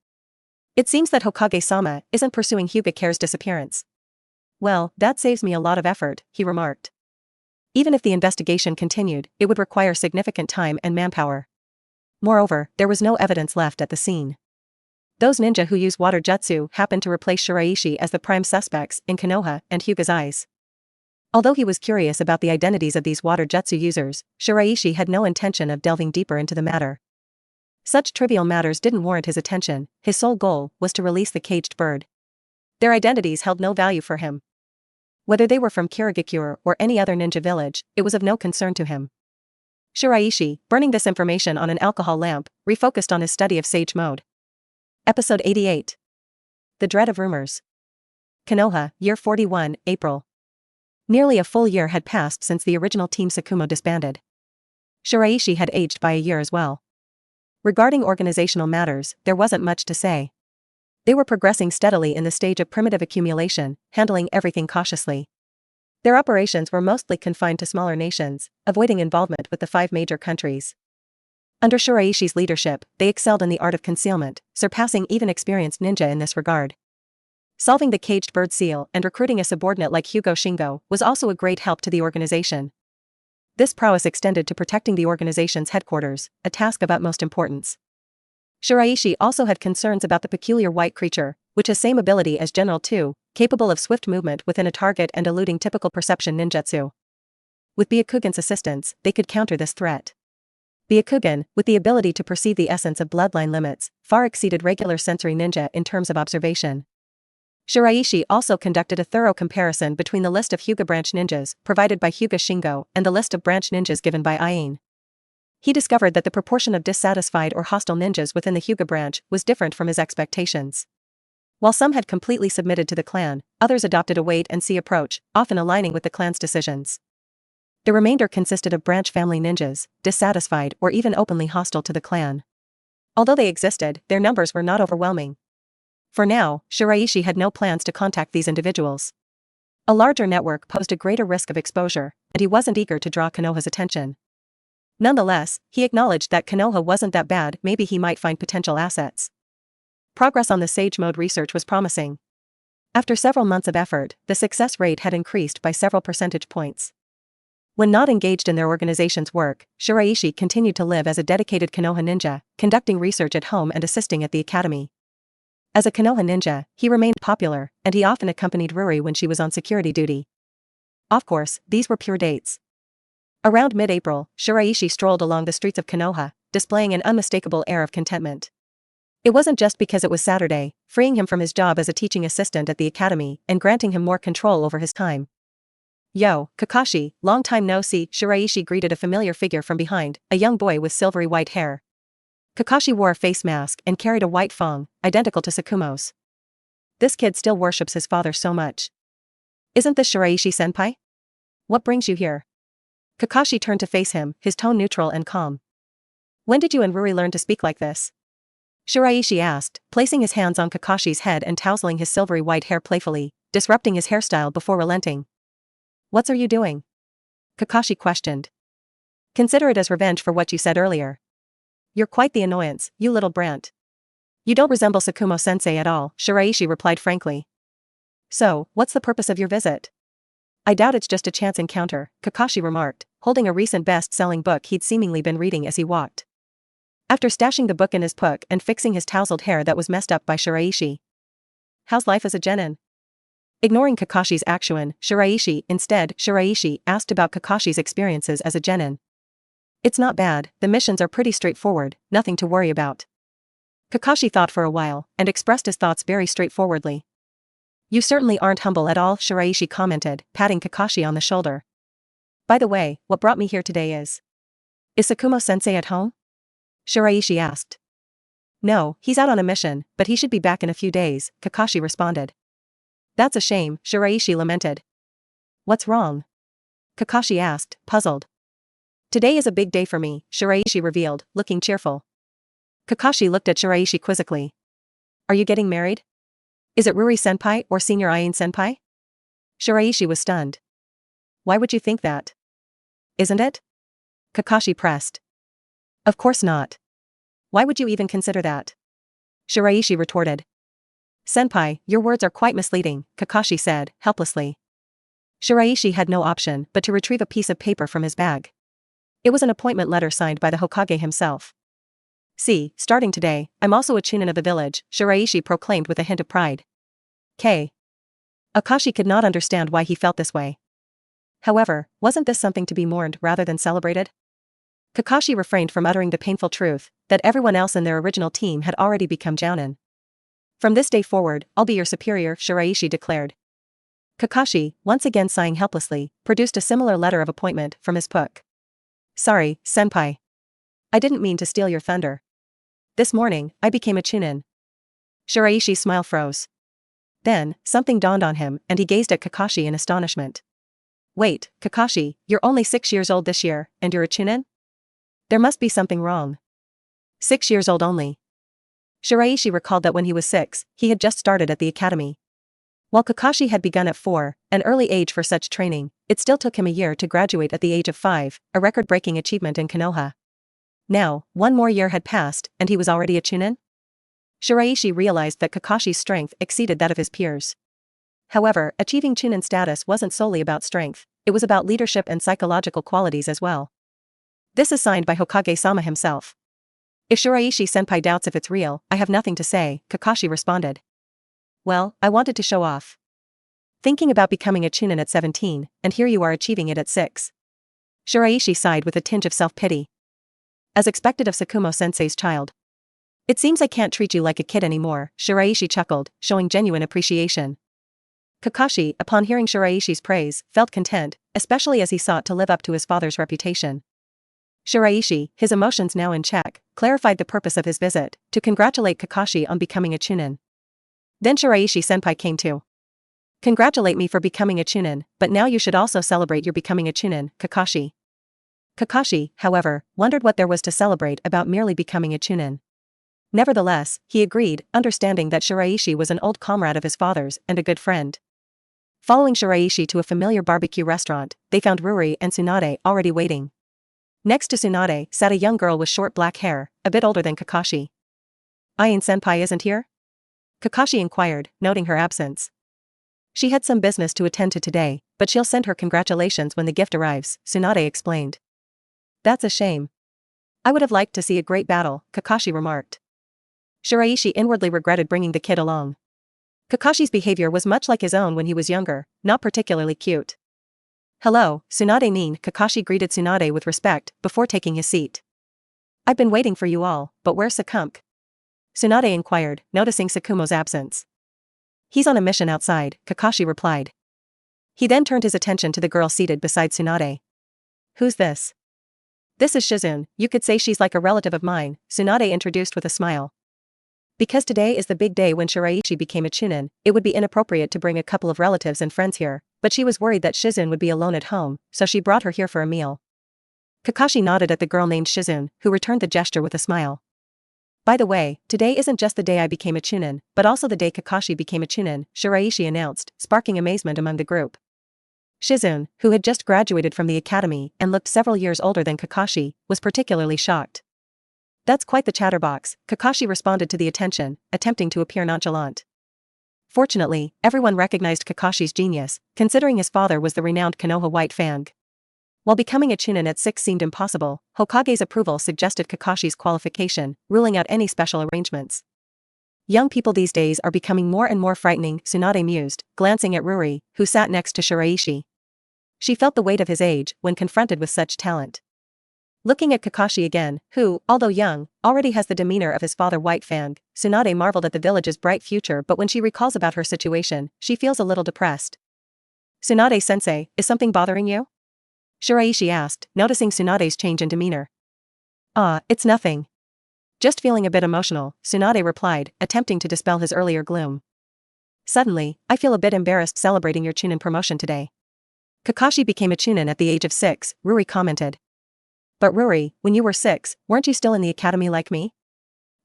It seems that Hokage-sama isn't pursuing Hyuga Care's disappearance. Well, that saves me a lot of effort, he remarked. Even if the investigation continued, it would require significant time and manpower. Moreover, there was no evidence left at the scene. Those ninja who use water jutsu happened to replace Shiraishi as the prime suspects in Konoha and Hyuga's eyes. Although he was curious about the identities of these water jutsu users, Shiraishi had no intention of delving deeper into the matter. Such trivial matters didn't warrant his attention, his sole goal was to release the caged bird. Their identities held no value for him. Whether they were from Kirigakure or any other ninja village, it was of no concern to him. Shiraishi, burning this information on an alcohol lamp, refocused on his study of Sage Mode. Episode 88. The Dread of Rumors. Konoha, Year 41, April. Nearly a full year had passed since the original Team Sakumo disbanded. Shiraishi had aged by a year as well. Regarding organizational matters, there wasn't much to say. They were progressing steadily in the stage of primitive accumulation, handling everything cautiously. Their operations were mostly confined to smaller nations, avoiding involvement with the 5 major countries. Under Shiraishi's leadership, they excelled in the art of concealment, surpassing even experienced ninja in this regard. Solving the caged bird seal and recruiting a subordinate like Hugo Shingo was also a great help to the organization. This prowess extended to protecting the organization's headquarters, a task of utmost importance. Shiraishi also had concerns about the peculiar white creature, which has same ability as General 2, capable of swift movement within a target and eluding typical perception ninjutsu. With Byakugan's assistance, they could counter this threat. Byakugan, with the ability to perceive the essence of bloodline limits, far exceeded regular sensory ninja in terms of observation. Shiraishi also conducted a thorough comparison between the list of Hyuga branch ninjas provided by Hyuga Shingo and the list of branch ninjas given by Aiin. He discovered that the proportion of dissatisfied or hostile ninjas within the Hyuga branch was different from his expectations. While some had completely submitted to the clan, others adopted a wait-and-see approach, often aligning with the clan's decisions. The remainder consisted of branch family ninjas, dissatisfied or even openly hostile to the clan. Although they existed, their numbers were not overwhelming. For now, Shiraishi had no plans to contact these individuals. A larger network posed a greater risk of exposure, and he wasn't eager to draw Konoha's attention. Nonetheless, he acknowledged that Konoha wasn't that bad, maybe he might find potential assets. Progress on the Sage Mode research was promising. After several months of effort, the success rate had increased by several percentage points. When not engaged in their organization's work, Shiraishi continued to live as a dedicated Konoha ninja, conducting research at home and assisting at the academy. As a Konoha ninja, he remained popular, and he often accompanied Ruri when she was on security duty. Of course, these were pure dates. Around mid-April, Shiraishi strolled along the streets of Konoha, displaying an unmistakable air of contentment. It wasn't just because it was Saturday, freeing him from his job as a teaching assistant at the academy and granting him more control over his time. Yo, Kakashi, long time no see, Shiraishi greeted a familiar figure from behind, a young boy with silvery white hair. Kakashi wore a face mask and carried a white thong, identical to Sakumo's. This kid still worships his father so much. Isn't this Shiraishi-senpai? What brings you here? Kakashi turned to face him, his tone neutral and calm. When did you and Ruri learn to speak like this? Shiraishi asked, placing his hands on Kakashi's head and tousling his silvery white hair playfully, disrupting his hairstyle before relenting. What are you doing? Kakashi questioned. Consider it as revenge for what you said earlier. You're quite the annoyance, you little brant. You don't resemble Sakumo-sensei at all, Shiraishi replied frankly. So, what's the purpose of your visit? I doubt it's just a chance encounter, Kakashi remarked, holding a recent best-selling book he'd seemingly been reading as he walked. After stashing the book in his puck and fixing his tousled hair that was messed up by Shiraishi. How's life as a genin? Ignoring Kakashi's action, Shiraishi asked about Kakashi's experiences as a genin. It's not bad, the missions are pretty straightforward, nothing to worry about. Kakashi thought for a while, and expressed his thoughts very straightforwardly. You certainly aren't humble at all, Shiraishi commented, patting Kakashi on the shoulder. By the way, what brought me here today is Sakumo-sensei at home? Shiraishi asked. No, he's out on a mission, but he should be back in a few days, Kakashi responded. That's a shame, Shiraishi lamented. What's wrong? Kakashi asked, puzzled. Today is a big day for me, Shiraishi revealed, looking cheerful. Kakashi looked at Shiraishi quizzically. Are you getting married? Is it Ruri-senpai or Senior Ain-senpai? Shiraishi was stunned. Why would you think that? Isn't it? Kakashi pressed. Of course not. Why would you even consider that? Shiraishi retorted. Senpai, your words are quite misleading, Kakashi said, helplessly. Shiraishi had no option but to retrieve a piece of paper from his bag. It was an appointment letter signed by the Hokage himself. See, starting today, I'm also a chunin of the village, Shiraishi proclaimed with a hint of pride. Akashi could not understand why he felt this way. However, wasn't this something to be mourned rather than celebrated? Kakashi refrained from uttering the painful truth that everyone else in their original team had already become jounin. From this day forward, I'll be your superior, Shiraishi declared. Kakashi, once again sighing helplessly, produced a similar letter of appointment from his puck. Sorry, senpai. I didn't mean to steal your thunder. This morning, I became a chunin. Shiraishi's smile froze. Then, something dawned on him and he gazed at Kakashi in astonishment. Wait, Kakashi, you're only 6 years old this year, and you're a chunin? There must be something wrong. 6 years old only. Shiraishi recalled that when he was 6, he had just started at the academy. While Kakashi had begun at 4, an early age for such training, it still took him a year to graduate at the age of 5, a record-breaking achievement in Konoha. Now, one more year had passed, and he was already a chunin? Shiraishi realized that Kakashi's strength exceeded that of his peers. However, achieving chunin status wasn't solely about strength, it was about leadership and psychological qualities as well. This is signed by Hokage-sama himself. If Shiraishi-senpai doubts if it's real, I have nothing to say, Kakashi responded. Well, I wanted to show off. Thinking about becoming a chunin at 17, and here you are achieving it at 6. Shiraishi sighed with a tinge of self-pity. As expected of Sakumo-sensei's child. It seems I can't treat you like a kid anymore, Shiraishi chuckled, showing genuine appreciation. Kakashi, upon hearing Shiraishi's praise, felt content, especially as he sought to live up to his father's reputation. Shiraishi, his emotions now in check, clarified the purpose of his visit, to congratulate Kakashi on becoming a chunin. Then Shiraishi-senpai came to. Congratulate me for becoming a chunin, but now you should also celebrate your becoming a chunin, Kakashi. Kakashi, however, wondered what there was to celebrate about merely becoming a chunin. Nevertheless, he agreed, understanding that Shiraishi was an old comrade of his father's and a good friend. Following Shiraishi to a familiar barbecue restaurant, they found Ruri and Tsunade already waiting. Next to Tsunade sat a young girl with short black hair, a bit older than Kakashi. Ain-senpai isn't here? Kakashi inquired, noting her absence. She had some business to attend to today, but she'll send her congratulations when the gift arrives, Tsunade explained. That's a shame. I would have liked to see a great battle, Kakashi remarked. Shiraishi inwardly regretted bringing the kid along. Kakashi's behavior was much like his own when he was younger, not particularly cute. Hello, Tsunade-nin, Kakashi greeted Tsunade with respect before taking his seat. I've been waiting for you all, but where's Sakumk? Tsunade inquired, noticing Sakumo's absence. He's on a mission outside, Kakashi replied. He then turned his attention to the girl seated beside Tsunade. Who's this? This is Shizune, you could say she's like a relative of mine, Tsunade introduced with a smile. Because today is the big day when Shiraishi became a chunin, it would be inappropriate to bring a couple of relatives and friends here, but she was worried that Shizune would be alone at home, so she brought her here for a meal. Kakashi nodded at the girl named Shizune, who returned the gesture with a smile. By the way, today isn't just the day I became a chunin, but also the day Kakashi became a chunin, Shiraishi announced, sparking amazement among the group. Shizune, who had just graduated from the academy and looked several years older than Kakashi, was particularly shocked. That's quite the chatterbox, Kakashi responded to the attention, attempting to appear nonchalant. Fortunately, everyone recognized Kakashi's genius, considering his father was the renowned Konoha White Fang. While becoming a chunin at 6 seemed impossible, Hokage's approval suggested Kakashi's qualification, ruling out any special arrangements. Young people these days are becoming more and more frightening, Tsunade mused, glancing at Ruri, who sat next to Shiraishi. She felt the weight of his age when confronted with such talent. Looking at Kakashi again, who, although young, already has the demeanor of his father White Fang, Tsunade marveled at the village's bright future, but when she recalls about her situation, she feels a little depressed. Tsunade-sensei, is something bothering you? Shiraishi asked, noticing Tsunade's change in demeanor. It's nothing. Just feeling a bit emotional, Tsunade replied, attempting to dispel his earlier gloom. Suddenly, I feel a bit embarrassed celebrating your chunin promotion today. Kakashi became a chunin at the age of 6, Ruri commented. But Ruri, when you were 6, weren't you still in the academy like me?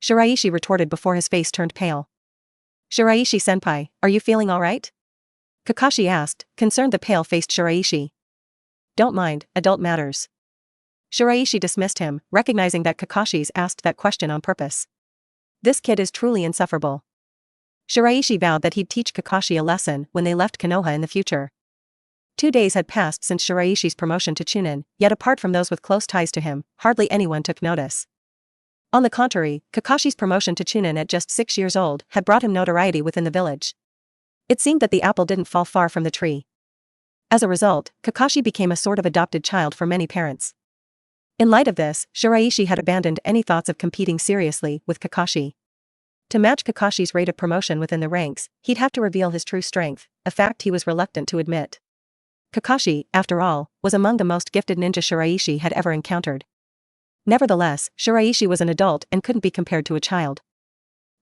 Shiraishi retorted before his face turned pale. Shiraishi-senpai, are you feeling alright? Kakashi asked, concerned the pale-faced Shiraishi. Don't mind, adult matters. Shiraishi dismissed him, recognizing that Kakashi's asked that question on purpose. This kid is truly insufferable. Shiraishi vowed that he'd teach Kakashi a lesson when they left Konoha in the future. 2 days had passed since Shiraishi's promotion to chunin, yet apart from those with close ties to him, hardly anyone took notice. On the contrary, Kakashi's promotion to chunin at just 6 years old had brought him notoriety within the village. It seemed that the apple didn't fall far from the tree. As a result, Kakashi became a sort of adopted child for many parents. In light of this, Shiraishi had abandoned any thoughts of competing seriously with Kakashi. To match Kakashi's rate of promotion within the ranks, he'd have to reveal his true strength, a fact he was reluctant to admit. Kakashi, after all, was among the most gifted ninja Shiraishi had ever encountered. Nevertheless, Shiraishi was an adult and couldn't be compared to a child.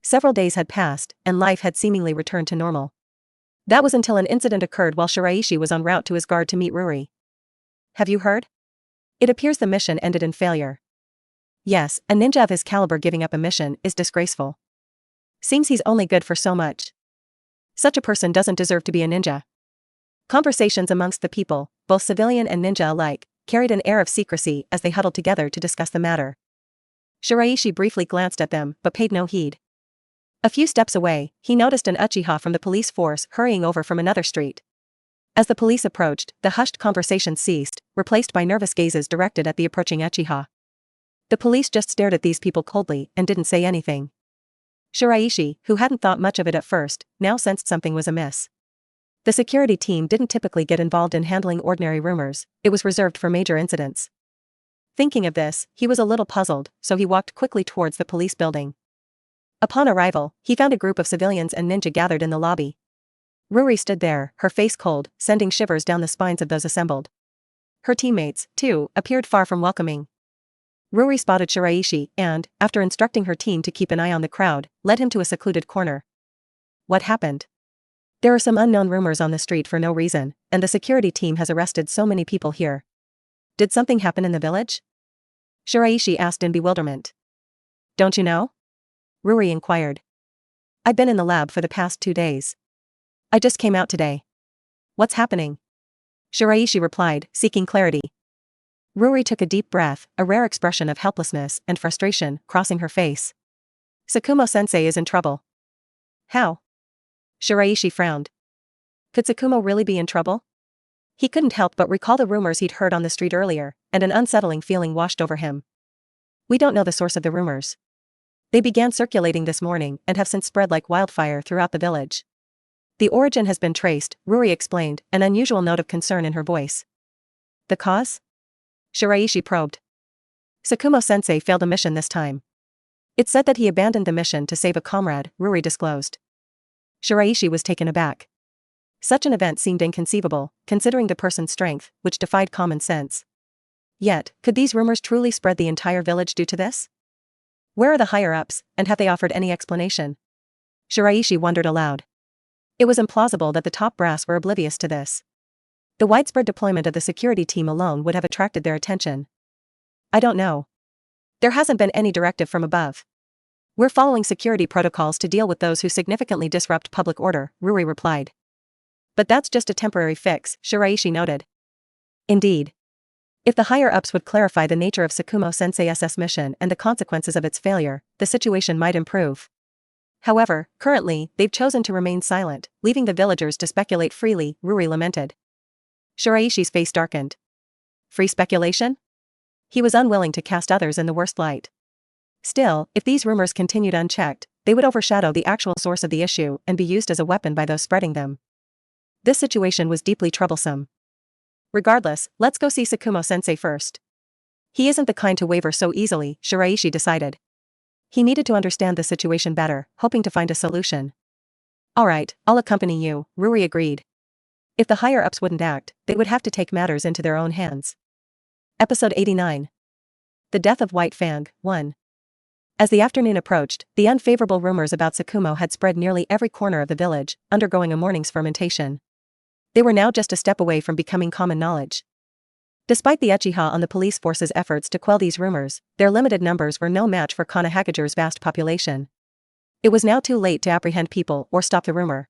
Several days had passed, and life had seemingly returned to normal. That was until an incident occurred while Shiraishi was en route to his guard to meet Ruri. Have you heard? It appears the mission ended in failure. Yes, a ninja of his caliber giving up a mission is disgraceful. Seems he's only good for so much. Such a person doesn't deserve to be a ninja. Conversations amongst the people, both civilian and ninja alike, carried an air of secrecy as they huddled together to discuss the matter. Shiraishi briefly glanced at them but paid no heed. A few steps away, he noticed an Uchiha from the police force hurrying over from another street. As the police approached, the hushed conversation ceased, replaced by nervous gazes directed at the approaching Uchiha. The police just stared at these people coldly and didn't say anything. Shiraishi, who hadn't thought much of it at first, now sensed something was amiss. The security team didn't typically get involved in handling ordinary rumors, it was reserved for major incidents. Thinking of this, he was a little puzzled, so he walked quickly towards the police building. Upon arrival, he found a group of civilians and ninja gathered in the lobby. Ruri stood there, her face cold, sending shivers down the spines of those assembled. Her teammates, too, appeared far from welcoming. Ruri spotted Shiraishi and, after instructing her team to keep an eye on the crowd, led him to a secluded corner. What happened? There are some unknown rumors on the street for no reason, and the security team has arrested so many people here. Did something happen in the village? Shiraishi asked in bewilderment. Don't you know? Ruri inquired. I've been in the lab for the past 2 days. I just came out today. What's happening? Shiraishi replied, seeking clarity. Ruri took a deep breath, a rare expression of helplessness and frustration crossing her face. Tsukumo-sensei is in trouble. How? Shiraishi frowned. Could Tsukumo really be in trouble? He couldn't help but recall the rumors he'd heard on the street earlier, and an unsettling feeling washed over him. We don't know the source of the rumors. They began circulating this morning and have since spread like wildfire throughout the village. The origin has been traced, Ruri explained, an unusual note of concern in her voice. The cause? Shiraishi probed. Tsukumo-sensei failed a mission this time. It said that he abandoned the mission to save a comrade, Ruri disclosed. Shiraishi was taken aback. Such an event seemed inconceivable, considering the person's strength, which defied common sense. Yet, could these rumors truly spread the entire village due to this? Where are the higher-ups, and have they offered any explanation? Shiraishi wondered aloud. It was implausible that the top brass were oblivious to this. The widespread deployment of the security team alone would have attracted their attention. I don't know. There hasn't been any directive from above. We're following security protocols to deal with those who significantly disrupt public order, Ruri replied. But that's just a temporary fix, Shiraishi noted. Indeed. If the higher-ups would clarify the nature of Tsukumo-sensei's mission and the consequences of its failure, the situation might improve. However, currently, they've chosen to remain silent, leaving the villagers to speculate freely, Ruri lamented. Shiraishi's face darkened. Free speculation? He was unwilling to cast others in the worst light. Still, if these rumors continued unchecked, they would overshadow the actual source of the issue and be used as a weapon by those spreading them. This situation was deeply troublesome. Regardless, let's go see Tsukumo-sensei first. He isn't the kind to waver so easily, Shiraishi decided. He needed to understand the situation better, hoping to find a solution. Alright, I'll accompany you, Ruri agreed. If the higher-ups wouldn't act, they would have to take matters into their own hands. Episode 89. The Death of White Fang, 1. As the afternoon approached, the unfavorable rumors about Tsukumo had spread nearly every corner of the village, undergoing a morning's fermentation. They were now just a step away from becoming common knowledge. Despite the Uchiha on the police force's efforts to quell these rumors, their limited numbers were no match for Konohagager's vast population. It was now too late to apprehend people or stop the rumor.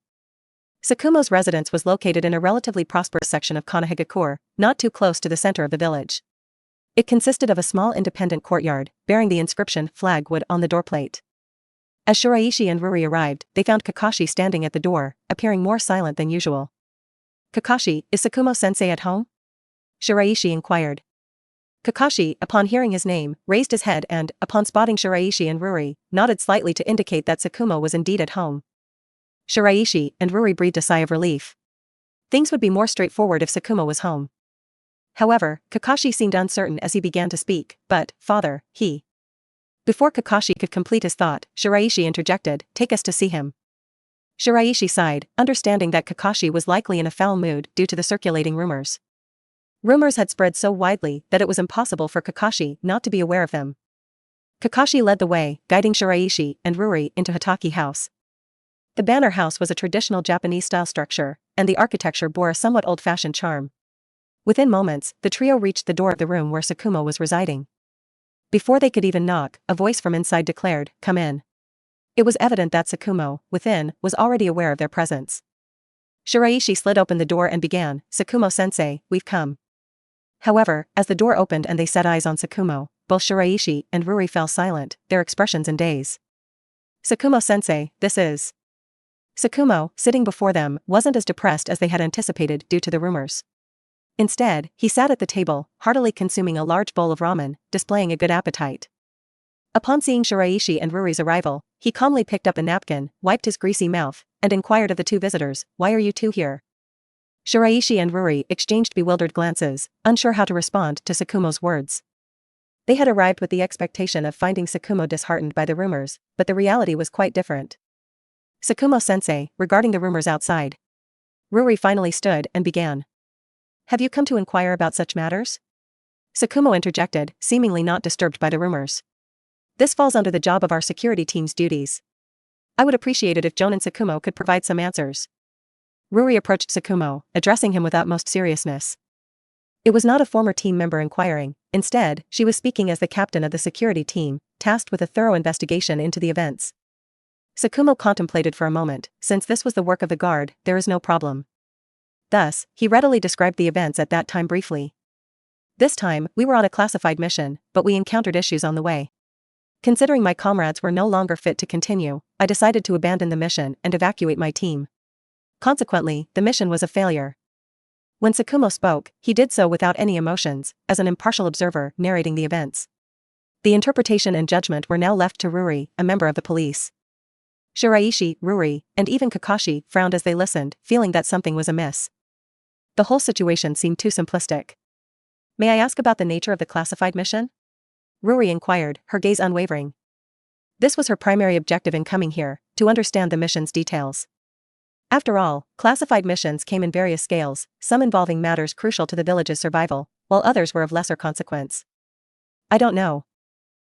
Tsukumo's residence was located in a relatively prosperous section of Konohagakure, not too close to the center of the village. It consisted of a small independent courtyard, bearing the inscription "Flagwood" on the doorplate. As Shiraishi and Ruri arrived, they found Kakashi standing at the door, appearing more silent than usual. Kakashi, is Tsukumo-sensei at home? Shiraishi inquired. Kakashi, upon hearing his name, raised his head and, upon spotting Shiraishi and Ruri, nodded slightly to indicate that Tsukumo was indeed at home. Shiraishi and Ruri breathed a sigh of relief. Things would be more straightforward if Tsukumo was home. However, Kakashi seemed uncertain as he began to speak, but, father, he. Before Kakashi could complete his thought, Shiraishi interjected, take us to see him. Shiraishi sighed, understanding that Kakashi was likely in a foul mood due to the circulating rumors. Rumors had spread so widely that it was impossible for Kakashi not to be aware of them. Kakashi led the way, guiding Shiraishi and Ruri into Hataki House. The banner house was a traditional Japanese-style structure, and the architecture bore a somewhat old-fashioned charm. Within moments, the trio reached the door of the room where Tsukumo was residing. Before they could even knock, a voice from inside declared, "Come in." It was evident that Tsukumo, within, was already aware of their presence. Shiraishi slid open the door and began, "Tsukumo-sensei, we've come." However, as the door opened and they set eyes on Tsukumo, both Shiraishi and Ruri fell silent, their expressions in daze. "Tsukumo-sensei, this is..." Tsukumo, sitting before them, wasn't as depressed as they had anticipated due to the rumors. Instead, he sat at the table, heartily consuming a large bowl of ramen, displaying a good appetite. Upon seeing Shiraishi and Ruri's arrival, he calmly picked up a napkin, wiped his greasy mouth, and inquired of the two visitors, "Why are you two here?" Shiraishi and Ruri exchanged bewildered glances, unsure how to respond to Tsukumo's words. They had arrived with the expectation of finding Tsukumo disheartened by the rumors, but the reality was quite different. "Tsukumo-sensei, regarding the rumors outside." Ruri finally stood and began. "Have you come to inquire about such matters?" Tsukumo interjected, seemingly not disturbed by the rumors. "This falls under the job of our security team's duties. I would appreciate it if Jonin Tsukumo could provide some answers." Ruri approached Tsukumo, addressing him with utmost seriousness. It was not a former team member inquiring, instead, she was speaking as the captain of the security team, tasked with a thorough investigation into the events. Tsukumo contemplated for a moment, since this was the work of the guard, there is no problem. Thus, he readily described the events at that time briefly. "This time, we were on a classified mission, but we encountered issues on the way. Considering my comrades were no longer fit to continue, I decided to abandon the mission and evacuate my team. Consequently, the mission was a failure." When Tsukumo spoke, he did so without any emotions, as an impartial observer narrating the events. The interpretation and judgment were now left to Ruri, a member of the police. Shiraishi, Ruri, and even Kakashi frowned as they listened, feeling that something was amiss. The whole situation seemed too simplistic. "May I ask about the nature of the classified mission?" Ruri inquired, her gaze unwavering. This was her primary objective in coming here, to understand the mission's details. After all, classified missions came in various scales, some involving matters crucial to the village's survival, while others were of lesser consequence. "I don't know.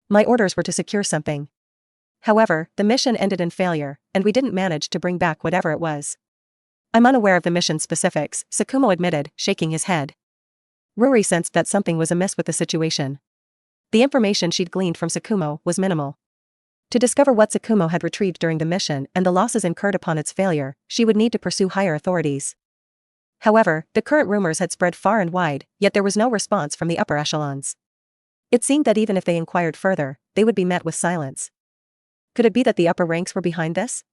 My orders were to secure something. However, the mission ended in failure, and we didn't manage to bring back whatever it was. I'm unaware of the mission's specifics," Tsukumo admitted, shaking his head. Ruri sensed that something was amiss with the situation. The information she'd gleaned from Tsukumo was minimal. To discover what Tsukumo had retrieved during the mission and the losses incurred upon its failure, she would need to pursue higher authorities. However, the current rumors had spread far and wide, yet there was no response from the upper echelons. It seemed that even if they inquired further, they would be met with silence. Could it be that the upper ranks were behind this?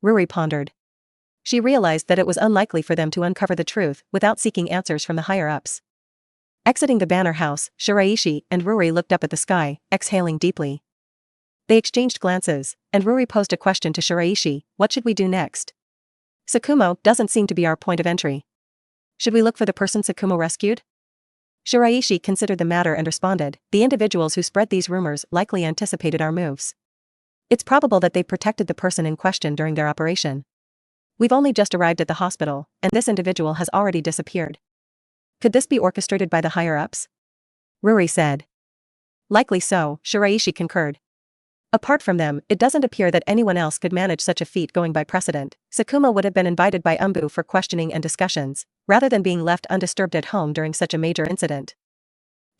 Ruri pondered. She realized that it was unlikely for them to uncover the truth without seeking answers from the higher-ups. Exiting the banner house, Shiraishi and Ruri looked up at the sky, exhaling deeply. They exchanged glances, and Ruri posed a question to Shiraishi: what should we do next? Sakumo doesn't seem to be our point of entry. Should we look for the person Sakumo rescued? Shiraishi considered the matter and responded, the individuals who spread these rumors likely anticipated our moves. It's probable that they protected the person in question during their operation. We've only just arrived at the hospital, and this individual has already disappeared. Could this be orchestrated by the higher-ups? Ruri said. Likely so, Shiraishi concurred. Apart from them, it doesn't appear that anyone else could manage such a feat going by precedent. Sakumo would have been invited by Umbu for questioning and discussions, rather than being left undisturbed at home during such a major incident.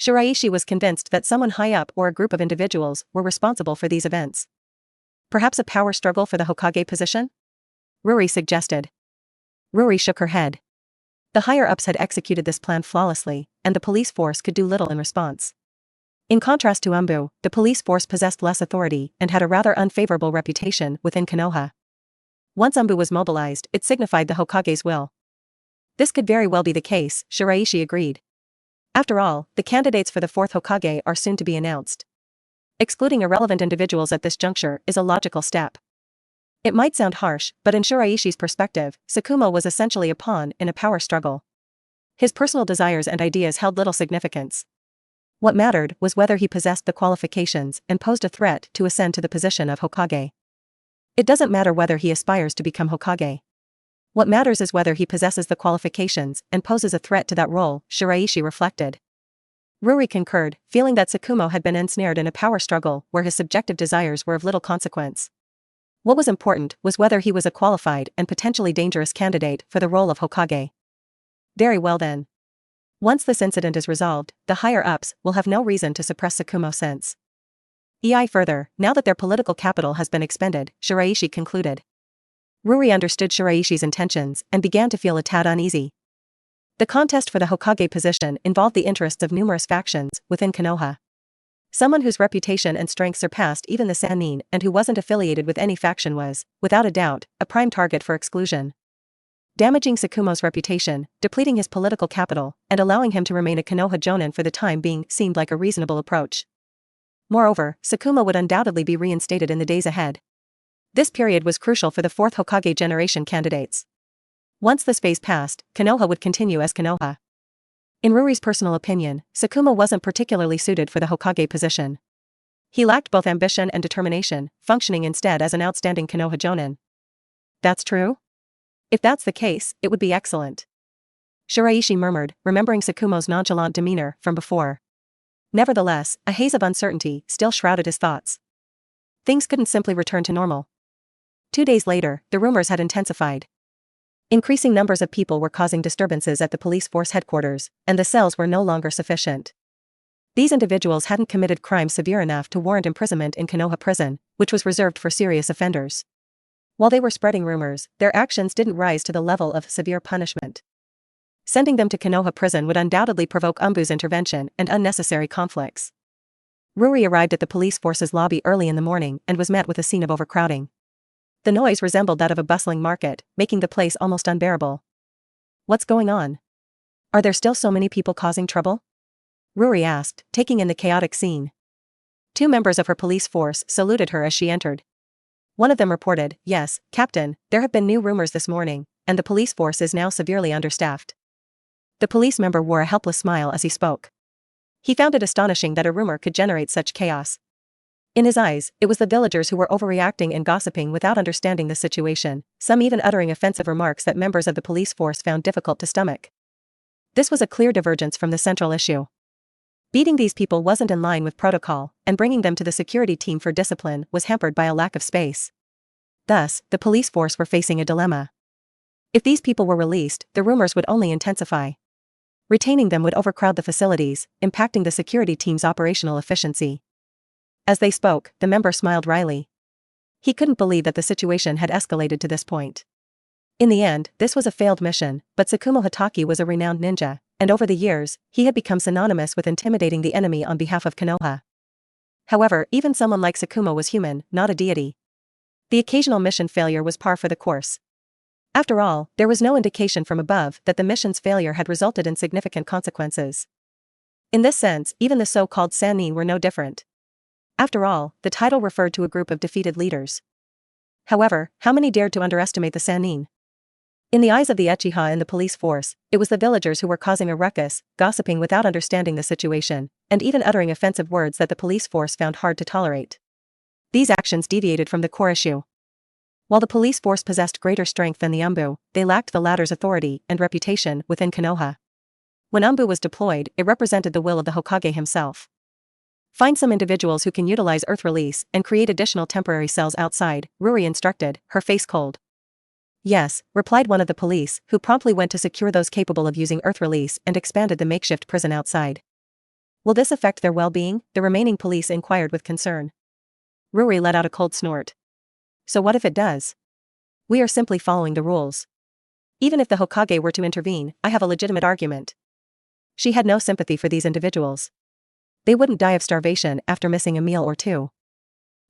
Shiraishi was convinced that someone high up or a group of individuals were responsible for these events. Perhaps a power struggle for the Hokage position? Ruri suggested. Ruri shook her head. The higher-ups had executed this plan flawlessly, and the police force could do little in response. In contrast to Umbu, the police force possessed less authority and had a rather unfavorable reputation within Konoha. Once Umbu was mobilized, it signified the Hokage's will. This could very well be the case, Shiraishi agreed. After all, the candidates for the fourth Hokage are soon to be announced. Excluding irrelevant individuals at this juncture is a logical step. It might sound harsh, but in Shiraishi's perspective, Sakumo was essentially a pawn in a power struggle. His personal desires and ideas held little significance. What mattered was whether he possessed the qualifications and posed a threat to ascend to the position of Hokage. It doesn't matter whether he aspires to become Hokage. What matters is whether he possesses the qualifications and poses a threat to that role, Shiraishi reflected. Ruri concurred, feeling that Sakumo had been ensnared in a power struggle where his subjective desires were of little consequence. What was important was whether he was a qualified and potentially dangerous candidate for the role of Hokage. Very well then. Once this incident is resolved, the higher-ups will have no reason to suppress Sakumo since. Further, now that their political capital has been expended, Shiraishi concluded. Ruri understood Shiraishi's intentions and began to feel a tad uneasy. The contest for the Hokage position involved the interests of numerous factions within Konoha. Someone whose reputation and strength surpassed even the Sannin and who wasn't affiliated with any faction was, without a doubt, a prime target for exclusion. Damaging Sakumo's reputation, depleting his political capital, and allowing him to remain a Konoha Jonin for the time being seemed like a reasonable approach. Moreover, Sakumo would undoubtedly be reinstated in the days ahead. This period was crucial for the fourth Hokage generation candidates. Once this phase passed, Konoha would continue as Konoha. In Ruri's personal opinion, Sakumo wasn't particularly suited for the Hokage position. He lacked both ambition and determination, functioning instead as an outstanding Konoha Jonin. That's true? If that's the case, it would be excellent. Shiraishi murmured, remembering Sakumo's nonchalant demeanor from before. Nevertheless, a haze of uncertainty still shrouded his thoughts. Things couldn't simply return to normal. 2 days later, the rumors had intensified. Increasing numbers of people were causing disturbances at the police force headquarters, and the cells were no longer sufficient. These individuals hadn't committed crimes severe enough to warrant imprisonment in Konoha prison, which was reserved for serious offenders. While they were spreading rumors, their actions didn't rise to the level of severe punishment. Sending them to Konoha prison would undoubtedly provoke Umbu's intervention and unnecessary conflicts. Ruri arrived at the police force's lobby early in the morning and was met with a scene of overcrowding. The noise resembled that of a bustling market, making the place almost unbearable. What's going on? Are there still so many people causing trouble? Ruri asked, taking in the chaotic scene. 2 members of her police force saluted her as she entered. One of them reported, "Yes, Captain, there have been new rumors this morning, and the police force is now severely understaffed." The police member wore a helpless smile as he spoke. He found it astonishing that a rumor could generate such chaos. In his eyes, it was the villagers who were overreacting and gossiping without understanding the situation, some even uttering offensive remarks that members of the police force found difficult to stomach. This was a clear divergence from the central issue. Beating these people wasn't in line with protocol, and bringing them to the security team for discipline was hampered by a lack of space. Thus, the police force were facing a dilemma. If these people were released, the rumors would only intensify. Retaining them would overcrowd the facilities, impacting the security team's operational efficiency. As they spoke, the member smiled wryly. He couldn't believe that the situation had escalated to this point. In the end, this was a failed mission, but Tsukumo Hatake was a renowned ninja, and over the years, he had become synonymous with intimidating the enemy on behalf of Konoha. However, even someone like Tsukumo was human, not a deity. The occasional mission failure was par for the course. After all, there was no indication from above that the mission's failure had resulted in significant consequences. In this sense, even the so-called Sannin were no different. After all, the title referred to a group of defeated leaders. However, how many dared to underestimate the Sannin? In the eyes of the Uchiha and the police force, it was the villagers who were causing a ruckus, gossiping without understanding the situation, and even uttering offensive words that the police force found hard to tolerate. These actions deviated from the core issue. While the police force possessed greater strength than the Umbu, they lacked the latter's authority and reputation within Konoha. When Umbu was deployed, it represented the will of the Hokage himself. Find some individuals who can utilize Earth Release and create additional temporary cells outside, Ruri instructed, her face cold. Yes, replied one of the police, who promptly went to secure those capable of using Earth Release and expanded the makeshift prison outside. Will this affect their well-being? The remaining police inquired with concern. Ruri let out a cold snort. So what if it does? We are simply following the rules. Even if the Hokage were to intervene, I have a legitimate argument. She had no sympathy for these individuals. They wouldn't die of starvation after missing a meal or two.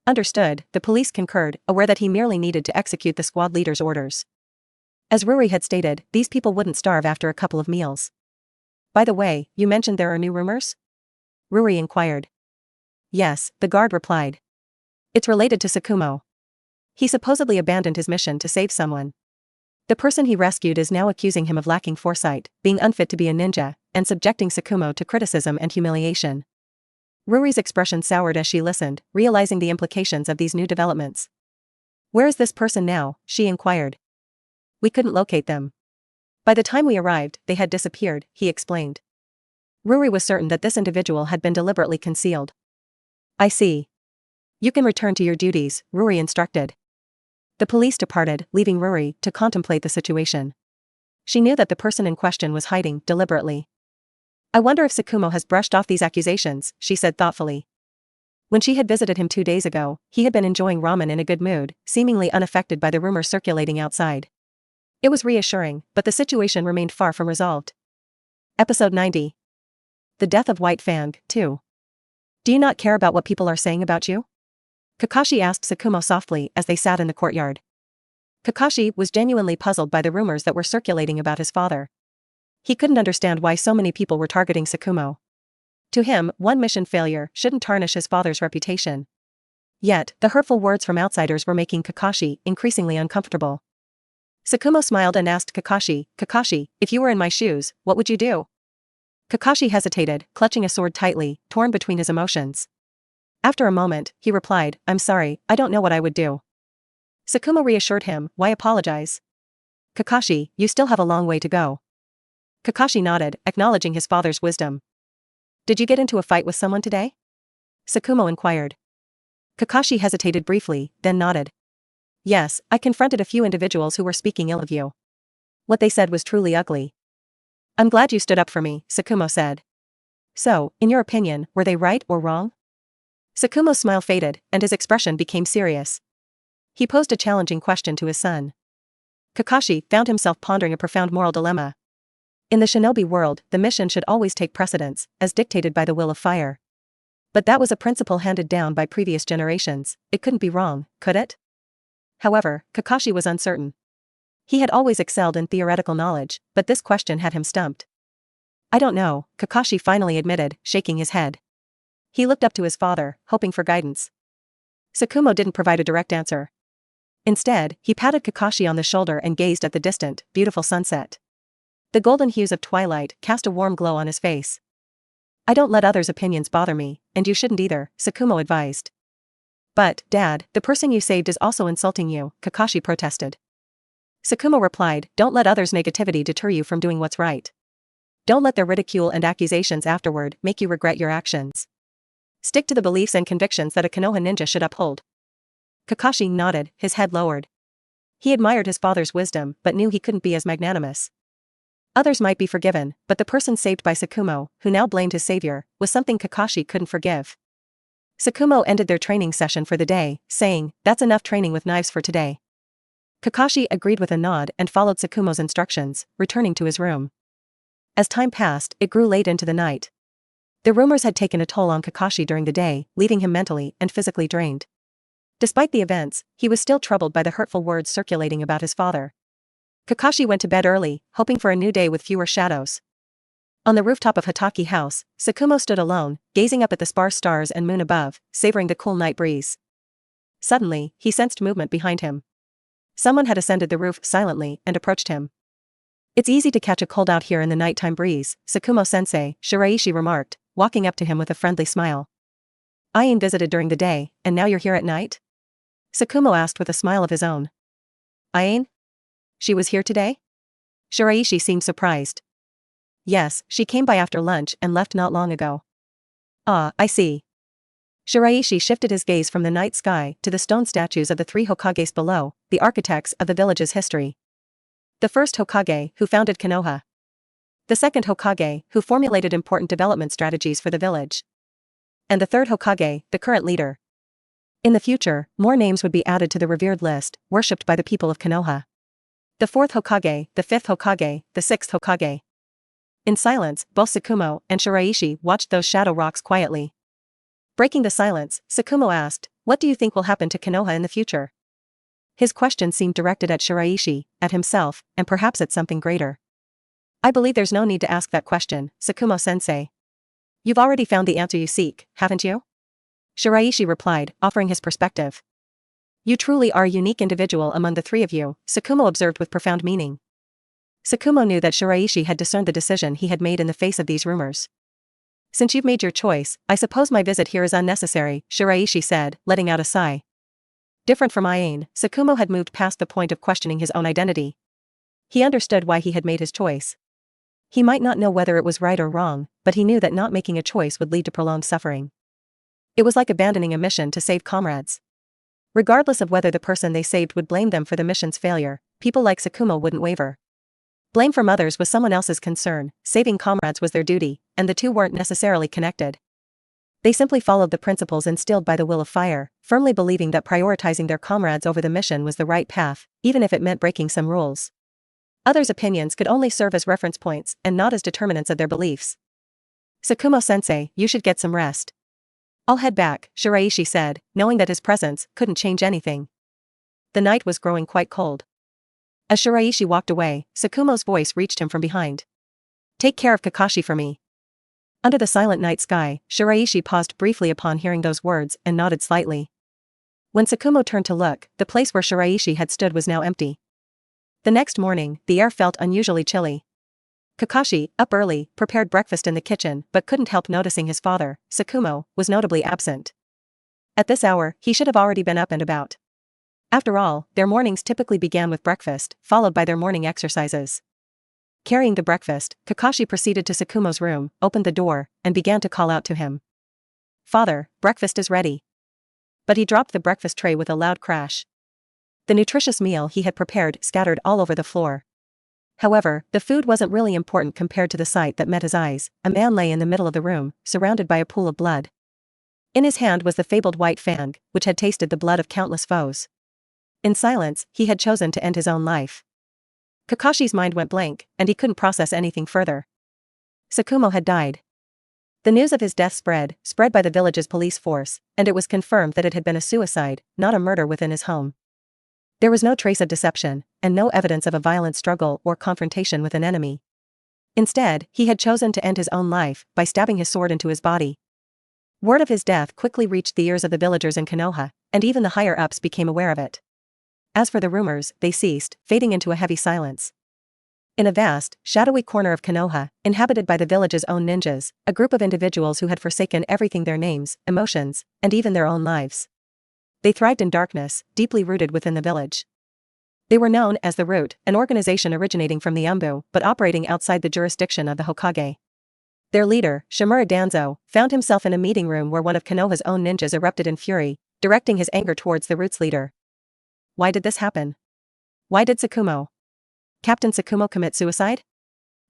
Understood, the police concurred, aware that he merely needed to execute the squad leader's orders. As Ruri had stated, these people wouldn't starve after a couple of meals. By the way, you mentioned there are new rumors? Ruri inquired. Yes, the guard replied. It's related to Tsukumo. He supposedly abandoned his mission to save someone. The person he rescued is now accusing him of lacking foresight, being unfit to be a ninja, and subjecting Tsukumo to criticism and humiliation. Ruri's expression soured as she listened, realizing the implications of these new developments. Where is this person now? She inquired. We couldn't locate them. By the time we arrived, they had disappeared, he explained. Ruri was certain that this individual had been deliberately concealed. I see. You can return to your duties, Ruri instructed. The police departed, leaving Ruri to contemplate the situation. She knew that the person in question was hiding deliberately. I wonder if Tsukumo has brushed off these accusations, she said thoughtfully. When she had visited him 2 days ago, he had been enjoying ramen in a good mood, seemingly unaffected by the rumors circulating outside. It was reassuring, but the situation remained far from resolved. Episode 90. The Death of White Fang, 2. Do you not care about what people are saying about you? Kakashi asked Tsukumo softly as they sat in the courtyard. Kakashi was genuinely puzzled by the rumors that were circulating about his father. He couldn't understand why so many people were targeting Tsukumo. To him, one mission failure shouldn't tarnish his father's reputation. Yet, the hurtful words from outsiders were making Kakashi increasingly uncomfortable. Tsukumo smiled and asked Kakashi, Kakashi, if you were in my shoes, what would you do? Kakashi hesitated, clutching a sword tightly, torn between his emotions. After a moment, he replied, I'm sorry, I don't know what I would do. Tsukumo reassured him, why apologize? Kakashi, you still have a long way to go. Kakashi nodded, acknowledging his father's wisdom. Did you get into a fight with someone today? Tsukumo inquired. Kakashi hesitated briefly, then nodded. Yes, I confronted a few individuals who were speaking ill of you. What they said was truly ugly. I'm glad you stood up for me, Tsukumo said. So, in your opinion, were they right or wrong? Tsukumo's smile faded, and his expression became serious. He posed a challenging question to his son. Kakashi found himself pondering a profound moral dilemma. In the shinobi world, the mission should always take precedence, as dictated by the will of fire. But that was a principle handed down by previous generations. It couldn't be wrong, could it? However, Kakashi was uncertain. He had always excelled in theoretical knowledge, but this question had him stumped. I don't know, Kakashi finally admitted, shaking his head. He looked up to his father, hoping for guidance. Tsukumo didn't provide a direct answer. Instead, he patted Kakashi on the shoulder and gazed at the distant, beautiful sunset. The golden hues of twilight cast a warm glow on his face. I don't let others' opinions bother me, and you shouldn't either, Tsukumo advised. But, Dad, the person you saved is also insulting you, Kakashi protested. Tsukumo replied, don't let others' negativity deter you from doing what's right. Don't let their ridicule and accusations afterward make you regret your actions. Stick to the beliefs and convictions that a Konoha ninja should uphold. Kakashi nodded, his head lowered. He admired his father's wisdom but knew he couldn't be as magnanimous. Others might be forgiven, but the person saved by Tsukumo, who now blamed his savior, was something Kakashi couldn't forgive. Tsukumo ended their training session for the day, saying, that's enough training with knives for today. Kakashi agreed with a nod and followed Tsukumo's instructions, returning to his room. As time passed, it grew late into the night. The rumors had taken a toll on Kakashi during the day, leaving him mentally and physically drained. Despite the events, he was still troubled by the hurtful words circulating about his father. Kakashi went to bed early, hoping for a new day with fewer shadows. On the rooftop of Hataki House, Tsukumo stood alone, gazing up at the sparse stars and moon above, savoring the cool night breeze. Suddenly, he sensed movement behind him. Someone had ascended the roof silently and approached him. "It's easy to catch a cold out here in the nighttime breeze," Tsukumo-sensei, Shiraishi remarked, walking up to him with a friendly smile. "I ain't visited during the day, and now you're here at night?" Tsukumo asked with a smile of his own. "I ain't? She was here today?" Shiraishi seemed surprised. "Yes, she came by after lunch and left not long ago." "Ah, I see." Shiraishi shifted his gaze from the night sky to the stone statues of the three Hokages below, the architects of the village's history. The first Hokage, who founded Konoha. The second Hokage, who formulated important development strategies for the village. And the third Hokage, the current leader. In the future, more names would be added to the revered list, worshipped by the people of Konoha. The fourth Hokage, the fifth Hokage, the sixth Hokage. In silence, both Tsukumo and Shiraishi watched those shadow rocks quietly. Breaking the silence, Tsukumo asked, "What do you think will happen to Konoha in the future?" His question seemed directed at Shiraishi, at himself, and perhaps at something greater. "I believe there's no need to ask that question, Tsukumo-sensei. You've already found the answer you seek, haven't you?" Shiraishi replied, offering his perspective. "You truly are a unique individual among the three of you," Tsukumo observed with profound meaning. Tsukumo knew that Shiraishi had discerned the decision he had made in the face of these rumors. "Since you've made your choice, I suppose my visit here is unnecessary," Shiraishi said, letting out a sigh. Different from Aine, Tsukumo had moved past the point of questioning his own identity. He understood why he had made his choice. He might not know whether it was right or wrong, but he knew that not making a choice would lead to prolonged suffering. It was like abandoning a mission to save comrades. Regardless of whether the person they saved would blame them for the mission's failure, people like Tsukumo wouldn't waver. Blame from others was someone else's concern, saving comrades was their duty, and the two weren't necessarily connected. They simply followed the principles instilled by the Will of Fire, firmly believing that prioritizing their comrades over the mission was the right path, even if it meant breaking some rules. Others' opinions could only serve as reference points and not as determinants of their beliefs. "Tsukumo-sensei, you should get some rest." "I'll head back," Shiraishi said, knowing that his presence couldn't change anything. The night was growing quite cold. As Shiraishi walked away, Tsukumo's voice reached him from behind. "Take care of Kakashi for me." Under the silent night sky, Shiraishi paused briefly upon hearing those words and nodded slightly. When Tsukumo turned to look, the place where Shiraishi had stood was now empty. The next morning, the air felt unusually chilly. Kakashi, up early, prepared breakfast in the kitchen but couldn't help noticing his father, Tsukumo, was notably absent. At this hour, he should have already been up and about. After all, their mornings typically began with breakfast, followed by their morning exercises. Carrying the breakfast, Kakashi proceeded to Tsukumo's room, opened the door, and began to call out to him. "Father, breakfast is ready." But he dropped the breakfast tray with a loud crash. The nutritious meal he had prepared scattered all over the floor. However, the food wasn't really important compared to the sight that met his eyes. A man lay in the middle of the room, surrounded by a pool of blood. In his hand was the fabled white fang, which had tasted the blood of countless foes. In silence, he had chosen to end his own life. Kakashi's mind went blank, and he couldn't process anything further. Tsukumo had died. The news of his death spread by the village's police force, and it was confirmed that it had been a suicide, not a murder within his home. There was no trace of deception, and no evidence of a violent struggle or confrontation with an enemy. Instead, he had chosen to end his own life by stabbing his sword into his body. Word of his death quickly reached the ears of the villagers in Konoha, and even the higher-ups became aware of it. As for the rumors, they ceased, fading into a heavy silence. In a vast, shadowy corner of Konoha, inhabited by the village's own ninjas, a group of individuals who had forsaken everything, their names, emotions, and even their own lives. They thrived in darkness, deeply rooted within the village. They were known as the Root, an organization originating from the Umbu but operating outside the jurisdiction of the Hokage. Their leader, Shimura Danzo, found himself in a meeting room where one of Konoha's own ninjas erupted in fury, directing his anger towards the Root's leader. Why did this happen? Why did Captain Tsukumo commit suicide?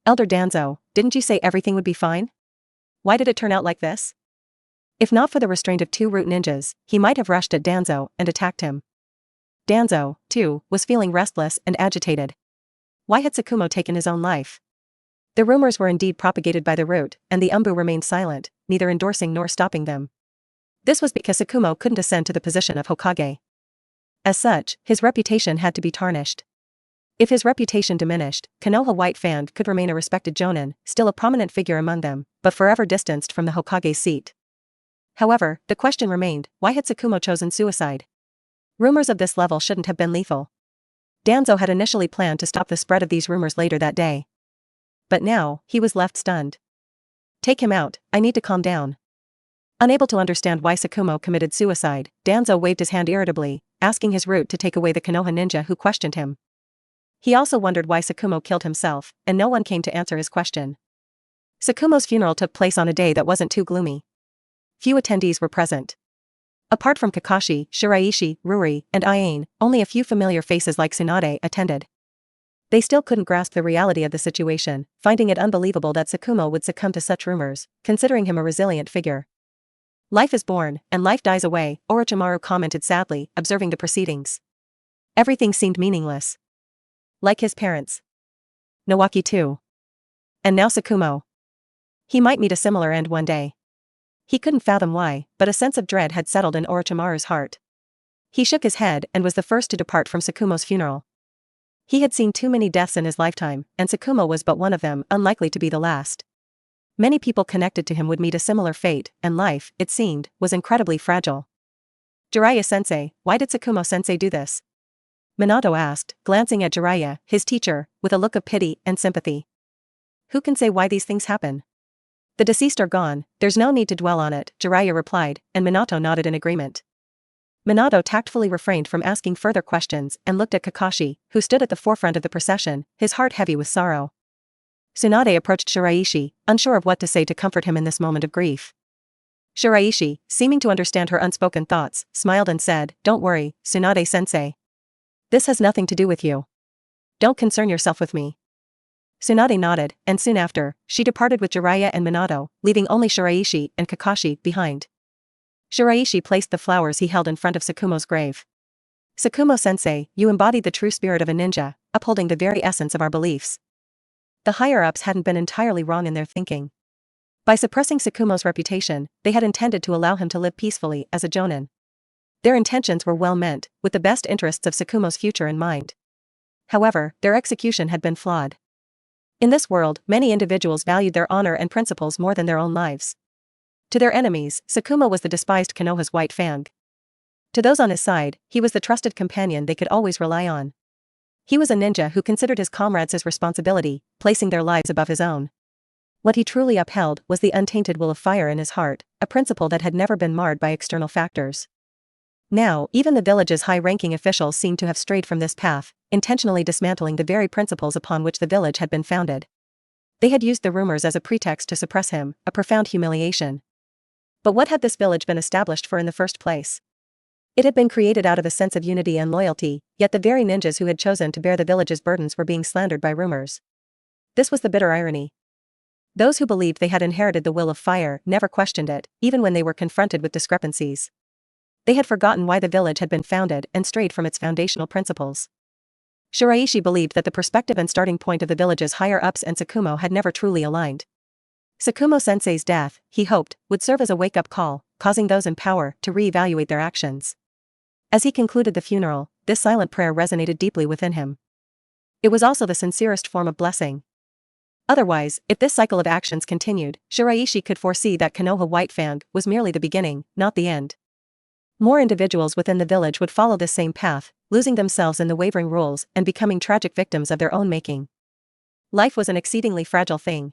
Elder Danzo, didn't you say everything would be fine? Why did it turn out like this? If not for the restraint of two Root ninjas, he might have rushed at Danzo and attacked him. Danzo, too, was feeling restless and agitated. Why had Tsukumo taken his own life? The rumors were indeed propagated by the root, and the Umbu remained silent, neither endorsing nor stopping them. This was because Tsukumo couldn't ascend to the position of Hokage. As such, his reputation had to be tarnished. If his reputation diminished, Konoha White Fan could remain a respected jonin, still a prominent figure among them, but forever distanced from the Hokage's seat. However, the question remained, why had Tsukumo chosen suicide? Rumors of this level shouldn't have been lethal. Danzo had initially planned to stop the spread of these rumors later that day. But now, he was left stunned. Take him out, I need to calm down. Unable to understand why Tsukumo committed suicide, Danzo waved his hand irritably, asking his root to take away the Konoha ninja who questioned him. He also wondered why Tsukumo killed himself, and no one came to answer his question. Tsukumo's funeral took place on a day that wasn't too gloomy. Few attendees were present. Apart from Kakashi, Shiraishi, Ruri, and Ayane, only a few familiar faces like Tsunade attended. They still couldn't grasp the reality of the situation, finding it unbelievable that Tsukumo would succumb to such rumors, considering him a resilient figure. Life is born, and life dies away, Orochimaru commented sadly, observing the proceedings. Everything seemed meaningless. Like his parents. Nawaki too. And now Tsukumo. He might meet a similar end one day. He couldn't fathom why, but a sense of dread had settled in Orochimaru's heart. He shook his head and was the first to depart from Tsukumo's funeral. He had seen too many deaths in his lifetime, and Tsukumo was but one of them, unlikely to be the last. Many people connected to him would meet a similar fate, and life, it seemed, was incredibly fragile. Jiraiya-sensei, why did Tsukumo-sensei do this? Minato asked, glancing at Jiraiya, his teacher, with a look of pity and sympathy. Who can say why these things happen? The deceased are gone, there's no need to dwell on it, Jiraiya replied, and Minato nodded in agreement. Minato tactfully refrained from asking further questions and looked at Kakashi, who stood at the forefront of the procession, his heart heavy with sorrow. Tsunade approached Shiraishi, unsure of what to say to comfort him in this moment of grief. Shiraishi, seeming to understand her unspoken thoughts, smiled and said, "Don't worry, Tsunade-sensei. This has nothing to do with you. Don't concern yourself with me." Tsunade nodded, and soon after, she departed with Jiraiya and Minato, leaving only Shiraishi and Kakashi behind. Shiraishi placed the flowers he held in front of Tsukumo's grave. "Tsukumo-sensei, you embodied the true spirit of a ninja, upholding the very essence of our beliefs." The higher-ups hadn't been entirely wrong in their thinking. By suppressing Tsukumo's reputation, they had intended to allow him to live peacefully as a jonin. Their intentions were well meant, with the best interests of Tsukumo's future in mind. However, their execution had been flawed. In this world, many individuals valued their honor and principles more than their own lives. To their enemies, Tsukumo was the despised Konoha's white fang. To those on his side, he was the trusted companion they could always rely on. He was a ninja who considered his comrades his responsibility, placing their lives above his own. What he truly upheld was the untainted will of fire in his heart, a principle that had never been marred by external factors. Now, even the village's high-ranking officials seemed to have strayed from this path, intentionally dismantling the very principles upon which the village had been founded. They had used the rumors as a pretext to suppress him, a profound humiliation. But what had this village been established for in the first place? It had been created out of a sense of unity and loyalty, yet the very ninjas who had chosen to bear the village's burdens were being slandered by rumors. This was the bitter irony. Those who believed they had inherited the will of fire never questioned it, even when they were confronted with discrepancies. They had forgotten why the village had been founded and strayed from its foundational principles. Shiraishi believed that the perspective and starting point of the village's higher-ups and Tsukumo had never truly aligned. Tsukumo-sensei's death, he hoped, would serve as a wake-up call, causing those in power to re-evaluate their actions. As he concluded the funeral, this silent prayer resonated deeply within him. It was also the sincerest form of blessing. Otherwise, if this cycle of actions continued, Shiraishi could foresee that Konoha White Fang was merely the beginning, not the end. More individuals within the village would follow this same path, losing themselves in the wavering rules and becoming tragic victims of their own making. Life was an exceedingly fragile thing,